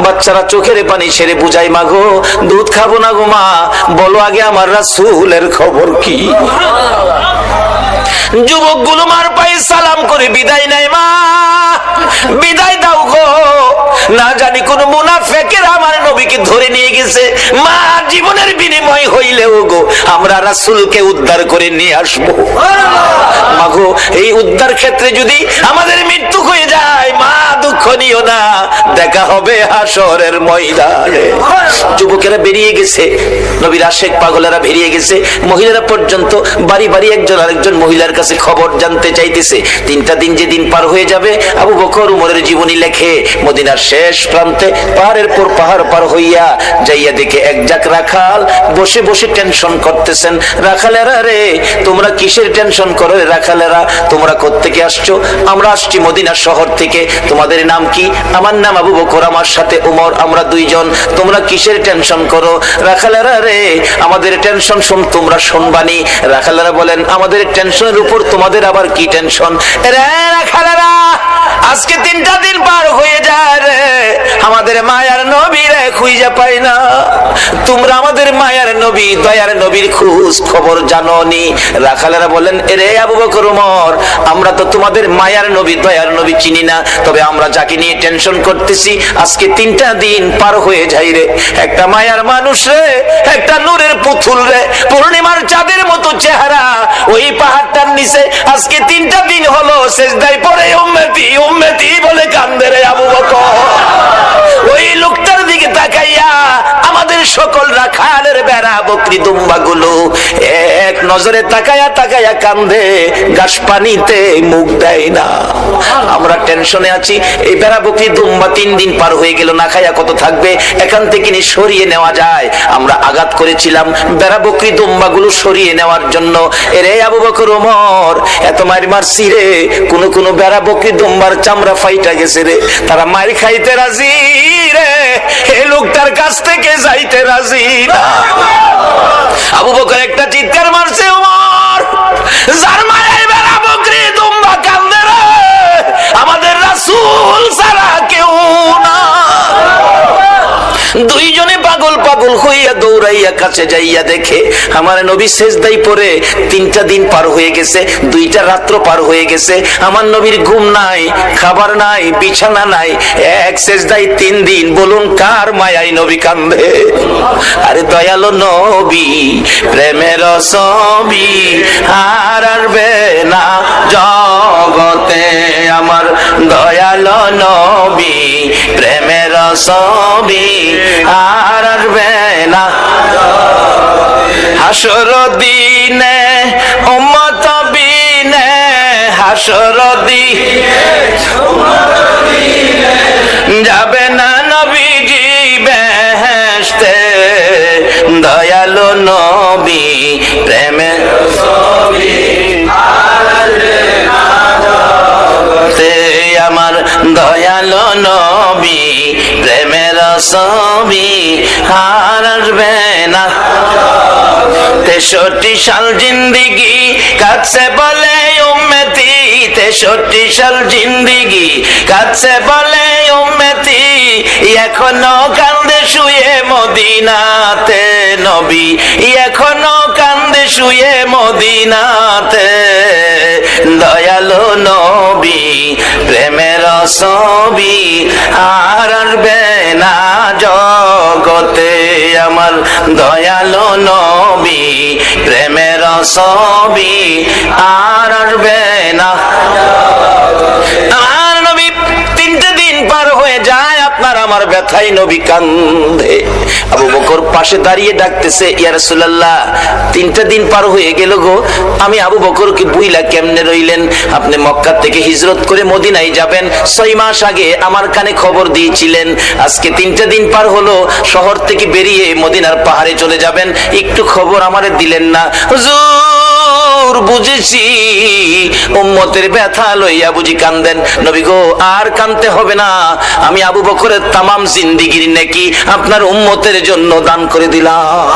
বাচ্চারা চোখের পানি ছেড়ে বুঝায়, মা গো দুধ খাবো না গো মা, বলো আগে আমার রাসূলের খবর কি? যুবকগুলো মার পায়ে সালাম করে বিদায় নেয়, মা বিদায় দাও গো, না জানি কোন মুনাফিকের আমার নবীকে ধরে নিয়ে গেছে, মা জীবনের বিনিময় হইলেও গো আমরা রাসূলকে উদ্ধার করে নিয়ে আসবো। মা গো এই উদ্ধার ক্ষেত্রে যদি আমাদের মৃত্যু হয়ে যায়, মা দুঃখ নিও না, দেখা হবে হাসরের ময়দানে। যুবকেরা বেরিয়ে গেছে, নবীর আশেক পাগলেরা বেরিয়ে গেছে, মহিলারা পর্যন্ত বাড়ি বাড়ি একজন আরেকজন মহিলার কাছে খবর জানতে চাইতেছে। 3টা দিন যেদিন পার হয়ে যাবে, আবু বকর উমরের জীবনী লেখে মদিনার শেষ প্রান্তে পাহাড়ের পর পাহাড় পার হইয়া যাইয়া দেখে এক জাক রাখাল বসে বসে টেনশন করতেছেন। রাখালেরা রে, তোমরা কিসের টেনশন করো রে রাখালেরা? তোমরা কোত্থেকে আসছো? আমরা আসছি মদিনা শহর থেকে। তোমাদের নাম কি? আমার নাম আবু বকর, আমার সাথে উমর, আমরা 2 জন। তোমরা কিসের টেনশন করো? রাখালেরা রে, আমাদের টেনশন তোমরা শুনবানি। রাখালেরা বলেন, আমাদের টেনশনের উপর তোমাদের আবার কি টেনশন? রে রাখালেরা, আজকে 3টা দিন পার হয়ে যায় রে, আমাদের মায়ার নবী রে খুঁজে পাই না। তোমরা আমাদের মায়ার নবী, দয়ার নবীর খোঁজ খবর জানোনি? রাখালেরা বলেন, রে আবু বকর উমর, আমরা তো তোমাদের মায়ার নবী দয়ার নবী চিনি না, তবে আমরা যাকে নিয়ে টেনশন করতেছি আজকে 3টা দিন পার হয়ে যায় রে, একটা মায়ার মানুষ রে, একটা নূরের পুতুল রে, পূর্ণিমার চাঁদের মতো চেহারা, ওই পাহাড়টার নিচে আজকে 3টা দিন হলো সেজদায় পড়ে উম্মতি উম্মতি বলে কান্দে রে আবু বকর। ওই লোকটার দিকে তাকাইয়া আমাদের সকল রাখালের বেড়া বকরি দুম্বা গুলো এক নজরে তাকায়া তাকায়া কান্দে, গাছ পানিতে মুখ দেয় না। আমরা টেনশনে আছি, এই বেড়া বকরি দুম্বা 3 দিন পার হয়ে গেল, না খায়া কত থাকবে, এখান থেকে নিয়ে সরিয়ে নেওয়া যায়। আমরা আঘাত করেছিলাম বেড়া বকরি দুম্বা গুলো সরিয়ে নেওয়ার জন্য। এরে আবু বকর ওমর, এত মার মারছি রে, কোন বেড়া বকরি দুম্বার চামড়া ফাইটা গেছে রে, তারা মার খাইতে রাজি রে, এই লোকটার কাছ থেকে যাইতে রাজি না। আবু বকর একটা চিৎকার মারছে, ওমর, যার মায়ের বেড়া বকরি দুম্বা কান্দে রে, আমাদের রাসূল ছাড়া কেউ না। 2 জনে পাগল পাগল হইয়া দৌড়াইয়া কাছে যাইয়া দেখে আমার নবী সেজদায় পড়ে। 3টা দিন পার হয়ে গেছে, 2টা রাত্র পার হয়ে গেছে, আমার নবীর ঘুম নাই, খাবার নাই, বিছানা নাই, এক সেজদায় 3 দিন। বলুন কার মায়ায় নবী কান্দে? আরে দয়ালো নবী, প্রেমের ছবি আর আসবে না জগতে, আমার দয়ালো নবী, প্রেমের ছবি আর আসবে না। হাসর দিনে উম্মত বিনে, হাসর দিনে যাবে না নবীজি বেহেশতে, দয়ালু নবী, প্রেমের ছবি আর আসবে না জগতে, আমার দয়ালু নবী, প্রেমের ছবি আর আসবে না। 63 সাল জিন্দিগি কাছে বলে উম্মতি, 63 সাল জিন্দিগি কাছে বলে উম্মতি, এখনো কান্দে শুয়ে মদিনাতে নবী, এখনো কান্দে শুয়ে মদিনাতে, দয়ালু নবী, প্রেমের ছবি আর আসবে না জগতে, আমার দয়ালু নবী, প্রেমের ছবি আর আসবে না। আমার নবী 3টে দিন পার হয়ে যায়, আপনার আমার ব্যথায় নবী কান্দে। আবু বকর পাশে দাঁড়িয়ে ডাকতেছে, ইয়া রাসূলুল্লাহ, 3টা দিন পার হয়ে গেল গো, আমি আবু বকরকে বুইলা কেমনে রইলেন? আপনি মক্কা থেকে হিজরত করে মদিনায় যাবেন, 6 মাস আগে আমার কানে খবর দিয়েছিলেন, আজকে 3টা দিন পার হলো, শহর থেকে বেরিয়ে মদিনার পাহাড়ে চলে যাবেন, একটু খবর আমারে দিলেন না। হুজুর, বুঝেছি উম্মতের ব্যথা লইয়া বুঝি কান্দেন। নবী গো, আর কান্দতে হবে না, আমি আবু বকরের তামাম জিন্দেগির নেকি আপনার উম্মতের জন্য দান করে দিলাম।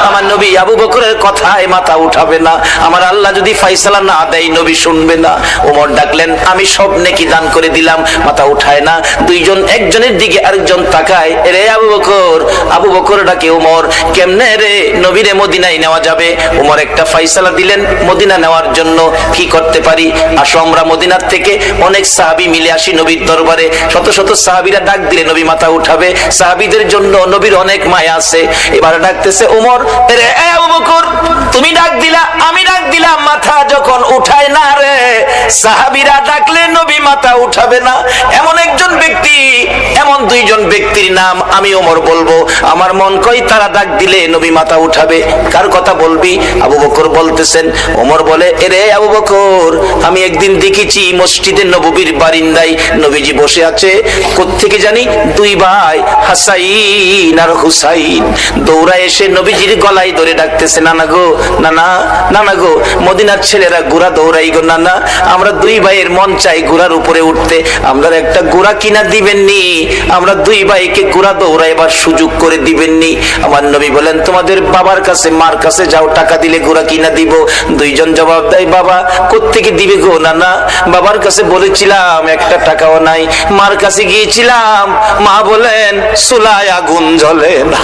আমার নবী আবু বকরের কথায় মাথা উঠাবে না, আমার আল্লাহ যদি ফাইসালা না দেয় নবী শুনবে না। ওমর ডাকলেন, আমি সব নেকি দান করে দিলাম, মাথা উঠায় না। 2 জন একজনের দিকে আরেকজন তাকায়, রে আবু বকর। আবু বকর ডাকে, ওমর, কেমনে রে নবীরে মদিনায় নেওয়া যাবে? ওমর একটা ফাইসালা দিলেন মদিনা নেওয়ার জন্য। কি করতে পারি? আসো আমরা মদিনার থেকে অনেক সাহাবী মিলে আসি নবীর দরবারে। শত শত সাহাবীরা ডাক দিলে নবী মাথা উঠাবে, সাহাবীদের জন্য নবীর অনেক মায়া আছে। এবার ডাকতেছে, ওমর, রে আবু বকর, তুমি ডাক দিলা, আমি ডাক দিলাম, মাথা যখন উঠায় না রে, সাহাবীরা ডাকলে নবী মাথা উঠাবে না। এমন একজন ব্যক্তি, এমন দুইজন ব্যক্তির নাম আমি ওমর বলবো, আমার মন কই তারা ডাক দিলে নবী মাথা উঠাবে। কার কথা বলবি? আবু বকর বলতেছেন। ওমর বলে, এরে আবু বকর, আমি একদিন দেখেছি মসজিদে নববীর বারিন্দায় নবীজি বসে আছে। কোত্থেকে জানি দুই ভাই হাসাইন আর হুসাইন দৌড়া এসে নবীজির গলায় ধরে ডাকতেছে, নানা গো, নানা, নানা গো, মদিনার ছেলেরা ঘোড়া দৌড়াই গো নানা, আমরা দুই ভাইয়ের মন চাই ঘোড়ার উপরে উঠতে, আমরা একটা ঘোড়া কিনা দিবেননি? আমরা দুই ভাইকে ঘোড়া দৌড়াইবার সুযোগ করে দিবেননি? আমার নবী বলেন, তোমাদের বাবার কাছে মার কাছে যাও, টাকা দিলে ঘোড়া কিনা দিব। দুইজন জবাব দেয়, বাবা কোত্থেকে দিবে গো নানা? বাবার কাছে বলেছিলাম একটা টাকাও নাই, মার কাছে গিয়েছিলাম, মা বলেন চুলায় আগুন জ্বলে না।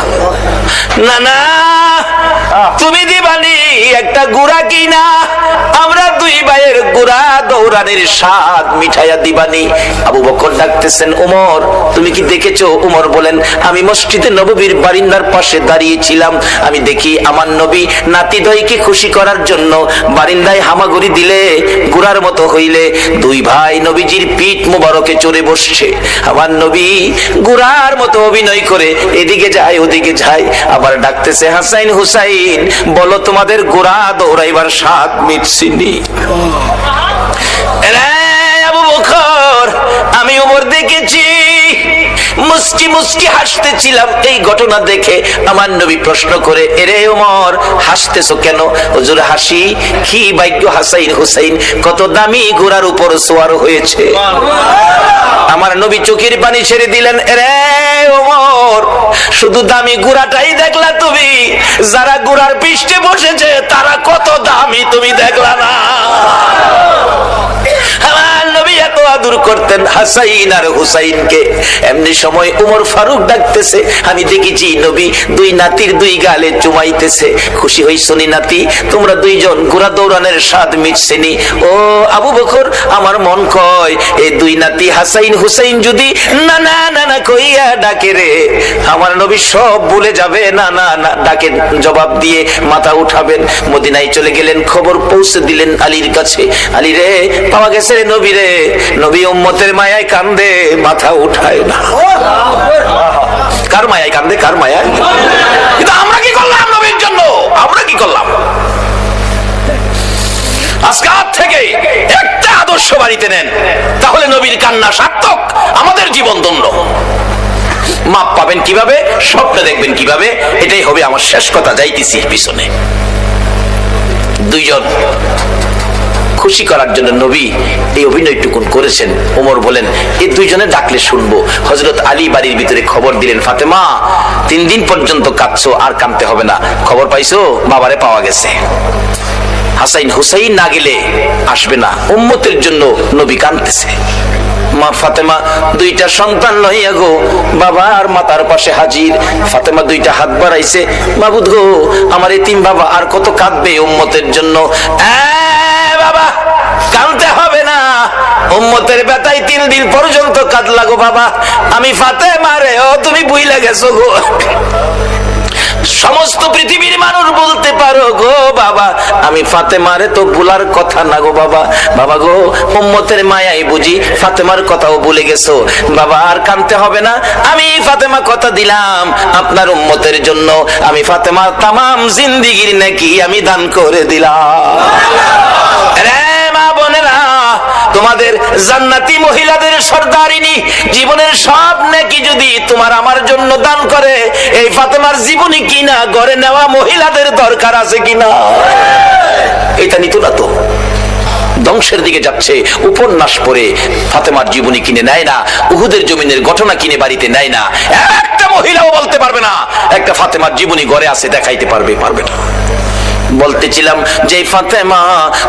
নানা তুমি দিবানি একটা গুড়া কিনা, আমরা দুই ভাইয়ের গুড়া দৌড়ানের স্বাদ মিঠাইয়া দিবানি। আবু বকর ডাকতেছেন, ওমর তুমি কি দেখেছো? ওমর বলেন, আমি মসজিদে নববীর বারিন্দার পাশে দাঁড়িয়েছিলাম, আমি দেখি আমার নবী নাতিদয়কে খুশি করার জন্য বারিন্দায় হামাগুড়ি দিলে গুড়ার মতো হইলে দুই ভাই নবীজির পিঠ মোবারকে চড়ে বসছে। আমার নবী গুড়ার মতো অভিনয় করে এদিকে যায় ওদিকে যায়, আবার ডাকতেছে, হাসাইন হুসাইন বলো তোমাদের গোড়া দৌড়াইবার স্বাদ মিটছিনি? আবু বকর, আমি ওমর দেখেছি, মুস্কি মুস্কি হাসতেছিলাম এই ঘটনা দেখে। আমার নবী প্রশ্ন করে, এরে ওমর হাসতেছো কেন? হুজুর হাসি কি ভাগ্য, হাসাইন হুসাইন কত দামি ঘোড়ার উপর সওয়ার হয়েছে। আমার নবী চোখের পানি ছেড়ে দিলেন, এরে ওমর শুধু দামি ঘোড়াটাই দেখলা তুমি, যারা ঘোড়ার পৃষ্ঠে বসেছে তারা কত দামি তুমি দেখলা না? আমার নবী এত আদর করতেন হাসাইন আর হুসাইনকে। এমনি সময় উমর ফারুক ডাকতেছে, আমি দেখেছি নবী দুই নাতির দুই গালে চুমাইতেছে। খুশি হইছনি নাতি? তোমরা দুইজন ঘোড়া দৌড়ানোর স্বাদ মিটছেনি? ও আবু বকর, আমার মন কয় এই দুই নাতি হাসাইন হুসাইন যদি না না না না কইয়া ডাকে রে, আমার নবী সব ভুলে যাবে। না না না ডাকে জবাব দিয়ে মাথা উঠাবেন। মদিনায় চলে গেলেন, খবর পৌঁছে দিলেন আলীর কাছে। আলী রে, পাওয়া গেছে রে নবী রে। নবী উম্মতের মায়ায় কান্দে, মাথা উঠায় না। কার মায়ায় কান্দে? কার মায়ায়? কিন্তু আমরা কি করলাম নবীর জন্য? আমরা কি করলাম? আজকাল থেকে একটা আদর্শ বাড়িতে নেন, তাহলে নবীর কান্না সার্থক, আমাদের জীবন ধন্য। মাপ পাবেন কিভাবে? স্বপ্ন দেখবেন কিভাবে? এটাই হবে আমার শেষ কথা, যাইতেছি পিছনে। দুইজন খুশি করার জন্য নবী এই অভিনয়টুকুন করেছেন। ওমর বলেন, এই দুইজনে ডাকলে শুনবো। হযরত আলী বাড়ির ভিতরে খবর দিলেন, ফাতেমা 3 দিন পর্যন্ত কাঁদছো, আর কাঁদতে হবে না। খবর পাইছো? বাবারে পাওয়া গেছে। হাসাইন হুসাইন না গেলে আসবে না, উম্মতের জন্য নবী কাঁদতেছে। মা ফাতেমা দুইটা সন্তান লইয়া গো বাবা আর মাতার পাশে হাজির। ফাতেমা দুইটা হাত বাড়াইছে, মাবুদ গো আমার এতিম বাবা আর কত কাঁদবে উম্মতের জন্য। বাবা কাঁদতে হবে না, উম্মতের ব্যথায় 3 দিন পর্যন্ত কাঁদলা গো বাবা। আমি ফাতেমা রে, ও তুমি বুইলা গেছো গো। সমস্ত পৃথিবীর মানুষ বলতে পারো গো বাবা, আমি ফাতেমারে তো ভুলার কথা না গো বাবা। বাবা গো, উম্মতের মায়াই বুঝি ফাতেমার কথাও ভুলে গেছো বাবা, আর কাঁদতে হবে না। আমি ফাতেমা কথা দিলাম আপনার উম্মতের জন্য, আমি ফাতেমার তামাম জিন্দেগীর নেকি আমি দান করে দিলাম। রে মা বোনেরা, তোমাদের জান্নাতি মহিলাদের সর্দারিনী জীবনের সব নেকি যদি তোমার আমার জন্য দান করে, এই ফাতেমার জীবনী কিনা ঘরে নেওয়া মহিলাদের দরকার আছে কিনা? এটা নিত না তো, ধ্বংসের দিকে যাচ্ছে। উপন্যাস পড়ে ফাতেমার জীবনী কিনে নেয় না, উহুদের জমিনের ঘটনা কিনে বাড়িতে নেয় না। একটা মহিলাও বলতে পারবে না একটা ফাতেমার জীবনী ঘরে আছে, দেখাইতে পারবে না। বলতেছিলাম যে ফাতেমা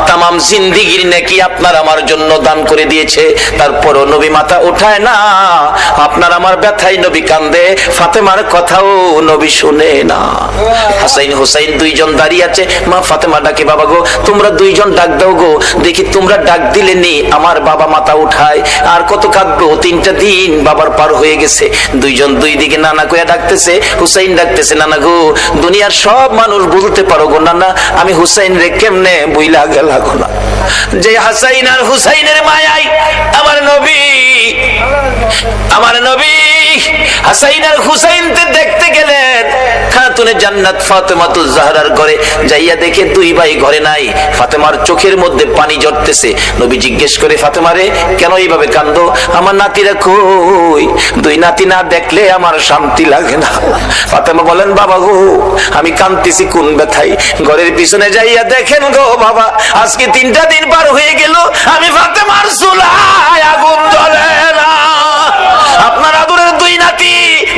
তামাম জিন্দেগীর নেকি আপনার আমার জন্য দান করে দিয়েছে, তারপরও নবী মাথা উঠায় না। আপনার আমার ব্যথায় নবী কান্দে, ফাতেমার কথাও নবী শুনে না। হাসাইন হুসাইন দুইজন দাঁড়িয়ে আছে, মা ফাতেমা ডাকে, বাবা গো তোমরা দুইজন ডাক দাও গো, দেখি তোমরা ডাক দিলে নি আমার বাবা মাথা উঠায়, আর কত কাঁদবো, 3টা দিন বাবার পার হয়ে গেছে। দুইজন দুই দিকে নানা কইয়া ডাকতেছে। হুসাইন ডাকতেছে, নানা গো দুনিয়ার সব মানুষ বলতে পারো গো নানা, আমি হুসাইন রে কেমনে বুইলা গেলা গোনা। যে হাসাইন আর হুসাইনের মায়ায় আমার নবী হাসাইন আর হুসাইনকে দেখতে গেলেন খাতুনে জান্নাত ফাতেমাতুজ জাহরার ঘরে। যাইয়া দেখে দুই ভাই ঘরে নাই। ফাতেমার চোখের মধ্যে পানি ঝরতেছে। নবী জিজ্ঞেস করে, ফাতেমা রে, কেন এইভাবে কান্দো? আমার নাতিরা কই? দুই নাতি না দেখলে আমার শান্তি লাগে না। ফাতেমা বলেন, বাবা গো, আমি কাঁদতেছি কোন ব্যথায়। ঘরের পিছনে যাইয়া দেখেন গো বাবা, আজকে 3টা দিন পার হয়ে গেল, আমি ফাতেমার চুলায় আগুন জ্বলে না। আপনার আদরের দুই নাতি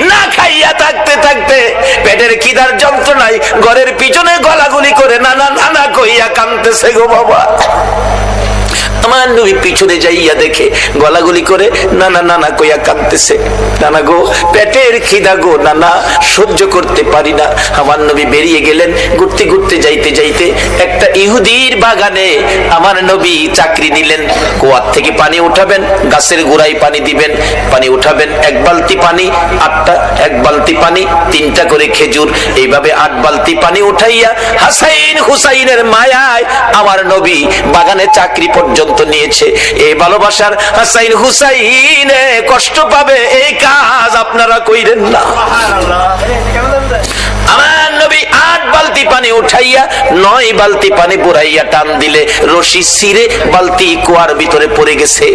না খাইয়া থাকতে থাকতে পেটের খিদার যন্ত্রণায় ঘরের পিছনে গলাগুলি করে নানা নানা কইয়া কাঁদতেছে গো বাবা। আমার নবী পিছনে যাইয়া দেখে গলাগুলি করে নানা নানা কইয়া কাঁদতেছে। নানা গো, পেটের খিদা গো নানা, সহ্য করতে পারি না। আমার নবী বেরিয়ে গেলেন। ঘুরতে ঘুরতে যাইতে যাইতে একটা ইহুদির বাগানে আমার নবী চাকরি নিলেন। কুয়ার থেকে পানি উঠাবেন, গাছের গোড়ায় পানি দিবেন, পানি উঠাবেন। 1 বালতি পানি 8টা, 1 বালতি পানি 3টা করে খেজুর, এইভাবে 8 বালতি পানি উঠাইয়া হাসাইন হুসাইনের মায়ায় আমার নবী বাগানে চাকরি পর্যন্ত নিয়েছে। এই ভালোবাসার হাসাইন হুসাইনে কষ্ট পাবে, এই কাজ আপনারা কইরেন না। আমার নবী 8 বালতি পানি উঠাইয়া 9 বালতি পানি বুড়াইয়া টান দিলে রশি ছিঁড়ে বালতি কুয়ার ভিতরে পড়ে গেছে।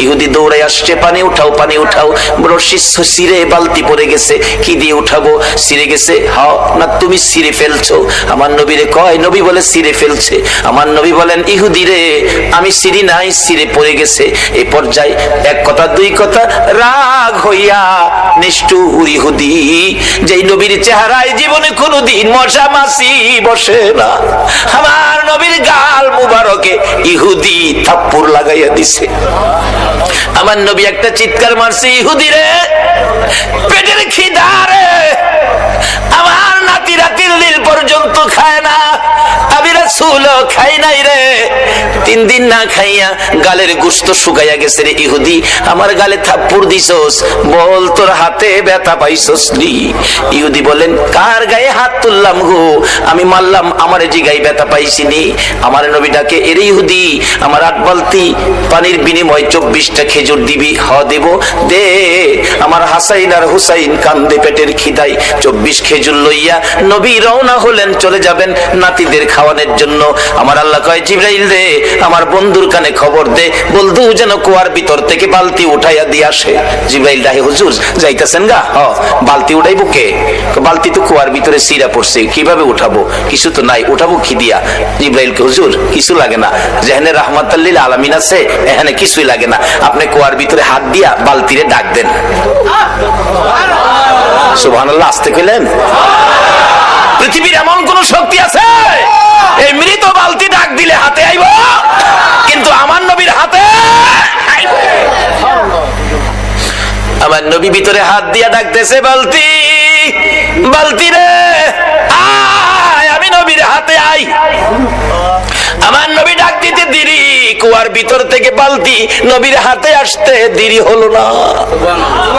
ইহুদি দৌড়াই আসছে, পানি উঠাও পানি উঠাও। রশি ছিঁড়ে বালতি পড়ে গেছে, কি দিয়ে উঠাবো? ছিঁড়ে গেছে। হাও না, তুমি ছিঁড়ে ফেলছো। আমার নবীরে কয়, নবী বলে ছিঁড়ে ফেলছে। আমার নবী বলেন, ইহুদি রে, আমি ছিঁড়ি নাই, ছিঁড়ে পড়ে গেছে। এই পর্যায়ে 1 কথা 2 কথা রাগ হইয়া নিষ্ঠুর ইহুদি, যেই নবীর চেহারায় জীবনে কোনদিন মশা মাছি বসে না, আমার নবীর গাল মুবারকে ইহুদি থাপ্পড় লাগাইয়া দিছে। আমার নবী একটা চিৎকার মারছে, ইহুদি রে, পেটের খিদা রে, আমার নাতি রাতির নীল পর্যন্ত খায় না, আমি রাসূল খাই নাই রে। 3 দিন না খাইয়া গালের গোশত শুকাইয়া গেছে রে ইহুদি, আমার গালে থাপ্পড় দিছস, বল তোর হাতে ব্যথা পাইছস নি? ইহুদি বলেন, কার গায়ে হাত তুললাম গো? আমি মারলাম, আমার জিগায় ব্যথা পাইছি নি? আমার নবী ডাকে, এরে ইহুদি, আমার 8 বালতি পানির বিনিময়ে 24টা খেজুর দিবি? হ দেব, দে। আমার হাসাইন আর হুসাইন কান্দে পেটের খিদায়। 24 খেজুর লইয়া নবী রওনা হলেন, চলে যাবেন নাতিদের খাওয়ানোর জন্য। আমার আল্লাহ কয়, জিবরাইল রে, আমার বন্ধুর কানে খবর দে, বলদু যেন কুয়ার ভিতর থেকে বালতি উঠাইয়া দিয়ে আসে। জিবরাইল ডাহে, হুজুর যাইতেছেন গা? হ। বালতি উঠাইবো কে? বালতি তো কুয়ার ভিতরে সিরা পড়ছে, কিভাবে উঠাবো? কিছু তো নাই, উঠাবো কি দিয়া? জিবরাইল কে, হুজুর কিছু লাগে না, যেখানে রাহমাতুল লিল আলামিন আছে এখানে কিছুই লাগে না, আপনি কুয়ার ভিতরে হাত দিয়া বালতিরে ডাক দেন। সুবহানাল্লাহ, আসতে কইলেন? পৃথিবীর এমন কোন শক্তি আছে এই মৃত বালতি ডাক দিলে হাতে আইব? কিন্তু আমার নবীর হাতে আমার নবী ভিতরে হাত দিয়া ডাকতেছে, বালতি, বালতি রে আয়, আমি নবীর হাতে আই। আমার নবী ডাক দিতে দেরি, কুয়ার ভিতর থেকে বালতি নবীর হাতে আসতে দেরি হলো না।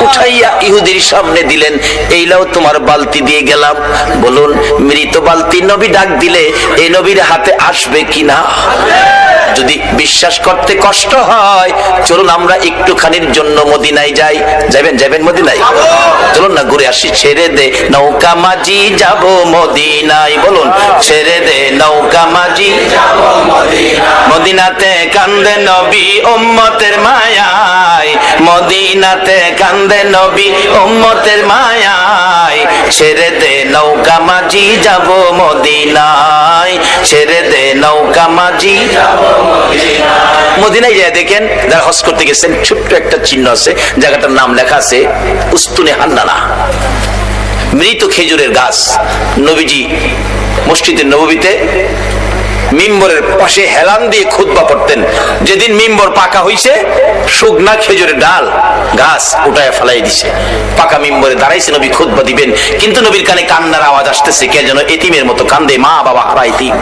উঠাইয়া ইহুদির সামনে দিলেন, এই লাও তোমার বালতি দিয়ে গেলাম। বলুন, মৃত বালতি নবী ডাক দিলে এই নবীর হাতে আসবে কিনা? যদি বিশ্বাস করতে কষ্ট হয়, চলুন আমরা একটুখানির জন্য মদিনায় যাই। যাবেন? যাবেন মদিনায়? চলুন না ঘুরে আসি। ছেড়ে দে নৌকা মাঝি, যাব মদিনায়। বলুন, ছেড়ে দে নৌকা মাঝি, যাব মদিনায়। মদিনাতে কান্দে নবী উম্মতের মায়ায়, মদিনাতে কান্দে নবী উম্মতের মায়ায়। ছেড়ে দে নৌকা মাঝি, যাব মদিনায়। ছেড়ে দে নৌকা মাঝি, যাব মদিনায়। যায় দেখেন, যারা হজ করতে গেছেন, ছোট্ট একটা চিহ্ন আছে, জায়গাটার নাম লেখা আছে উস্তুনে হান্নানা, মৃত খেজুরের গাছ। নবীজি মসজিদে নববীতে মিম্বরের পাশে হেলান দিয়ে খুতবা পড়তেন। যেদিন মিম্বর পাকা হইছে, শুকনা খেজুরের ডাল গাছ উঠায় ফেলাই দিছে, পাকা মিম্বরে দাঁড়াইছে, নবী খুতবা দিবেন, কিন্তু নবীর কানে কান্নার আওয়াজ আসতেছে, কে যেন এতিমের মতো কান্দে, মা বাবা হারা এতিম।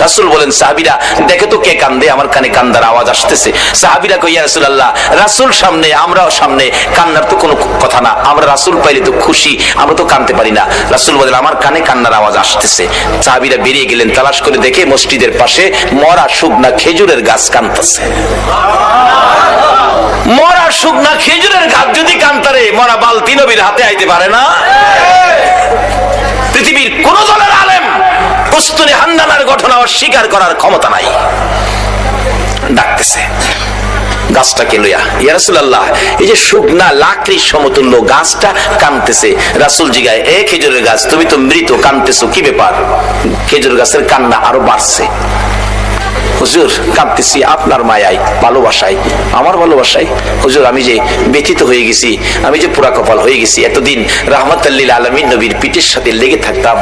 রাসূল বলেন, সাহাবীরা দেখে তো কে কান্দে, আমার কানে কান্দার আওয়াজ আসতেছে। সাহাবীরা কই, ইয়া রাসূলুল্লাহ, রাসূল সামনে, আমরাও সামনে, কান্নার তো কোনো কথা না, আমরা রাসূল পাইলে তো খুশি, আমরা তো কাঁদতে পারি না। রাসূল বলেন, আমার কানে কান্নার আওয়াজ আসতেছে। সাহাবীরা বেরিয়ে গেলেন, তালাশ করে দেখে মসজিদের পাশে মরা শুকনা খেজুরের গাছ কাঁদতেছে। মরা শুকনা খেজুরের গাছ যদি কান্তারে, মরা বালতি নবীর হাতে আইতে পারে না? পৃথিবীর কোন দলের আলেম উস্তুনে হান্নানার ঘটনা অস্বীকার করার ক্ষমতা নাই। ডাকতেছে গাছটাকে লইয়া, ইয়া রাসূলুল্লাহ, এই যে শুকনা লাকড়ির সমতুল্য গাছটা কাঁদতেছে। রাসূল জিগায়, এ খেজুরের গাছ, তুমি তো মৃত, কাঁদতেছো কি ব্যাপার? খেজুর গাছের কান্না আরো বাড়ছে। হুজুর, কাঁদতেছি আপনার মায়ায়, ভালোবাসায়, আমার ভালোবাসায়। হুজুর, আমি যে ব্যথিত হয়ে গেছি, আমি যে পুরা কপাল হয়ে গেছি, এতদিন রাহমাতাল লিল আলামিন নবীর পিঠের সাথে লেগে থাকতাম,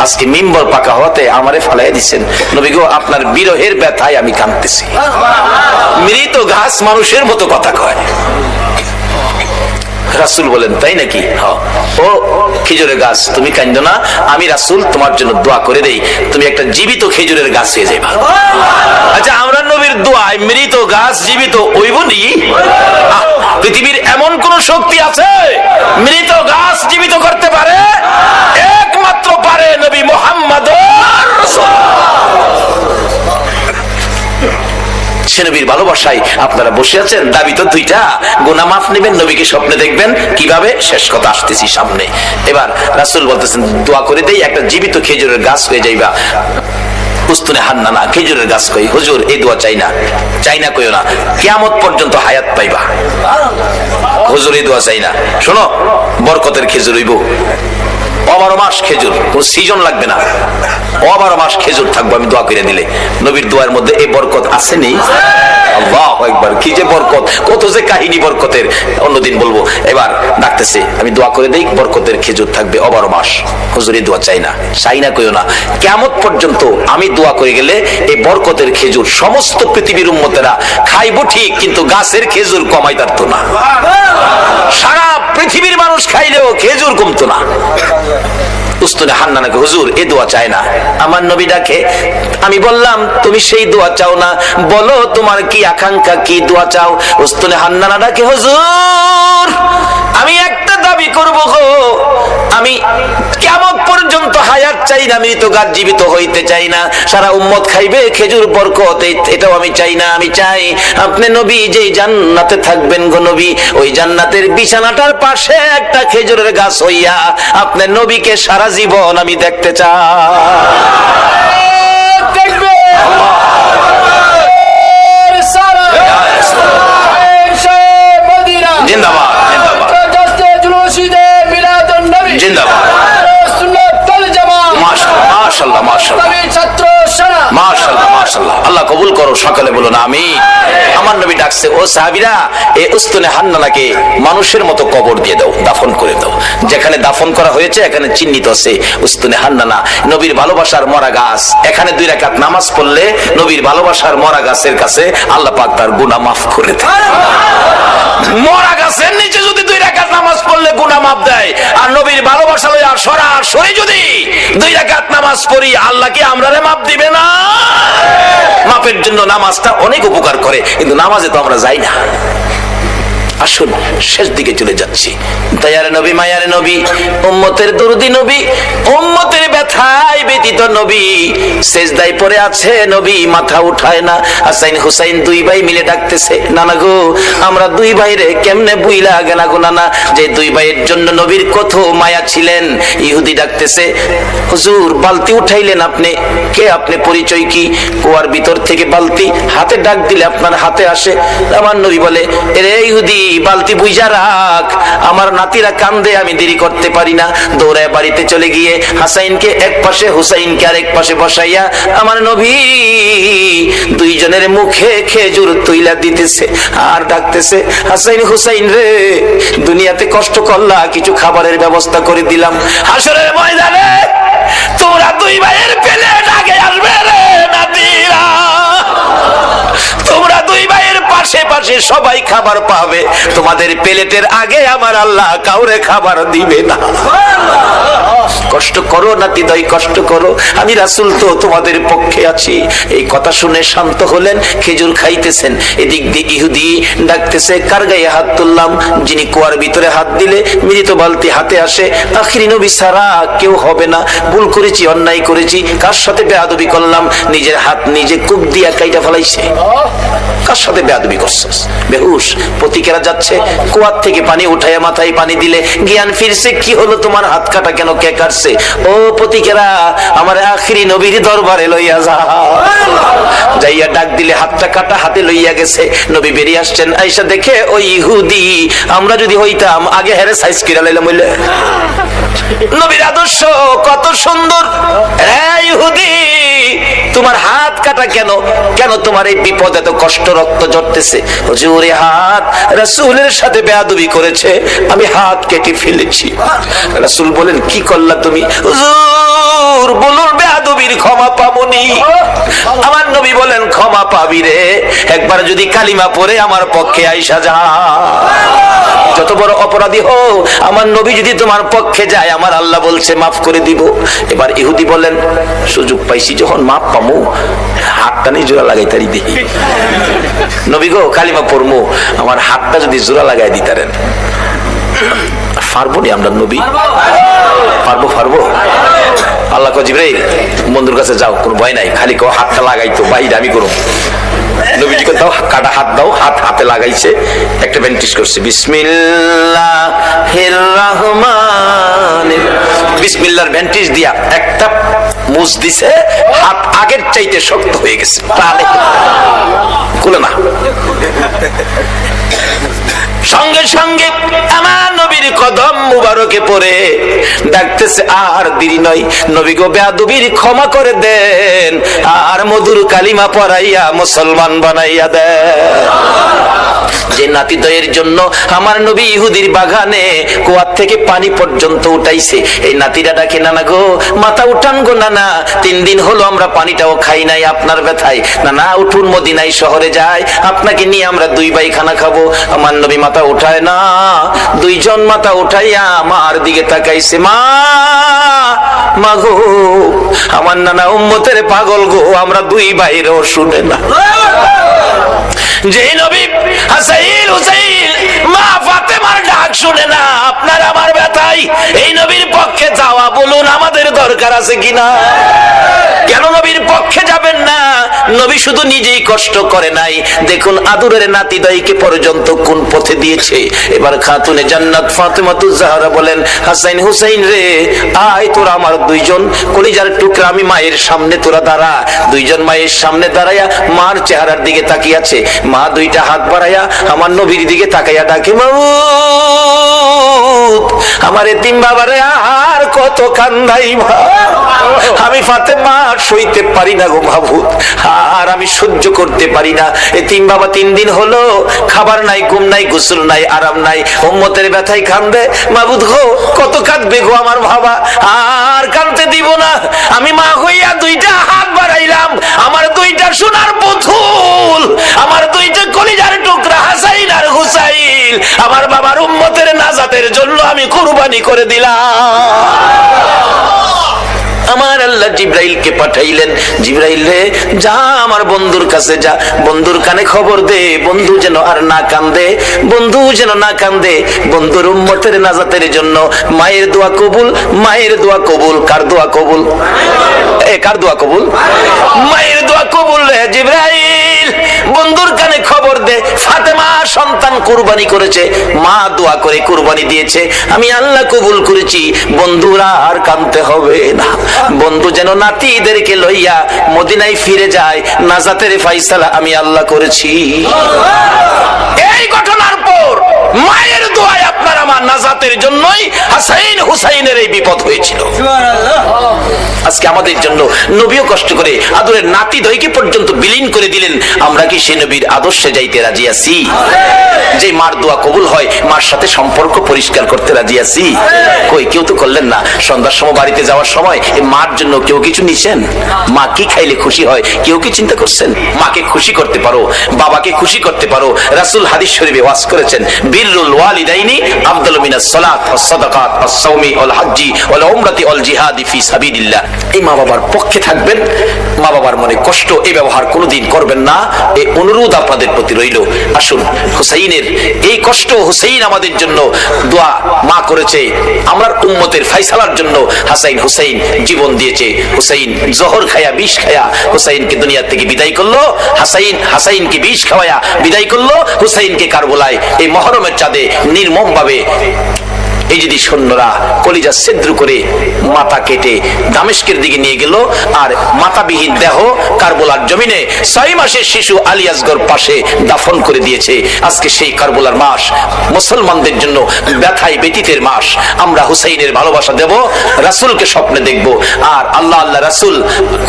আজকে মিম্বর পাকা হওয়াতে আমারে ফালাইয়া দিচ্ছেন। নবী গো, আপনার বিরহের ব্যথায় আমি কাঁদতেছি। মৃত গাছ মানুষের মতো কথা কয়। রাসূল বলেন, তাই নাকি? ও খেজুরের গাছ, তুমি কাঁদো না, আমি রাসূল তোমার জন্য দোয়া করে দেই, তুমি একটা জীবিত খেজুরের গাছ হয়ে যাবে। আচ্ছা, আমরা নবীর দোয়ায় মৃত গাছ জীবিত হইব নি? পৃথিবীর এমন কোন শক্তি আছে মৃত গাছ জীবিত করতে পারে? একমাত্র পারে নবী মুহাম্মদুর রাসূলুল্লাহ। সে নবীর ভালোবাসায় আপনারা বসে আছেন, দাবি তো দুইটা, গুনাহ মাফ নেবেন, নবীকে স্বপ্নে দেখবেন, কিভাবে? শেষ কথা আসতেছি সামনে। এবার রাসূল বলতেছেন, দোয়া করে দেই, একটা জীবিত খেজুরের গাছ হয়ে যাইবা। উস্তুনে হান্নানা খেজুরের গাছ কই, হুজুর এই দোয়া চাই না, চাই না কইও না, কিয়ামত পর্যন্ত হায়াত পাইবা। হুজুর এই দোয়া চাই না, শোনো, বরকতের খেজুর হইব, 12 মাস খেজুর, কোন সিজন লাগবে না, 12 মাস খেজুর থাকবো আমি দোয়া করে দিলে। নবীর দোয়ার মধ্যে এই বরকত আছে নেই? আল্লাহু আকবার, কি যে বরকত, কত যে কাহিনী বরকতের, অন্যদিন বলবো। এবার ডাকতেছে, আমি দোয়া করে দেই, বরকতের খেজুর থাকবে 12 মাস। হুজুর এই দোয়া চাই না, চাই না কইও না, কিয়ামত পর্যন্ত আমি দোয়া করে গেলে এই বরকতের খেজুর সমস্ত পৃথিবীর উম্মতেরা খাইবো ঠিক, কিন্তু গাছের খেজুর কমাই পারতো না। সারা পৃথিবীর মানুষ খাইলেও খেজুর কমতো না। উস্তুনে হান্নানাকে, হুজুর এই দোয়া চায় না। আমার নবী ডাকে, আমি বললাম তুমি সেই দোয়া চাও না, বলো তোমার কি আকাঙ্ক্ষা, কি দোয়া চাও? উস্তুনে হান্নানা ডাকে, হুজুর আমি একটা দাবি করব গো, আমি কিয়ামত পর্যন্ত হায়াত চাই না, মৃত গাছ জীবিত হইতে চাই না, সারা উম্মত খাইবে খেজুর বরকত, এটাও আমি চাই না। আমি চাই আপনি নবী যেই জান্নাতে থাকবেন গো নবী, ওই জান্নাতের বিছানাটার পাশে একটা খেজুরের গাছ হইয়া আপনার নবীকে সারা জীবন আমি দেখতে চাই। জিন্দাবাদ, জিন্দাবাদ, জিন্দাবাদ, মাশাআল্লাহ, মাশাআল্লাহ, মাশাআল্লাহ, মাশাআল্লাহ, আল্লাহ কবুল করো, সকালে বলুন আমিন। আমার নবী ডাকছে, ও সাহাবীরা, এই উস্তুনে হান্নানাকে মানুষের মতো কবর দিয়ে দাও, দাফন করে দাও। যেখানে দাফন করা হয়েছে এখানে চিহ্নিত আছে উস্তুনে হান্নানা, নবীর ভালোবাসার মরা গাছ। এখানে 2 রাকাত নামাজ পড়লে নবীর ভালোবাসার মরা গাছের কাছে আল্লাহ পাক তার গুনাহ মাফ করে দেয়। মরা গাছের নিচে যদি 2 রাকাত নামাজ পড়লে গুনাহ মাফ দেয়, আর নবীর ভালোবাসা লইয়া সরাসরি যদি 2 রাকাত নামাজ পড়ি, আল্লাহ কি আমরারে মাফ দিবে না? মাফের জন্য নামাজটা অনেক উপকার করে, কিন্তু নামাজে তো আমরা যাই না। আসুন শেষ দিকে চলে যাচ্ছি। দয়ার নবী, মায়ার নবী, উম্মতের দরদি নবী, উম্মতের ব্যথায় ব্যতীত নবী, সেজদায় পড়ে আছে নবী, মাথা উঠায় না। হাসাইন হুসাইন 2 ভাই মিলে ডাকতেছে, নানা গো আমরা 2 ভাইরে কেমনে বুইলা গেলা গো নানা, যে 2 ভাইয়ের জন্য নবীর কত মায়া ছিলেন। ইহুদি ডাকতেছে, হুজুর বালতি উঠাইলেন আপনি, কে আপনি, পরিচয় কি? কুয়ার ভিতর থেকে বালতি হাতে ডাক দিলে আপনার হাতে আসে। আমার নবী বলে, এরে ইহুদি, বালতি বুঝা রাখ, আমার নাতিরা কান্দে, আমি দেরি করতে পারি না। দৌড়ায় বাড়িতে চলে গিয়ে হাসাইনকে এক পাশে, হুসাইনকে আরেক পাশে বসাইয়া আমার নবী 2 জনের মুখে খেজুর তুইলা দিতেছে আর ডাকতেছে, হাসাইন হুসাইন রে, দুনিয়াতে কষ্ট করলা, কিছু খাবারের ব্যবস্থা করে দিলাম, হাসরের ময়দানে তোমরা 2 ভাইয়ের প্লেট আগে আসবে রে নাতিরা। আশেপাশে সবাই খাবার পাবে, তোমাদের প্লেটের আগে আমার আল্লাহ কাউরে খাবার দিবে না। কষ্ট করো নাতিদয়, কষ্ট করো, আমি রাসূল তো তোমাদের পক্ষে আছি। এই কথা শুনে শান্ত হলেন, খেজুর খাইতেছেন। এদিক দিয়ে ইহুদি ডাকতেছে, কার গায়ে হাত তুললাম? যিনি কুয়ার ভিতরে হাত দিলে মৃত বালতি হাতে আসে, আখিরি নবী ছাড়া কেউ হবে না। ভুল করেছি, অন্যায় করেছি, কার সাথে বেয়াদবি করলাম? নিজের হাত নিজে কূপ দিয়া কাইটা ফেলাইছে। কার সাথে বেয়াদবি করছস? বেহুশ। পতিকেরা যাচ্ছে, কুয়ার থেকে পানি উঠাইয়া মাথায় পানি দিলে জ্ঞান ফিরছে। কি হলো তোমার? হাত কাটা কেন? কে কাটছে? ও পতিকেরা, আমার আখিরি নবীর দরবারে লইয়া যা। যাইয়া ডাক দিলে হাতটা কাটা, হাতে লইয়া গেছে। নবী বেরিয়ে আসছেন, আইসা দেখে ওই ইহুদি। আমরা যদি হইতাম আগে হেরে সাইজ কিরা লাইলাম হইলে। নবীর আদর্শ কত সুন্দর। ইহুদি, তোমার হাত কাটা কেন? কেন তোমার এই বিপদ? এত কষ্ট, রক্ত ঝরতেছে। হুজুর, হাত রাসূলের সাথে বেয়াদবি করেছে, আমি হাত কেটে ফেলেছি। রাসূল বলেন, কি করলা তুমি? হুজুর বলুন, বেয়াদবির ক্ষমা পাবনি। আমার নবী বলেন, ক্ষমা পাবি রে, একবার যদি কালিমা পড়ে আমার পক্ষে আইসা যা। যত বড় অপরাধী হও, আমার নবী যদি তোমার পক্ষে যায়, আমার আল্লাহ বলছে মাফ করে দিব। এবার ইহুদি বলেন, সুযোগ পাইছি যখন মাফ পামু, হাতটা নেই জোড়া লাগাই তারি দেখি। নবী গো, কালিমা পড়মু, আমার হাতটা যদি জোড়া লাগাই দিতারেন। পারবো নি আমরা নবী? পারবো। আল্লাহ কো, জিবরাইল বন্ধুর কাছে যাও, কোনো ভয় নাই, খালি কেউ হাতটা লাগাইতো, বাইরে আমি করুম। নবীজিকে দাও, কাটা হাত দাও। হাত হাতে লাগাইছে, একটা ব্যান্ডেজ করছে। বিসমিল্লাহির রহমানির, বিসমিল্লাহর ব্যান্ডেজ দিয়া একটা মুছ দিছে, হাত আগের চাইতে শক্ত হয়ে গেছে, টানে খুলে না। সঙ্গে সঙ্গে আমার নবীর কদম মুবারকে পড়ে ডাকতেছে, আর দেরি নয়, নবী গো, বেয়াদবির ক্ষমা করে দেন, আর মধুর কালিমা পড়াইয়া মুসলমান বানাইয়া দেন। যে নাতিদয়ের জন্য আমার নবী ইহুদির বাগানে কুয়ার থেকে পানি পর্যন্ত উঠাইছে, এই নাতিরা ডাকে, নানা গো, মাথা উঠান গো নানা, 3 দিন হলো আমরা পানিটাও খাই নাই আপনার ব্যথায়। নানা উঠুন, মদিনায় শহরে যায়, আপনাকে নিয়ে আমরা 2 ভাই খানা খাবো। আমার নবী মাথা উঠায় না, 2 জন মাথা উঠাইয়া আমার দিকে তাকাইছে। মা গো, আমার নানা উম্মতের পাগল গো, আমরা 2 ভাইরও শুনে না। যে নবী হাসাইন হুসাইন মা ফাতেমার ডাক শুনে না, আপনার আমার ব্যথাই এই নবীর পক্ষে যাওয়া বলুন আমাদের দরকার আছে কিনা? কেন নবীর পক্ষে যাবেন না? নবী শুধু নিজেই কষ্ট করে নাই, দেখুন আদরের নাতিদয়কে পর্যন্ত কোন পথে দিয়েছে। এবার খাতুনে জান্নাত ফাতেমাতুজ জাহরা বলেন, হাসাইন হুসাইন রে, আয় তোরা আমার 2 জন কলিজার টুকরা, আমি মায়ের সামনে তোরা দাঁড়া। 2 জন মায়ের সামনে দাঁড়াইয়া মার চেহারার দিকে তাকিয়ে আছে। মা 2টা হাত বাড়াইয়া আমার নবীর দিকে তাকাইয়া ডাকে, মাবুদ, আমার এতিম বাবারে আর কত কান্দাই মা, আমি ফাতেমা সইতে পারি না গো মাবুদ, আর আমি সহ্য করতে পারি না। এতিম বাবা 3 দিন হলো খাবার নাই, ঘুম নাই, গোসল নাই, আরাম নাই, উম্মতের ব্যথায় কান্দে। মাবুদ গো, কত কাঁদবে গো আমার বাবা, আর কাঁদতে দিব না। আমি মা হইয়া 2টা হাত বাড়াইলাম, আমার 2টা সোনার পুতুল, আমার 2টা কলিজার টুকরা হাসাইন আর হুসাইন, আমার বাবার উম্মতের নাজাতের জন্য আমি কুরবানি করে দিলাম। আমার আল্লাহ জিব্রাইলকে পাঠাইলেন, জিব্রাইল রে, যা আমার বন্ধুর কাছে যা, বন্ধুর কানে খবর দে, বন্ধু যেন আর না কান্দে, বন্ধু যেন না কান্দে। বন্ধুর উম্মতের নাজাতের জন্য মায়ের দোয়া কবুল, মায়ের দোয়া কবুল। কার দোয়া কবুল? কার দোয়া কবুল? মায়ের দোয়া কবুল রে জিব্রাইল। বন্ধুর কানে খবর দে, ফাতেমা সন্তান কুরবানি করেছে, মা দোয়া করে কুরবানি দিয়েছে, আমি আল্লাহ কবুল করেছি, বন্ধুরা আর কাঁদতে হবে না। বন্ধু যেন নাতিদেরকে লইয়া মদিনায় ফিরে যায়, নাজাতের ফায়সালা আমি আল্লাহ করেছি। এই ঘটনার পর মায়ের দোয়ায় আপনার আমার নাজাতের জন্যই হাসাইন হুসাইনের এই বিপদ হয়েছিল। আজকে আমাদের জন্য নবীও কষ্ট করে আদরের নাতিদয়কে পর্যন্ত বিলীন করে দিলেন। আমরা কি সে নবীর আদর্শে যাইতে রাজি আছি? যে মার দোয়া কবুল হয়, মার সাথে সম্পর্ক পরিষ্কার করতে রাজি আছি? কই, কেউ তো করলেন না। সন্ধ্যার সময় বাড়িতে যাওয়ার সময় এই মার জন্য কেউ কিছু নিছেন? মা কি খাইলে খুশি হয় কেউ কি চিন্তা করছেন? মাকে খুশি করতে পারো, বাবাকে খুশি করতে পারো। রাসূল হাদিস শরীফে ওয়াজ করেছেন, বিররুল ওয়ালিদাইনি আফদালু মিনাস সালাত ওয়াস সাদাকাত ওয়াস সাওমি ওয়াল হজ্জি ওয়াল উমরাতি ওয়াল জিহাদি ফি সাবিলিল্লাহ। এই মা বাবার পক্ষে থাকবেন, মা বাবার মনে কষ্ট এই ব্যবহার কোনোদিন করবেন না, এই অনুরোধ আপনাদের প্রতি রইল। আসুন, হুসাইনের এই কষ্ট, হুসাইন আমাদের জন্য দোয়া মা করেছে, আমরা উম্মতের ফায়সালার জন্য হাসাইন হুসাইন জীবন দিয়েছে। হুসাইন জহর খায়া, বিষ খায়া হুসাইনকে দুনিয়া থেকে বিদায় করলো। হাসাইনকে বিষ খাওয়ায়া বিদায় করলো। হুসাইনকে কারবালায় এই মহরমের চাঁদে নির্মম ভাবে এই যদি সৈন্যরা কলিজা ছিদ্র করে মাথা কেটে দামেস্কের দিকে নিয়ে গেল, আর মাথাবিহীন দেহ কারবালার জমিনে 6 মাসের শিশু আলী আসগর পাশে দাফন করে দিয়েছে। আজকে সেই কারবালার মাস মুসলমানদের জন্য ব্যথায় ব্যতীতের মাস। আমরা হুসাইনের ভালোবাসা দেব, রাসূলকে স্বপ্নে দেখব, আর আল্লাহ রাসূল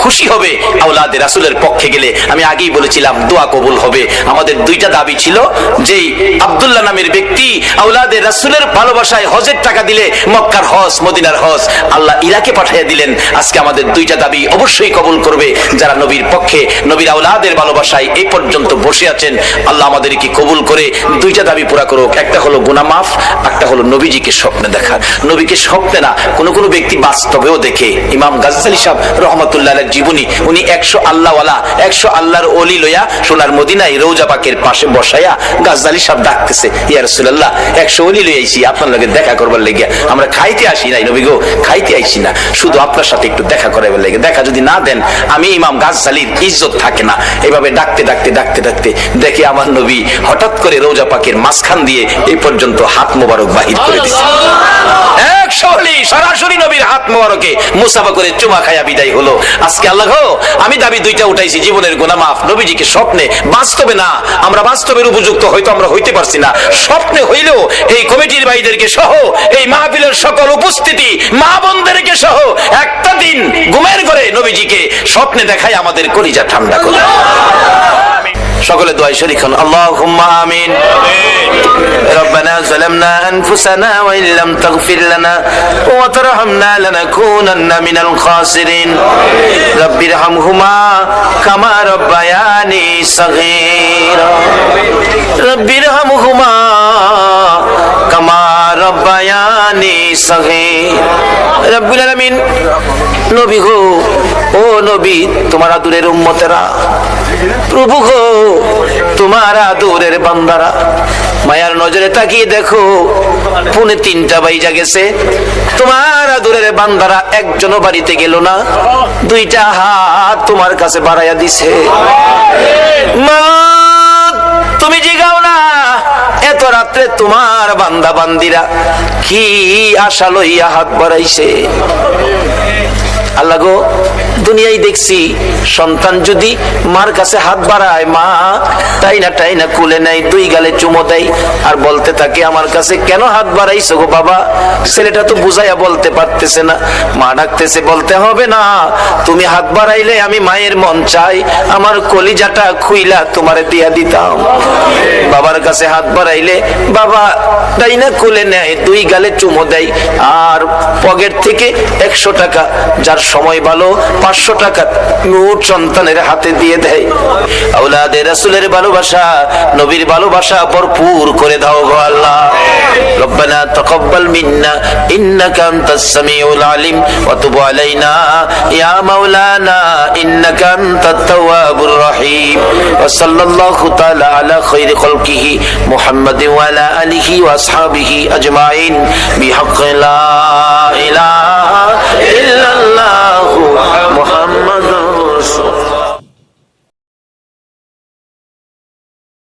খুশি হবে আওলাদে রাসূলের পক্ষে গেলে। আমি আগেই বলেছিলাম দোয়া কবুল হবে। আমাদের 2টা দাবি ছিল, যেই আব্দুল্লাহ নামের ব্যক্তি আওলাদে রাসূলের ভালোবাসায় হজের টাকা দিলে মক্কার হজ, মদিনার হজ আল্লাহ ইরাকে পাঠিয়ে দিলেন। আজকে আমাদের 2টা দাবি অবশ্যই কবুল করবে। যারা নবীর পক্ষে, নবীর আওলাদের ভালোবাসায় এই পর্যন্ত বসে আছেন, আল্লাহ আমাদেরকে কবুল করে 2টা দাবি পুরা করুক। একটা হলো গুনাহ মাফ, একটা হলো নবীজিকে স্বপ্নে দেখা। নবীকে স্বপ্নে না, কোন ব্যক্তি বাস্তবেও দেখে। ইমাম গাজ্জালী সাহেব রহমাতুল্লাহ আলাইহির জীবনী, উনি 100 আল্লাহওয়ালা, 100 আল্লাহর ওলি লইয়া সোনার মদিনায় রওজা পাকের পাশে বসায়া গাজ্জালী সাহেব ডাকতেছে, ইয়া রাসূলুল্লাহ 100 ওলি লই আইছি আপনার লগে দেখা করবার লেগে। আমরা খাইতে আসি নাই নবী গো, খাইতে আইছি না, শুধু আপনার সাথে একটু দেখা করাবার লেগে। দেখা যদি না দেন আমি ইমাম গাজ্জালীর ইজ্জত থাকে না। এভাবে ডাকতে ডাকতে ডাকতে ডাকতে দেখে আমার নবী হঠাৎ করে রওজা পাকের মাঝখান দিয়ে এই পর্যন্ত হাত মোবারক বাহির করে দিয়েছে। 100 ওলি সরাসরি নবীর হাত মোবারকে মুসাফা করে চুমা খায়া বিদায় হলো। আজকে আল্লাহ গো, আমি দাবি 2টা উঠাইছি, জীবনের গুনাহ মাফ, নবীজিকে স্বপ্নে। বাস্তবে না, আমরা বাস্তবের উপযুক্ত হয়তো আমরা হইতে পারছি না, স্বপ্নে হইলেও এই কমিটির ভাইদেরকে সহ, এই মাহফিলের সকল উপস্থিতি মা বোনদেরকে সহ একটা দিন ঘুমের ঘরে নবীজিকে স্বপ্নে দেখায় আমাদের কলিজা ঠান্ডা করে। সকলে দোয়ায় শরীক হন, আল্লাহুম্মা আমিন। রব্বানা যালামনা আনফুসানা ওয়া ইল্লাম তাগফির লানা ওয়া তারহামনা লানাকুনান্না মিনাল খাসিরিন। রব্বিরহামহুমা কামা রব্বায়ানি সাগীরা। রব্বিরহামহুমা কামা রব্বায়ানি সাগীরা। রব্বুল আলামিন, নবী গো, ও নবী, তোমার আদরের উম্মতেরা, প্রভু গো, তোমার আদরের বান্দারা, মায়ার নজরে তাকিয়ে দেখো 2:45 বাইজা গেছে, তোমার আদরের বান্দারা একজনও বাড়িতে গেল না, 2টা হাত তোমার কাছে বাড়াইয়া দিছে। মা, তুমি জিগাও না, এত রাত্রে তোমার বান্দা বান্দিরা কি আশা লইয়া হাত বাড়াইছে। আল্লাহ গো, দুনিয়ায় দেখছি সন্তান যদি মার কাছে হাত বাড়ায়, মা টাই না কুলে নেয়, 2 গালে চুমো দেয়, আর বলতে থাকে আমার কাছে কেন হাত বাড়াইছো গো বাবা। ছেলেটা তো বুঝাইয়া বলতে পারতেছে না। মা ডাকতেছে, বলতে হবে না, তুমি হাত বাড়াইলে আমি মায়ের মন চাই আমার কলিজাটা খুইলা তোমারে দিয়া দিতাম। বাবার কাছে হাত বাড়াইলে বাবা টাই না কুলে নেয়, 2 গালে চুমো দেয়, আর পকেট থেকে 100 টাকা, যার সময় ভালো 500 টাকা নোট সন্তানের হাতে দিয়ে দেয়। আওলাদে রাসূলের ভালোবাসা, নবীর ভালোবাসা ভরপুর করে দাও গো আল্লাহ। রব্বানা তাকাব্বাল মিন্না ইন্নাকা আনতাস সামিউল আলিম ওয়া তুব আলাইনা ইয়া মাওলানা ইন্নাকা আনতাত তাওয়াবুর রহিম। ওয়া সাল্লাল্লাহু তাআলা আলা খায়রি খালকিহি মুহাম্মাদিন ওয়া আলা আলিহি ওয়া আসহাবিহি আজমাইন বিহাক্কি লা ইলাহা